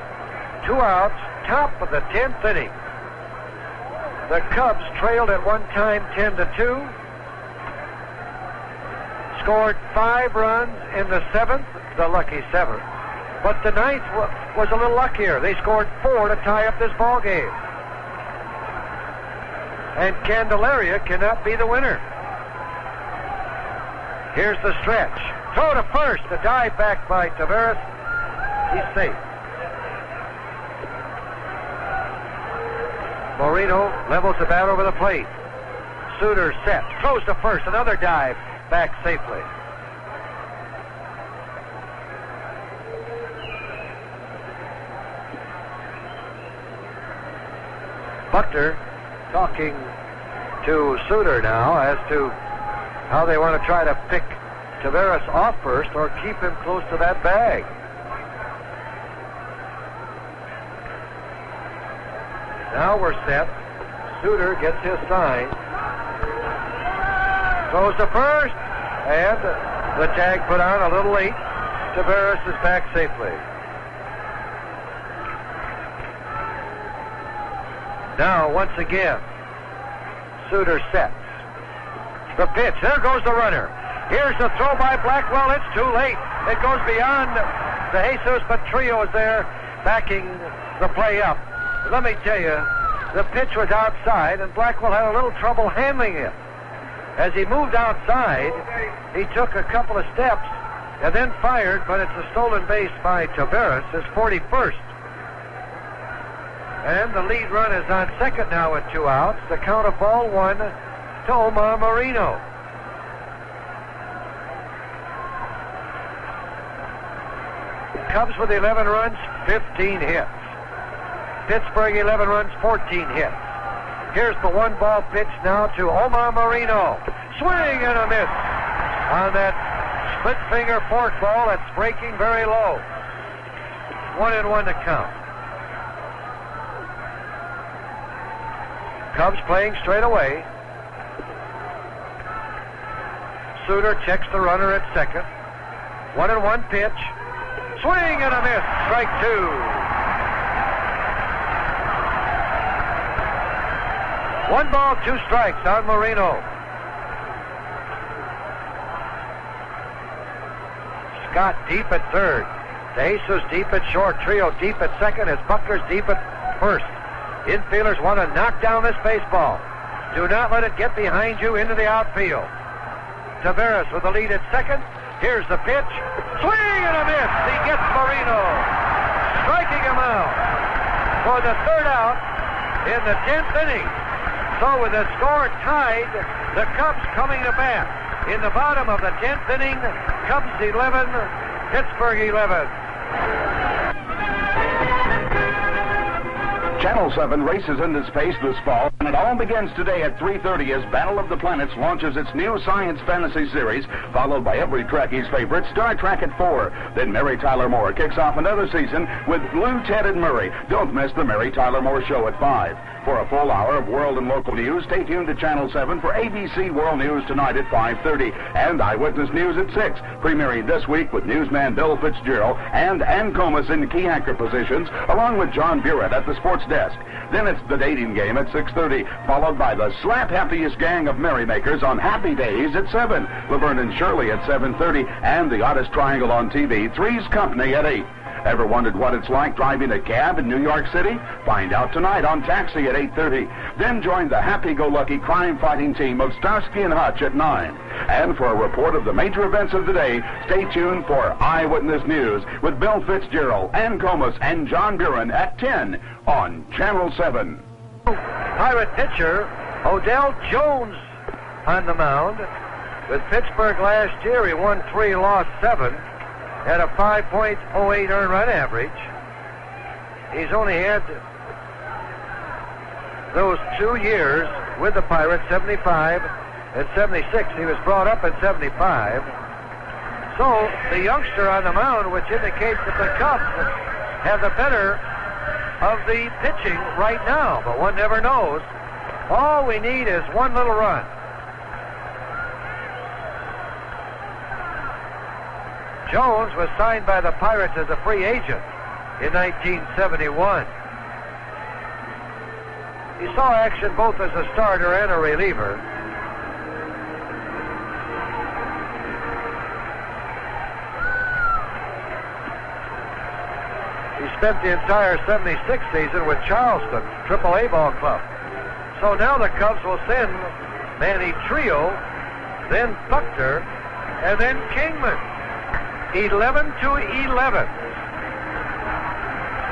2 outs, top of the 10th inning. The Cubs trailed at one time 10-2. Scored 5 runs in the 7th, the lucky 7th. But the 9th was a little luckier. They scored 4 to tie up this ball game. And Candelaria cannot be the winner. Here's the stretch. Throw to first. The dive back by Taveras. He's safe. Moreno levels the bat over the plate. Suter set. Throws to first. Another dive. Back safely. Buckner talking to Suter now as to how they want to try to pick Taveras off first or keep him close to that bag. Now we're set. Suter gets his sign. Goes to first. And the tag put on a little late. Taveras is back safely. Now, once again, Suter sets. The pitch. There goes the runner. Here's the throw by Blackwell. It's too late. It goes beyond DeJesus, but Trio is there backing the play up. Let me tell you, the pitch was outside, and Blackwell had a little trouble handling it. As he moved outside, he took a couple of steps and then fired, but it's a stolen base by Taveras, his 41st. And the lead run is on second now with 2 outs. The count of ball 1 to Omar Moreno. Cubs with 11 runs, 15 hits. Pittsburgh 11 runs, 14 hits. Here's the 1-ball pitch now to Omar Moreno. Swing and a miss on that split finger forkball that's breaking very low. 1-1 to count. Cubs playing straight away. Suter checks the runner at second. 1-1 pitch. Swing and a miss. Strike 2. 1 ball, 2 strikes on Moreno. Scott deep at third. DeJesus deep at short. Trio deep at second as Buckner's deep at first. Infielders want to knock down this baseball. Do not let it get behind you into the outfield. Taveras with the lead at second. Here's the pitch. Swing and a miss. He gets Marino. Striking him out for the third out in the 10th inning. So with the score tied, the Cubs coming to bat. In the bottom of the 10th inning, Cubs 11, Pittsburgh 11. Channel 7 races into space this fall, and it all begins today at 3:30 as Battle of the Planets launches its new science fantasy series, followed by every Trekkie's favorite, Star Trek at 4. Then Mary Tyler Moore kicks off another season with Lou, Ted, and Murray. Don't miss the Mary Tyler Moore Show at 5. For a full hour of world and local news, stay tuned to Channel 7 for ABC World News tonight at 5:30 and Eyewitness News at 6, premiering this week with newsman Bill Fitzgerald and Ann Comas in key anchor positions, along with John Burett at the sports desk. Then it's the dating game at 6:30, followed by the slap-happiest gang of merrymakers on Happy Days at 7, Laverne and Shirley at 7:30, and the oddest triangle on TV, Three's Company at 8. Ever wondered what it's like driving a cab in New York City? Find out tonight on Taxi at 8:30. Then join the happy-go-lucky crime-fighting team of Starsky and Hutch at 9. And for a report of the major events of the day, stay tuned for Eyewitness News with Bill Fitzgerald, Ann Comas, and John Buren at 10 on Channel 7. Pirate pitcher Odell Jones on the mound. With Pittsburgh last year, he won 3, lost 7. Had a 5.08 earned run average. He's only had those 2 years with the Pirates, 75 and 76. He was brought up in 75. So the youngster on the mound, which indicates that the Cubs have the better of the pitching right now, but one never knows. All we need is one little run. Jones was signed by the Pirates as a free agent in 1971. He saw action both as a starter and a reliever. He spent the entire 76 season with Charleston, Triple-A ball club. So now the Cubs will send Manny Trio, then Buckner, and then Kingman. 11-11.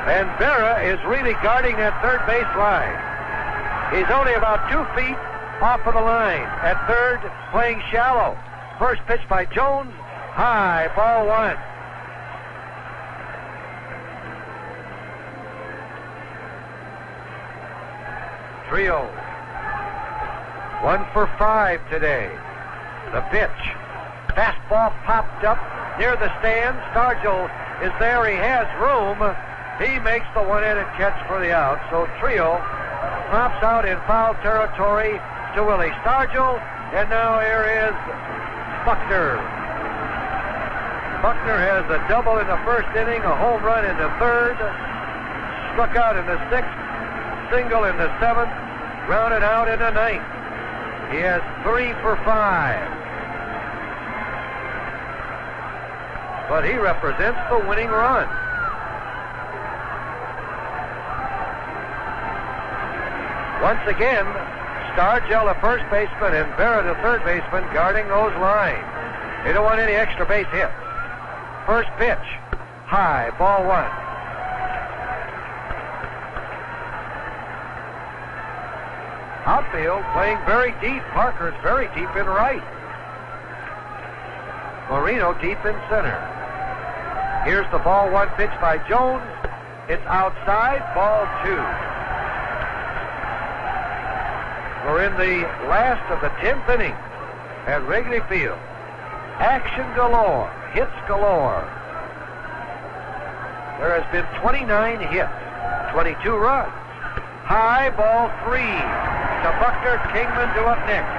And Berra is really guarding that third base line. He's only about 2 feet off of the line. At third, playing shallow. First pitch by Jones. High, ball 1. Trio. 1 for 5 today. The pitch. Fastball popped up near the stand. Stargell is there. He has room. He makes the one-handed catch for the out. So Trio pops out in foul territory to Willie Stargell. And now here is Buckner. Buckner has a double in the first inning, a home run in the third, struck out in the 6th, single in the 7th, grounded out in the 9th. He has 3 for 5. But he represents the winning run. Once again, Stargell, the first baseman, and Berra, the third baseman, guarding those lines. They don't want any extra base hits. First pitch, high, ball 1. Outfield playing very deep. Parker's very deep in right. Marino deep in center. Here's the ball 1 pitch by Jones. It's outside, ball 2. We're in the last of the 10th inning at Wrigley Field. Action galore, hits galore. There has been 29 hits, 22 runs. High, ball 3. To Buckner, Kingman due up next.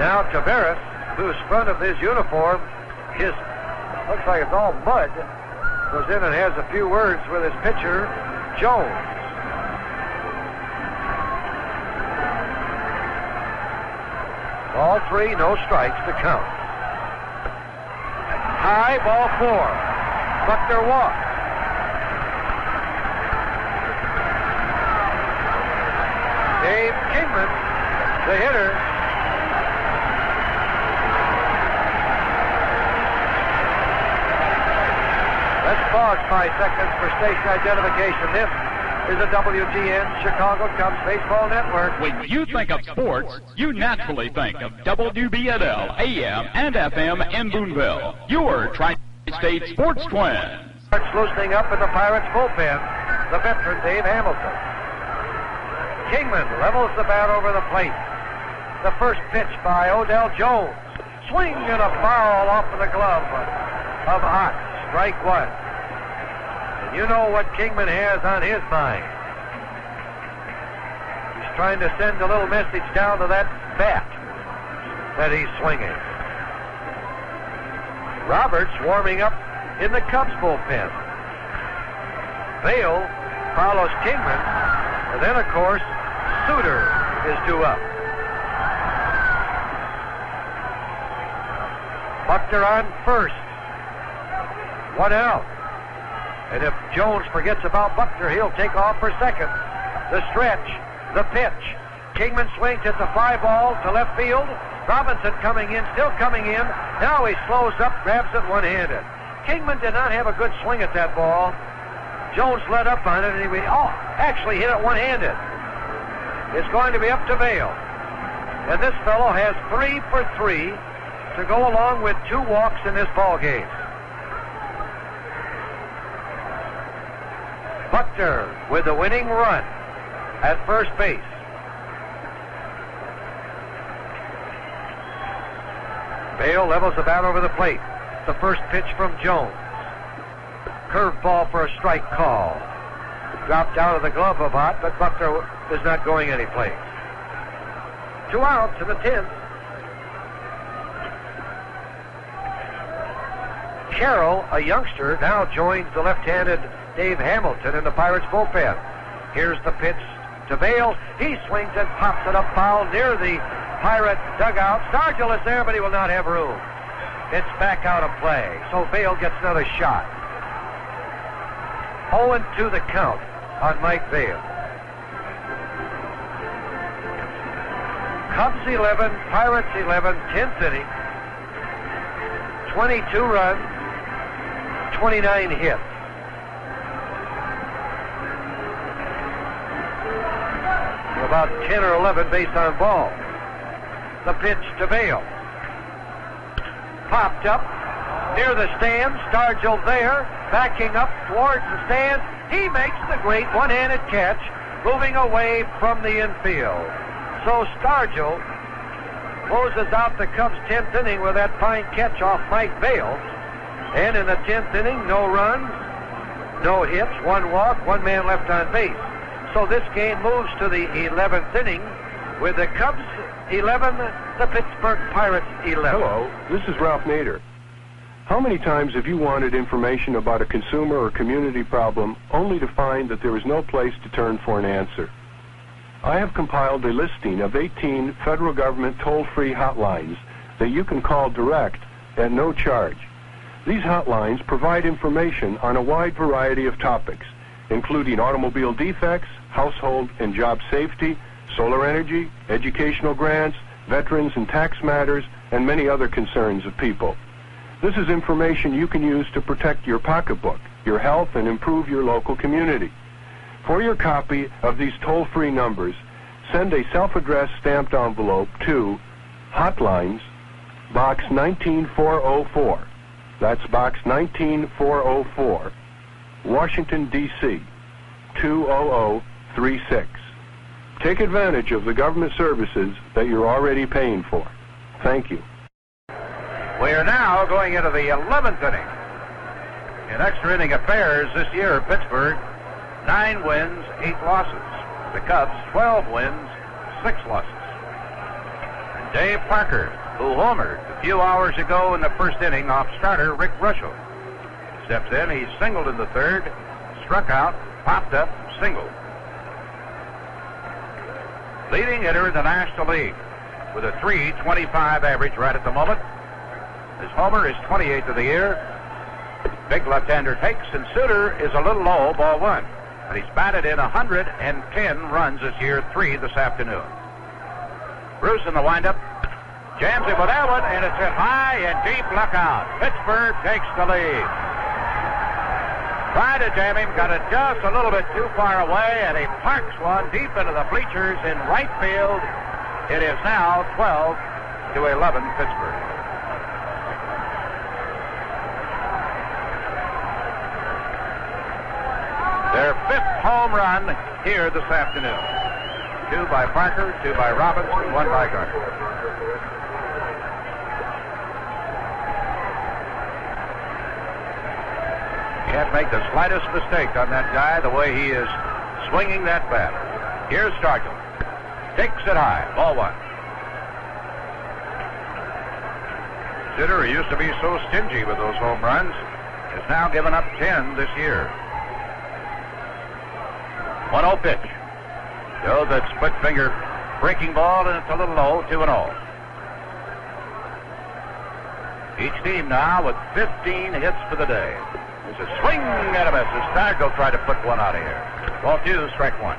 Now Taveras, whose front of his uniform is, looks like it's all mud, goes in and has a few words with his pitcher, Jones. Ball 3, no strikes to count. High, ball 4. Buckner walks. Dave Kingman, the hitter. Let's pause 5 seconds for station identification. This is the WGN Chicago Cubs Baseball Network. When you think of sports, you naturally think of WBNL, AM, and FM in Boonville. Your Tri-State Sports Twins. Starts loosening up in the Pirates bullpen, the veteran Dave Hamilton. Kingman levels the bat over the plate. The first pitch by Odell Jones. Swing and a foul off of the glove of Ott. Strike one. And you know what Kingman has on his mind. He's trying to send a little message down to that bat that he's swinging. Roberts warming up in the Cubs bullpen. Vail follows Kingman, and then, of course, Suter is due up. Buckner on first. 1 out. And if Jones forgets about Buckner, he'll take off for second. The stretch, the pitch. Kingman swings at the fly ball to left field. Robinson coming in, still coming in. Now he slows up, grabs it one-handed. Kingman did not have a good swing at that ball. Jones let up on it, and he actually hit it one-handed. It's going to be up to Vail. And this fellow has 3 for 3 to go along with 2 walks in this ball game. Buckner with the winning run at first base. Vail levels the bat over the plate. The first pitch from Jones. Curveball for a strike call. Dropped out of the glove of Ott, but Buckner is not going anyplace. 2 outs in the 10th. Carroll, a youngster, now joins the left-handed Dave Hamilton in the Pirates bullpen. Here's the pitch to Vail. He swings and pops it up foul near the Pirate dugout. Stargell is there, but he will not have room. It's back out of play, so Vail gets another shot. 0-2 the count on Mike Vail. Cubs 11, Pirates 11, 10th inning. 22 runs, 29 hits. About 10 or 11 based on balls. The pitch to Vail. Popped up near the stands. Stargell there, backing up towards the stands. He makes the great one-handed catch, moving away from the infield. So Stargell closes out the Cubs' 10th inning with that fine catch off Mike Vail. And in the 10th inning, no runs, no hits, 1 walk, 1 man left on base. So this game moves to the 11th inning with the Cubs 11, the Pittsburgh Pirates 11. Hello, this is Ralph Nader. How many times have you wanted information about a consumer or community problem only to find that there is no place to turn for an answer? I have compiled a listing of 18 federal government toll-free hotlines that you can call direct at no charge. These hotlines provide information on a wide variety of topics, including automobile defects, household and job safety, solar energy, educational grants, veterans and tax matters, and many other concerns of people. This is information you can use to protect your pocketbook, your health, and improve your local community. For your copy of these toll-free numbers, send a self-addressed stamped envelope to Hotlines, Box 19404. That's Box 19404, Washington, D.C., 20036. Take advantage of the government services that you're already paying for. Thank you. We are now going into the 11th inning. In extra inning affairs this year, Pittsburgh, 9 wins, 8 losses. The Cubs, 12 wins, 6 losses. And Dave Parker, who homered a few hours ago in the first inning off starter Rick Russell, steps in. He singled in the 3rd, struck out, popped up, singled. Leading hitter in the National League with a .325 average right at the moment. His homer is 28th of the year. Big left-hander takes, and Suter is a little low, ball 1. And he's batted in 110 runs this year, 3 this afternoon. Bruce in the windup. Jams it with that one, and it's hit high and deep. Look out. Pittsburgh takes the lead. Tried to jam him, got it just a little bit too far away, and he parks one deep into the bleachers in right field. It is now 12-11 Pittsburgh. Their 5th home run here this afternoon. 2 by Parker, 2 by Robinson, 1 by Gardner. Can't make the slightest mistake on that guy, the way he is swinging that bat. Here's Stargell. Takes it high. Ball 1. Sitter, who used to be so stingy with those home runs, has now given up 10 this year. 1-0 pitch. Goes that split finger breaking ball, and it's a little low, 2-0. Each team now with 15 hits for the day. There's a swing and a miss. Stargell tried to put one out of here. Ball 2, strike 1.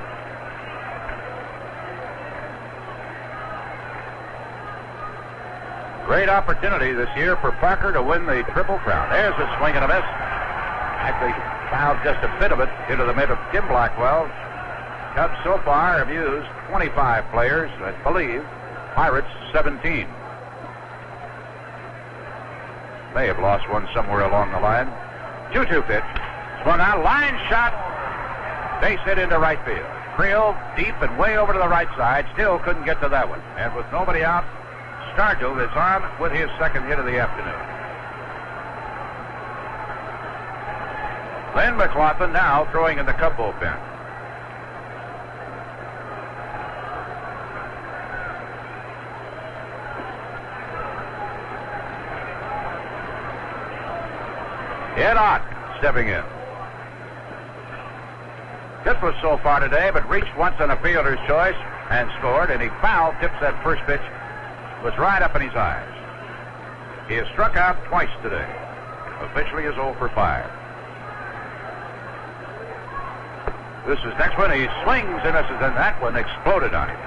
Great opportunity this year for Parker to win the Triple Crown. There's a swing and a miss. Actually fouled just a bit of it into the mid of Tim Blackwell. Cubs so far have used 25 players, I believe. Pirates 17. May have lost one somewhere along the line. 2-2 pitch. Swung out, line shot. Base hit into right field. Creel deep and way over to the right side. Still couldn't get to that one. And with nobody out, Stargell is on with his 2nd hit of the afternoon. Len McLaughlin now throwing in the Cub bullpen. Ed Ott stepping in. Hit was so far today, but reached once on a fielder's choice and scored, and he fouled. Tips that first pitch was right up in his eyes. He has struck out twice today. Officially is 0 for 5. This is next one. He swings and misses, and that one exploded on him.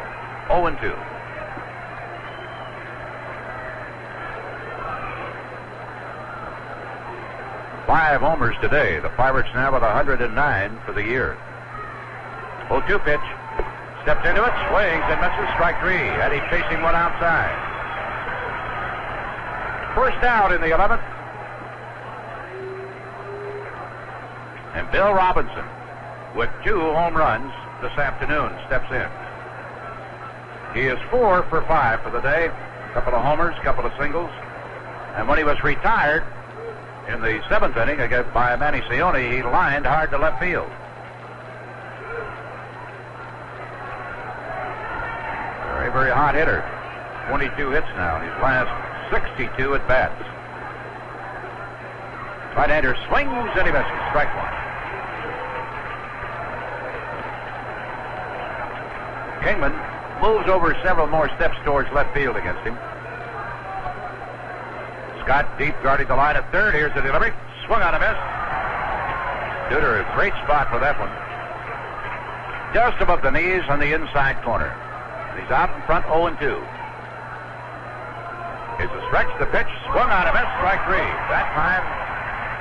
0-2. Five homers today. The Pirates now with 109 for the year. 0-2 pitch. Stepped into it, swings and misses, strike 3. And he's chasing one outside. First out in the 11th. And Bill Robinson, with 2 home runs this afternoon, steps in. He is 4 for 5 for the day. A couple of homers, a couple of singles. And when he was retired in the 7th inning against by Manny Cioni, he lined hard to left field. Very, very hot hitter. 22 hits now in his last 62 at bats. Right-hander swings and he misses. Strike 1. Kingman moves over several more steps towards left field against him. Scott deep guarding the line at third. Here's the delivery. Swung on a miss. Duder, a great spot for that one. Just above the knees on the inside corner. And he's out in front 0-2. Here's a stretch. The pitch. Swung on a miss. Strike 3. That time,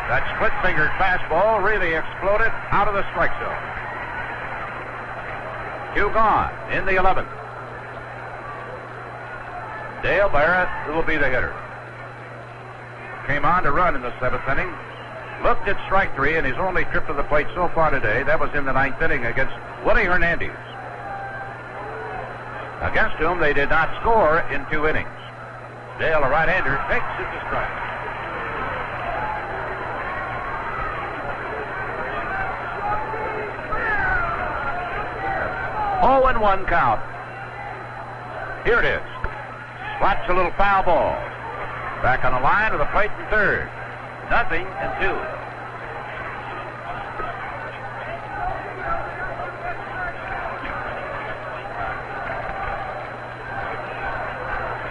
that split-fingered fastball really exploded out of the strike zone. 2 gone in the 11th. Dale Barrett will be the hitter. Came on to run in the 7th inning. Looked at strike 3 in his only trip to the plate so far today. That was in the 9th inning against Willie Hernandez, against whom they did not score in 2 innings. Dale, a right-hander, takes it to strike. Oh, and 1 count. Here it is. Slots a little foul ball. Back on the line of the plate in third. 0-2.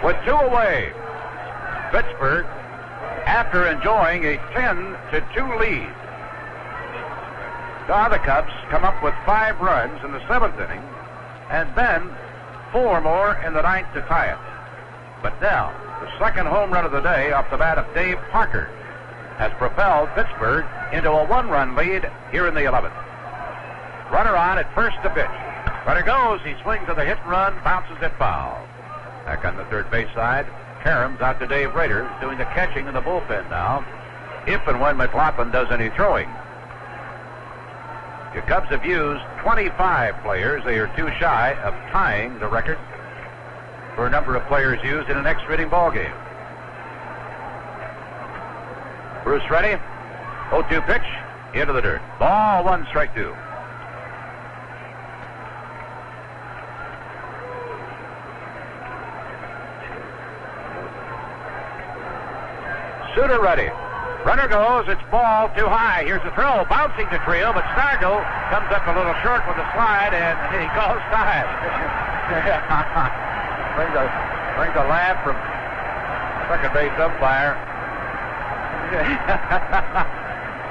With 2 away, Pittsburgh, after enjoying a 10-2 lead. The Cubs come up with 5 runs in the 7th inning, and then 4 more in the 9th to tie it. But now, the second home run of the day off the bat of Dave Parker has propelled Pittsburgh into a 1-run lead here in the 11th. Runner on at first to pitch. Runner goes. He swings to the hit and run, bounces it foul. Back on the third base side, Karams out to Dave Rader, doing the catching in the bullpen now, if and when McLaughlin does any throwing. The Cubs have used 25 players. They are too shy of tying the record for a number of players used in an extra inning ball game. Bruce ready. 0-2 pitch. Into the dirt. Ball 1, strike 2. Suter ready. Runner goes. It's ball too high. Here's the throw. Bouncing to Trio, but Stargell comes up a little short with a slide, and he calls time. brings a laugh from second base umpire.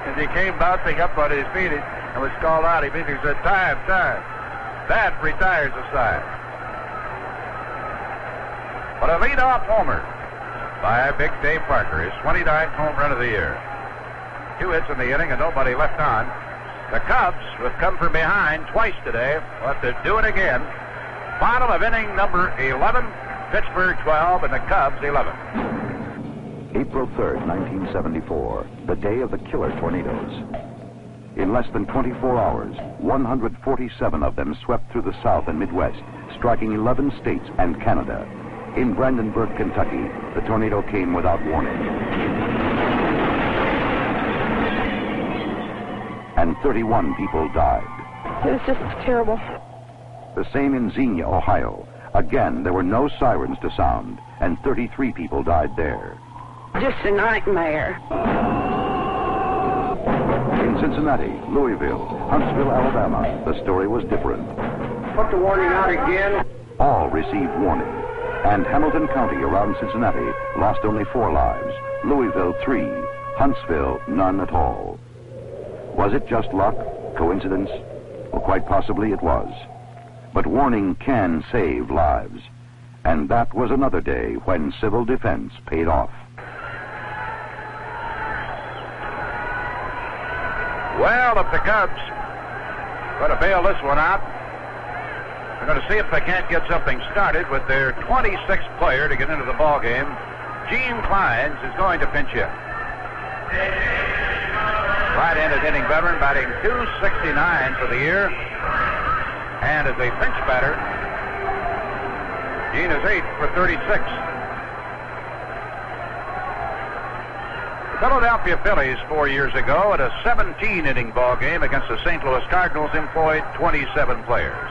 As he came bouncing up on his feet and was called out, he immediately said, time. That retires the side. But a leadoff homer by Big Dave Parker, his 29th home run of the year. 2 hits in the inning and nobody left on. The Cubs have come from behind twice today. We'll have to do it again. Bottom of inning number 11, Pittsburgh 12 and the Cubs 11. April 3rd, 1974, the day of the killer tornadoes. In less than 24 hours, 147 of them swept through the South and Midwest, striking 11 states and Canada. In Brandenburg, Kentucky, the tornado came without warning. And 31 people died. It was just terrible. The same in Xenia, Ohio. Again, there were no sirens to sound, and 33 people died there. Just a nightmare. In Cincinnati, Louisville, Huntsville, Alabama, the story was different. Put the warning out again. All received warning. And Hamilton County around Cincinnati lost only 4 lives. Louisville 3, Huntsville none at all. Was it just luck? Coincidence? Well, quite possibly it was. But warning can save lives. And that was another day when civil defense paid off. Well, if the Cubs going to bail this one out, we're going to see if they can't get something started with their 26th player to get into the ball game. Gene Clines is going to pinch hit. Right-handed hitting veteran, batting .269 for the year. And as a pinch batter, Gene is 8 for 36. The Philadelphia Phillies 4 years ago at a 17-inning ball game against the St. Louis Cardinals employed 27 players.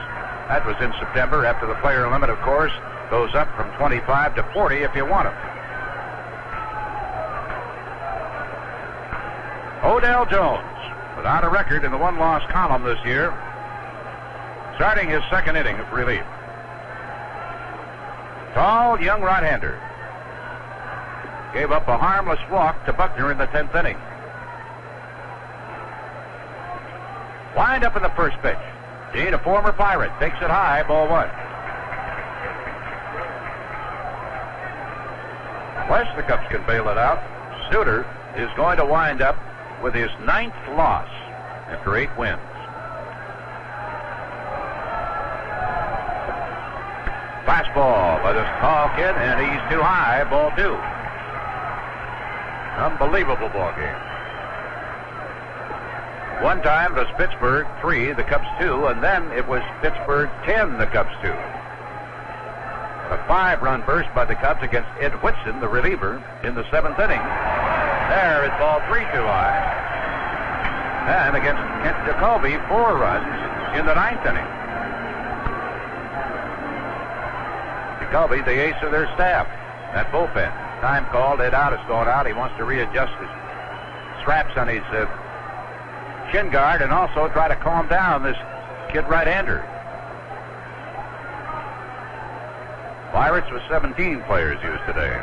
That was in September after the player limit, of course, goes up from 25 to 40 if you want them. Odell Jones, without a record in the one-loss column this year, starting his second inning of relief. Tall, young right-hander. Gave up a harmless walk to Buckner in the 10th inning. Wind up in the first pitch. Gene, a former Pirate, takes it high, ball 1. Unless the Cubs can bail it out, Suter is going to wind up with his 9th loss after 8 wins. Fastball by this tall kid, and he's too high, ball 2. Unbelievable ball game. One time it was Pittsburgh 3, the Cubs 2, and then it was Pittsburgh 10, the Cubs 2. A 5-run burst by the Cubs against Ed Whitson, the reliever, in the 7th inning. There is ball 3 too high. And against Kent Jacoby, 4 runs in the 9th inning. Jacoby, the ace of their staff, that bullpen. Time called, Ed Out is going out. He wants to readjust his straps on his shin guard and also try to calm down this kid right-hander. Pirates with 17 players used today.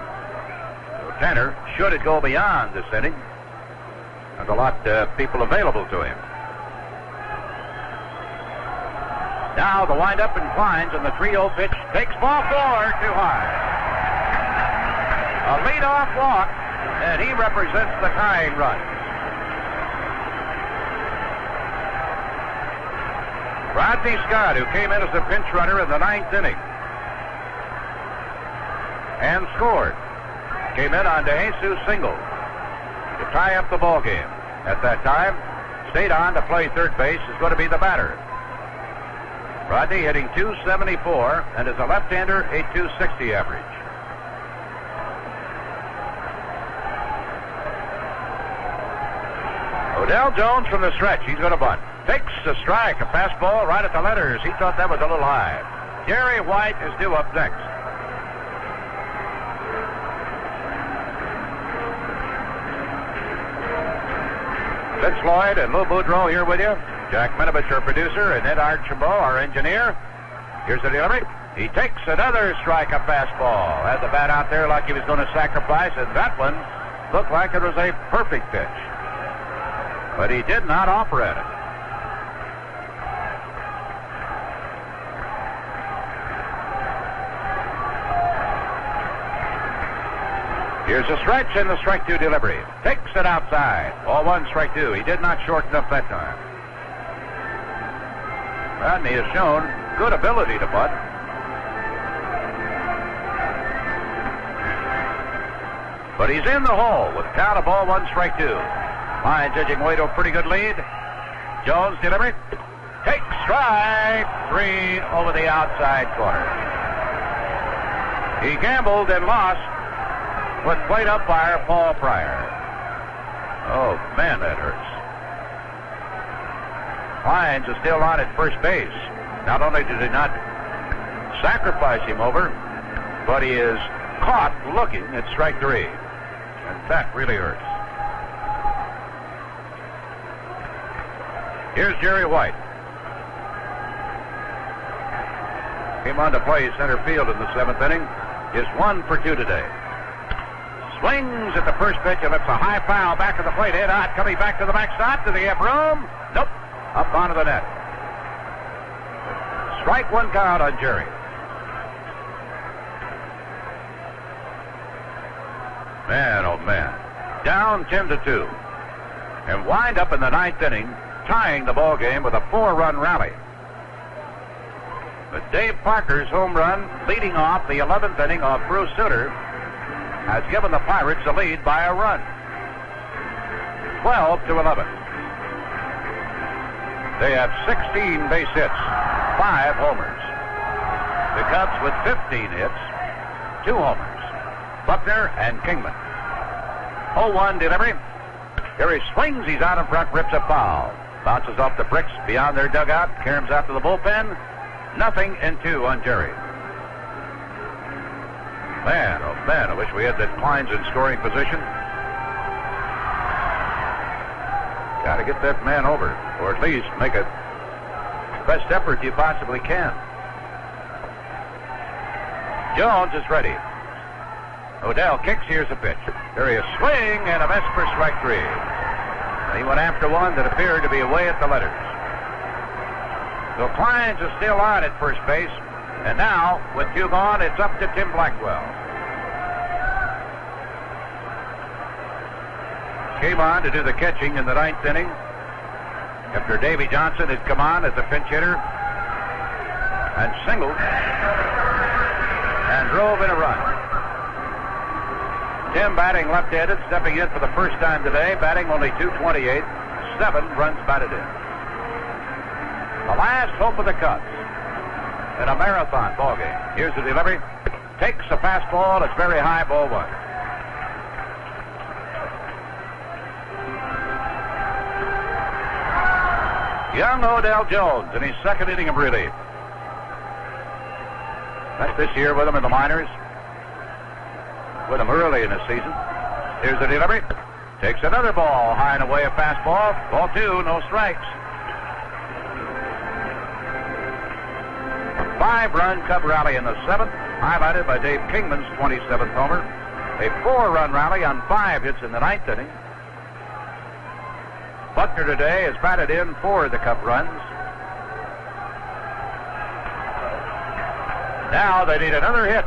So Tanner, should it go beyond this inning, there's a lot of people available to him. Now the windup and Kleins and the 3-0 pitch takes ball 4 too high. A leadoff walk, and he represents the tying run. Rodney Scott, who came in as a pinch runner in the 9th inning and scored, came in on DeJesus single to tie up the ball game. At that time, stayed on to play third base is going to be the batter. Rodney hitting .274 and is a left-hander, a .260 average. Odell Jones from the stretch. He's going to bunt. Takes a strike, a fastball right at the letters. He thought that was a little high. Jerry White is due up next. Vince Lloyd and Lou Boudreau here with you. Jack Minovich, our producer, and Ed Archambault, our engineer. Here's the delivery. He takes another strike, a fastball. Had the bat out there like he was going to sacrifice, and that one looked like it was a perfect pitch. But he did not offer at it. Here's a stretch and the strike 2 delivery. Takes it outside. Ball 1, strike 2. He did not shorten up that time. Rodney has shown good ability to bunt. But he's in the hole with a count of ball 1, strike 2. Kleins edging away to a pretty good lead. Jones delivery. Takes strike 3 over the outside corner. He gambled and lost with plate umpire Paul Pryor. Oh, man, that hurts. Kleins is still on at first base. Not only did he not sacrifice him over, but he is caught looking at strike 3. And that really hurts. Here's Jerry White. Came on to play center field in the 7th inning. Is 1 for 2 today. Swings at the first pitch and lifts a high foul back of the plate. Head out, coming back to the backstop. Do they have room? Nope. Up onto the net. Strike 1 count on Jerry. Man, oh man. Down 10-2. And wind up in the 9th inning, tying the ball game with a 4-run rally. But Dave Parker's home run, leading off the 11th inning of Bruce Sutter, has given the Pirates a lead by a run. 12-11. They have 16 base hits, 5 homers. The Cubs with 15 hits, 2 homers. Buckner and Kingman. 0-1 delivery. Here he swings. He's out in front, rips a foul. Bounces off the bricks beyond their dugout. Caroms out to the bullpen. 0-2 on Jerry. Man, oh man, I wish we had that Kleins in scoring position. Got to get that man over, or at least make a best effort you possibly can. Jones is ready. Odell kicks. Here's a pitch. There he is. Swing and a miss for strike 3. He went after one that appeared to be away at the letters. So Kleins is still on at first base. And now, with 2 gone, it's up to Tim Blackwell. Came on to do the catching in the 9th inning after Davy Johnson had come on as a pinch hitter and singled and drove in a run. Tim batting left-handed, stepping in for the first time today, batting only .228, 7 runs batted in. The last hope of the Cubs in a marathon ball game. Here's the delivery. Takes a fastball. It's very high, ball 1. Young Odell Jones in his 2nd inning of relief. That's this year with him in the minors. With him early in the season. Here's the delivery. Takes another ball, high and away, a fastball. Ball 2, no strikes. A 5-run Cub rally in the 7th, highlighted by Dave Kingman's 27th homer. A 4-run rally on 5 hits in the 9th inning. Buckner today has batted in 4 of the Cub runs. Now they need another hit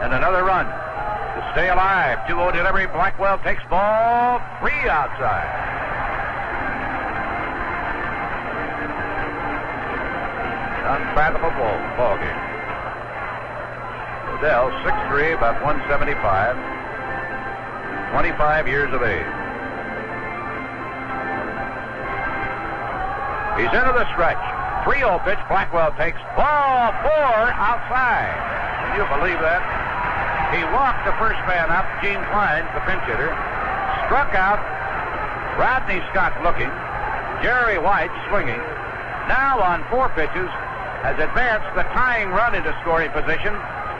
and another run to stay alive. 2-0 delivery. Blackwell takes ball 3 outside. Unfathomable ball game. Odell, 6'3", about 175, 25 years of age. He's into the stretch. 3-0 pitch. Blackwell takes ball 4 outside. Can you believe that? He walked the first man up, Gene Klein, the pinch hitter, struck out. Rodney Scott looking. Jerry White swinging. Now on 4 pitches has advanced the tying run into scoring position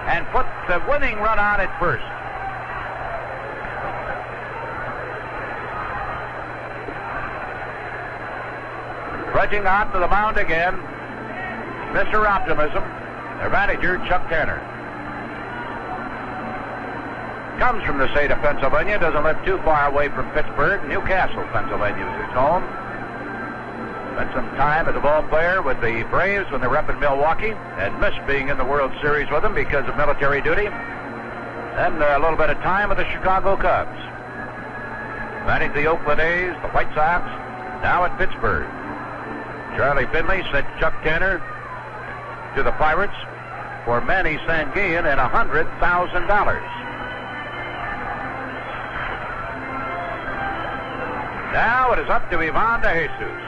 and put the winning run on at first. Trudging on to the mound again, Mr. Optimism, their manager, Chuck Tanner. Comes from the state of Pennsylvania, doesn't live too far away from Pittsburgh. Newcastle, Pennsylvania is his home. Spent some time as a ball player with the Braves when they were up in Milwaukee, and missed being in the World Series with them because of military duty. Then a little bit of time with the Chicago Cubs. Managed the Oakland A's, the White Sox, now at Pittsburgh. Charlie Finley sent Chuck Tanner to the Pirates for Manny Sanguillen and $100,000. Now it is up to Ivan DeJesus,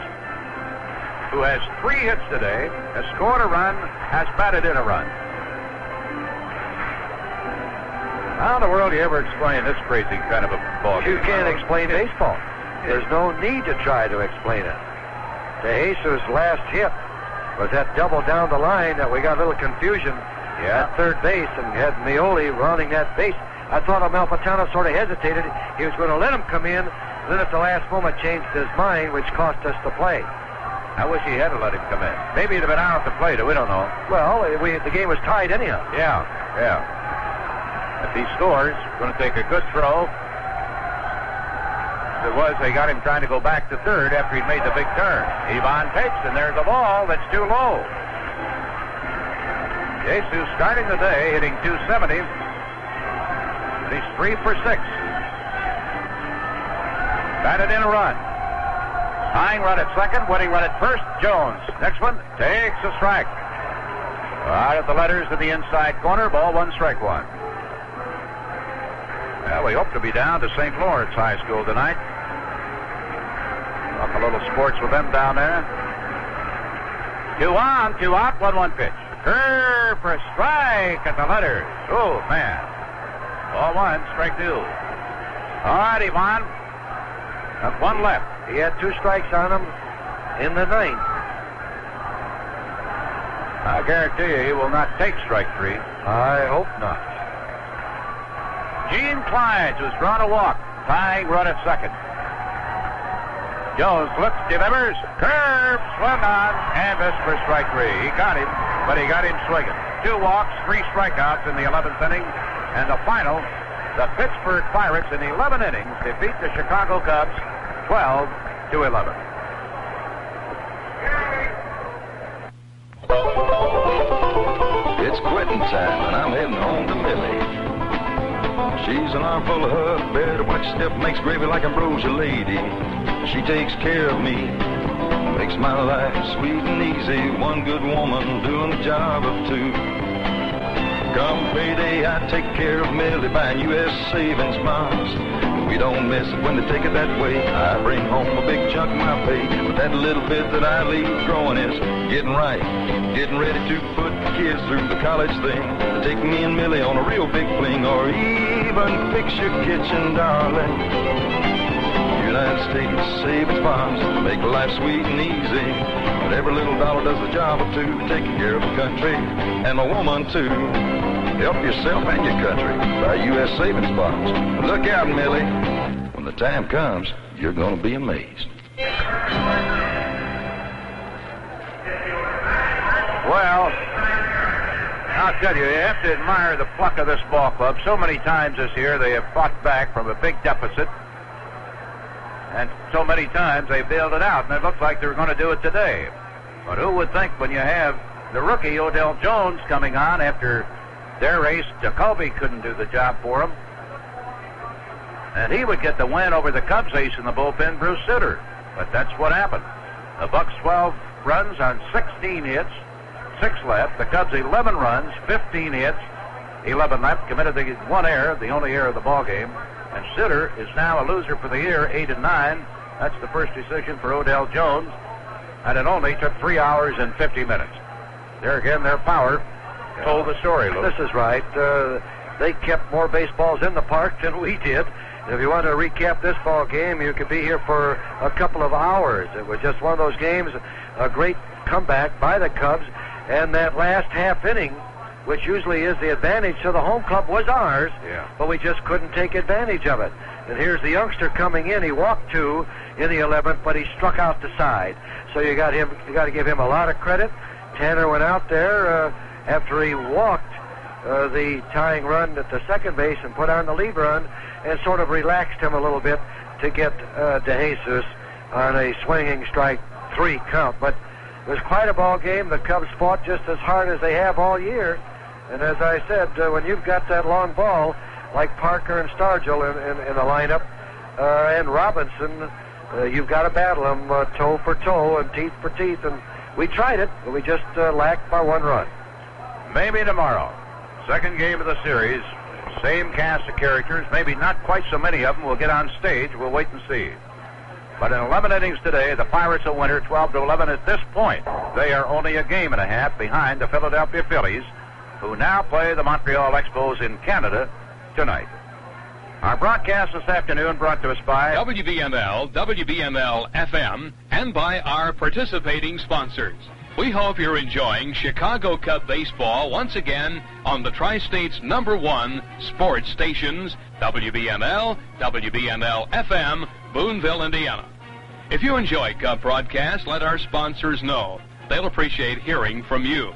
who has 3 hits today, has scored a run, has batted in a run. How in the world do you ever explain this crazy kind of a ball game? You can't explain baseball. There's no need to try to explain it. DeJesus' last hit was that double down the line that we got a little confusion at third base and had Meoli rounding that base. I thought Amalfitano sort of hesitated. He was going to let him come in. Then at the last moment changed his mind, which cost us the play. I wish he had to let him come in. Maybe he'd have been out at the plate. We don't know. Well, the game was tied anyhow. Yeah. If he scores, going to take a good throw. It was, they got him trying to go back to third after he'd made the big turn. Ivan takes, and there's a ball that's too low. Jesus starting the day, hitting .270. And he's 3 for 6. Batted in a run. Tying run at second, winning run at first, Jones. Next one, takes a strike. Out of the letters in the inside corner, ball 1, strike 1. Well, we hope to be down to St. Lawrence High School tonight. Talk a little sports with them down there. 2 on, 2 out, 1-1 pitch. Curve for a strike at the letters. Oh, man. Ball 1, strike 2. All right, Ivan. Got 1 left. He had 2 strikes on him in the 9th. I guarantee you he will not take strike 3. I hope not. Gene Klein, who's drawn a walk, tying run at second. Jones looks, delivers, curve, swung on, and missed for strike 3. He got him, but he got him swinging. 2 walks, 3 strikeouts in the 11th inning, and the final, the Pittsburgh Pirates in 11 innings defeat the Chicago Cubs 12-11. It's quitting time, and I'm heading home to Millie. She's an armful of hug, better watch your step, makes gravy like ambrosia lady. She takes care of me, makes my life sweet and easy. One good woman doing the job of 2. Come payday, I take care of Millie buying U.S. savings bonds. We don't miss it when they take it that way. I bring home a big chunk of my pay, but that little bit that I leave growing is getting right, getting ready to put the kids through the college thing. Take me and Millie on a real big fling, or even fix your kitchen, darling. United States savings bonds make life sweet and easy, but every little dollar does the job of 2, taking care of the country and a woman too. Help yourself and your country by U.S. savings bonds. Look out, Millie. When the time comes, you're going to be amazed. Well, I'll tell you have to admire the pluck of this ball club. So many times this year they have fought back from a big deficit, and so many times they've bailed it out, and it looks like they're going to do it today. But who would think when you have the rookie Odell Jones coming on after their race. Jacoby couldn't do the job for him. And he would get the win over the Cubs ace in the bullpen, Bruce Sutter. But that's what happened. The Bucks 12 runs on 16 hits, 6 left. The Cubs 11 runs, 15 hits, 11 left. Committed the one error, the only error of the ball game. And Sutter is now a loser for the year, 8-9. That's the first decision for Odell Jones. And it only took 3 hours and 50 minutes. There again, their power told the story, Lou. This is right. They kept more baseballs in the park than we did. If you want to recap this ball game, you could be here for a couple of hours. It was just one of those games, a great comeback by the Cubs, and that last half inning, which usually is the advantage to the home club, was ours, but we just couldn't take advantage of it. And here's the youngster coming in. He walked 2 in the 11th, but he struck out the side. So you got to give him a lot of credit. Tanner went out there after he walked the tying run at the second base and put on the lead run, and sort of relaxed him a little bit to get DeJesus on a swinging strike 3 count. But it was quite a ball game. The Cubs fought just as hard as they have all year. And as I said, when you've got that long ball, like Parker and Stargell in the lineup, and Robinson, you've got to battle them toe for toe and teeth for teeth. And we tried it, but we just lacked by 1 run. Maybe tomorrow. Second game of the series. Same cast of characters, maybe not quite so many of them will get on stage. We'll wait and see. But in 11 innings today, the Pirates will win 12-11 at this point. They are only a game and a half behind the Philadelphia Phillies, who now play the Montreal Expos in Canada tonight. Our broadcast this afternoon brought to us by WBNL, WBNL-FM, and by our participating sponsors. We hope you're enjoying Chicago Cub baseball once again on the Tri-State's #1 sports stations, WBNL, WBNL-FM, Boonville, Indiana. If you enjoy Cub broadcasts, let our sponsors know. They'll appreciate hearing from you.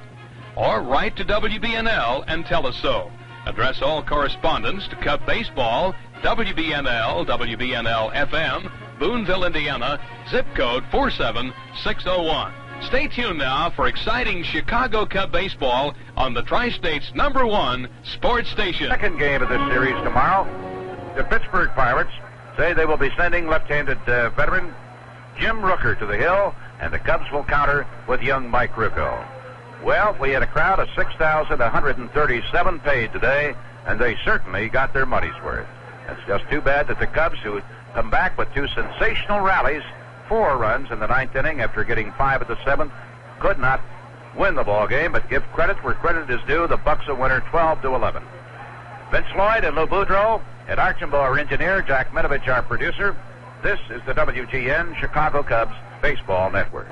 Or write to WBNL and tell us so. Address all correspondence to Cub baseball, WBNL, WBNL-FM, Boonville, Indiana, zip code 47601. Stay tuned now for exciting Chicago Cub baseball on the Tri-State's #1 sports station. Second game of this series tomorrow. The Pittsburgh Pirates say they will be sending left-handed veteran Jim Rooker to the hill, and the Cubs will counter with young Mike Rucco. Well, we had a crowd of 6,137 paid today, and they certainly got their money's worth. It's just too bad that the Cubs, who come back with 2 sensational rallies, 4 runs in the 9th inning after getting 5 at the 7th, could not win the ball game, but give credit where credit is due. The Bucks are winner 12-11. Vince Lloyd and Lou Boudreau, and Archambault, our engineer, Jack Minovich, our producer. This is the WGN Chicago Cubs Baseball Network.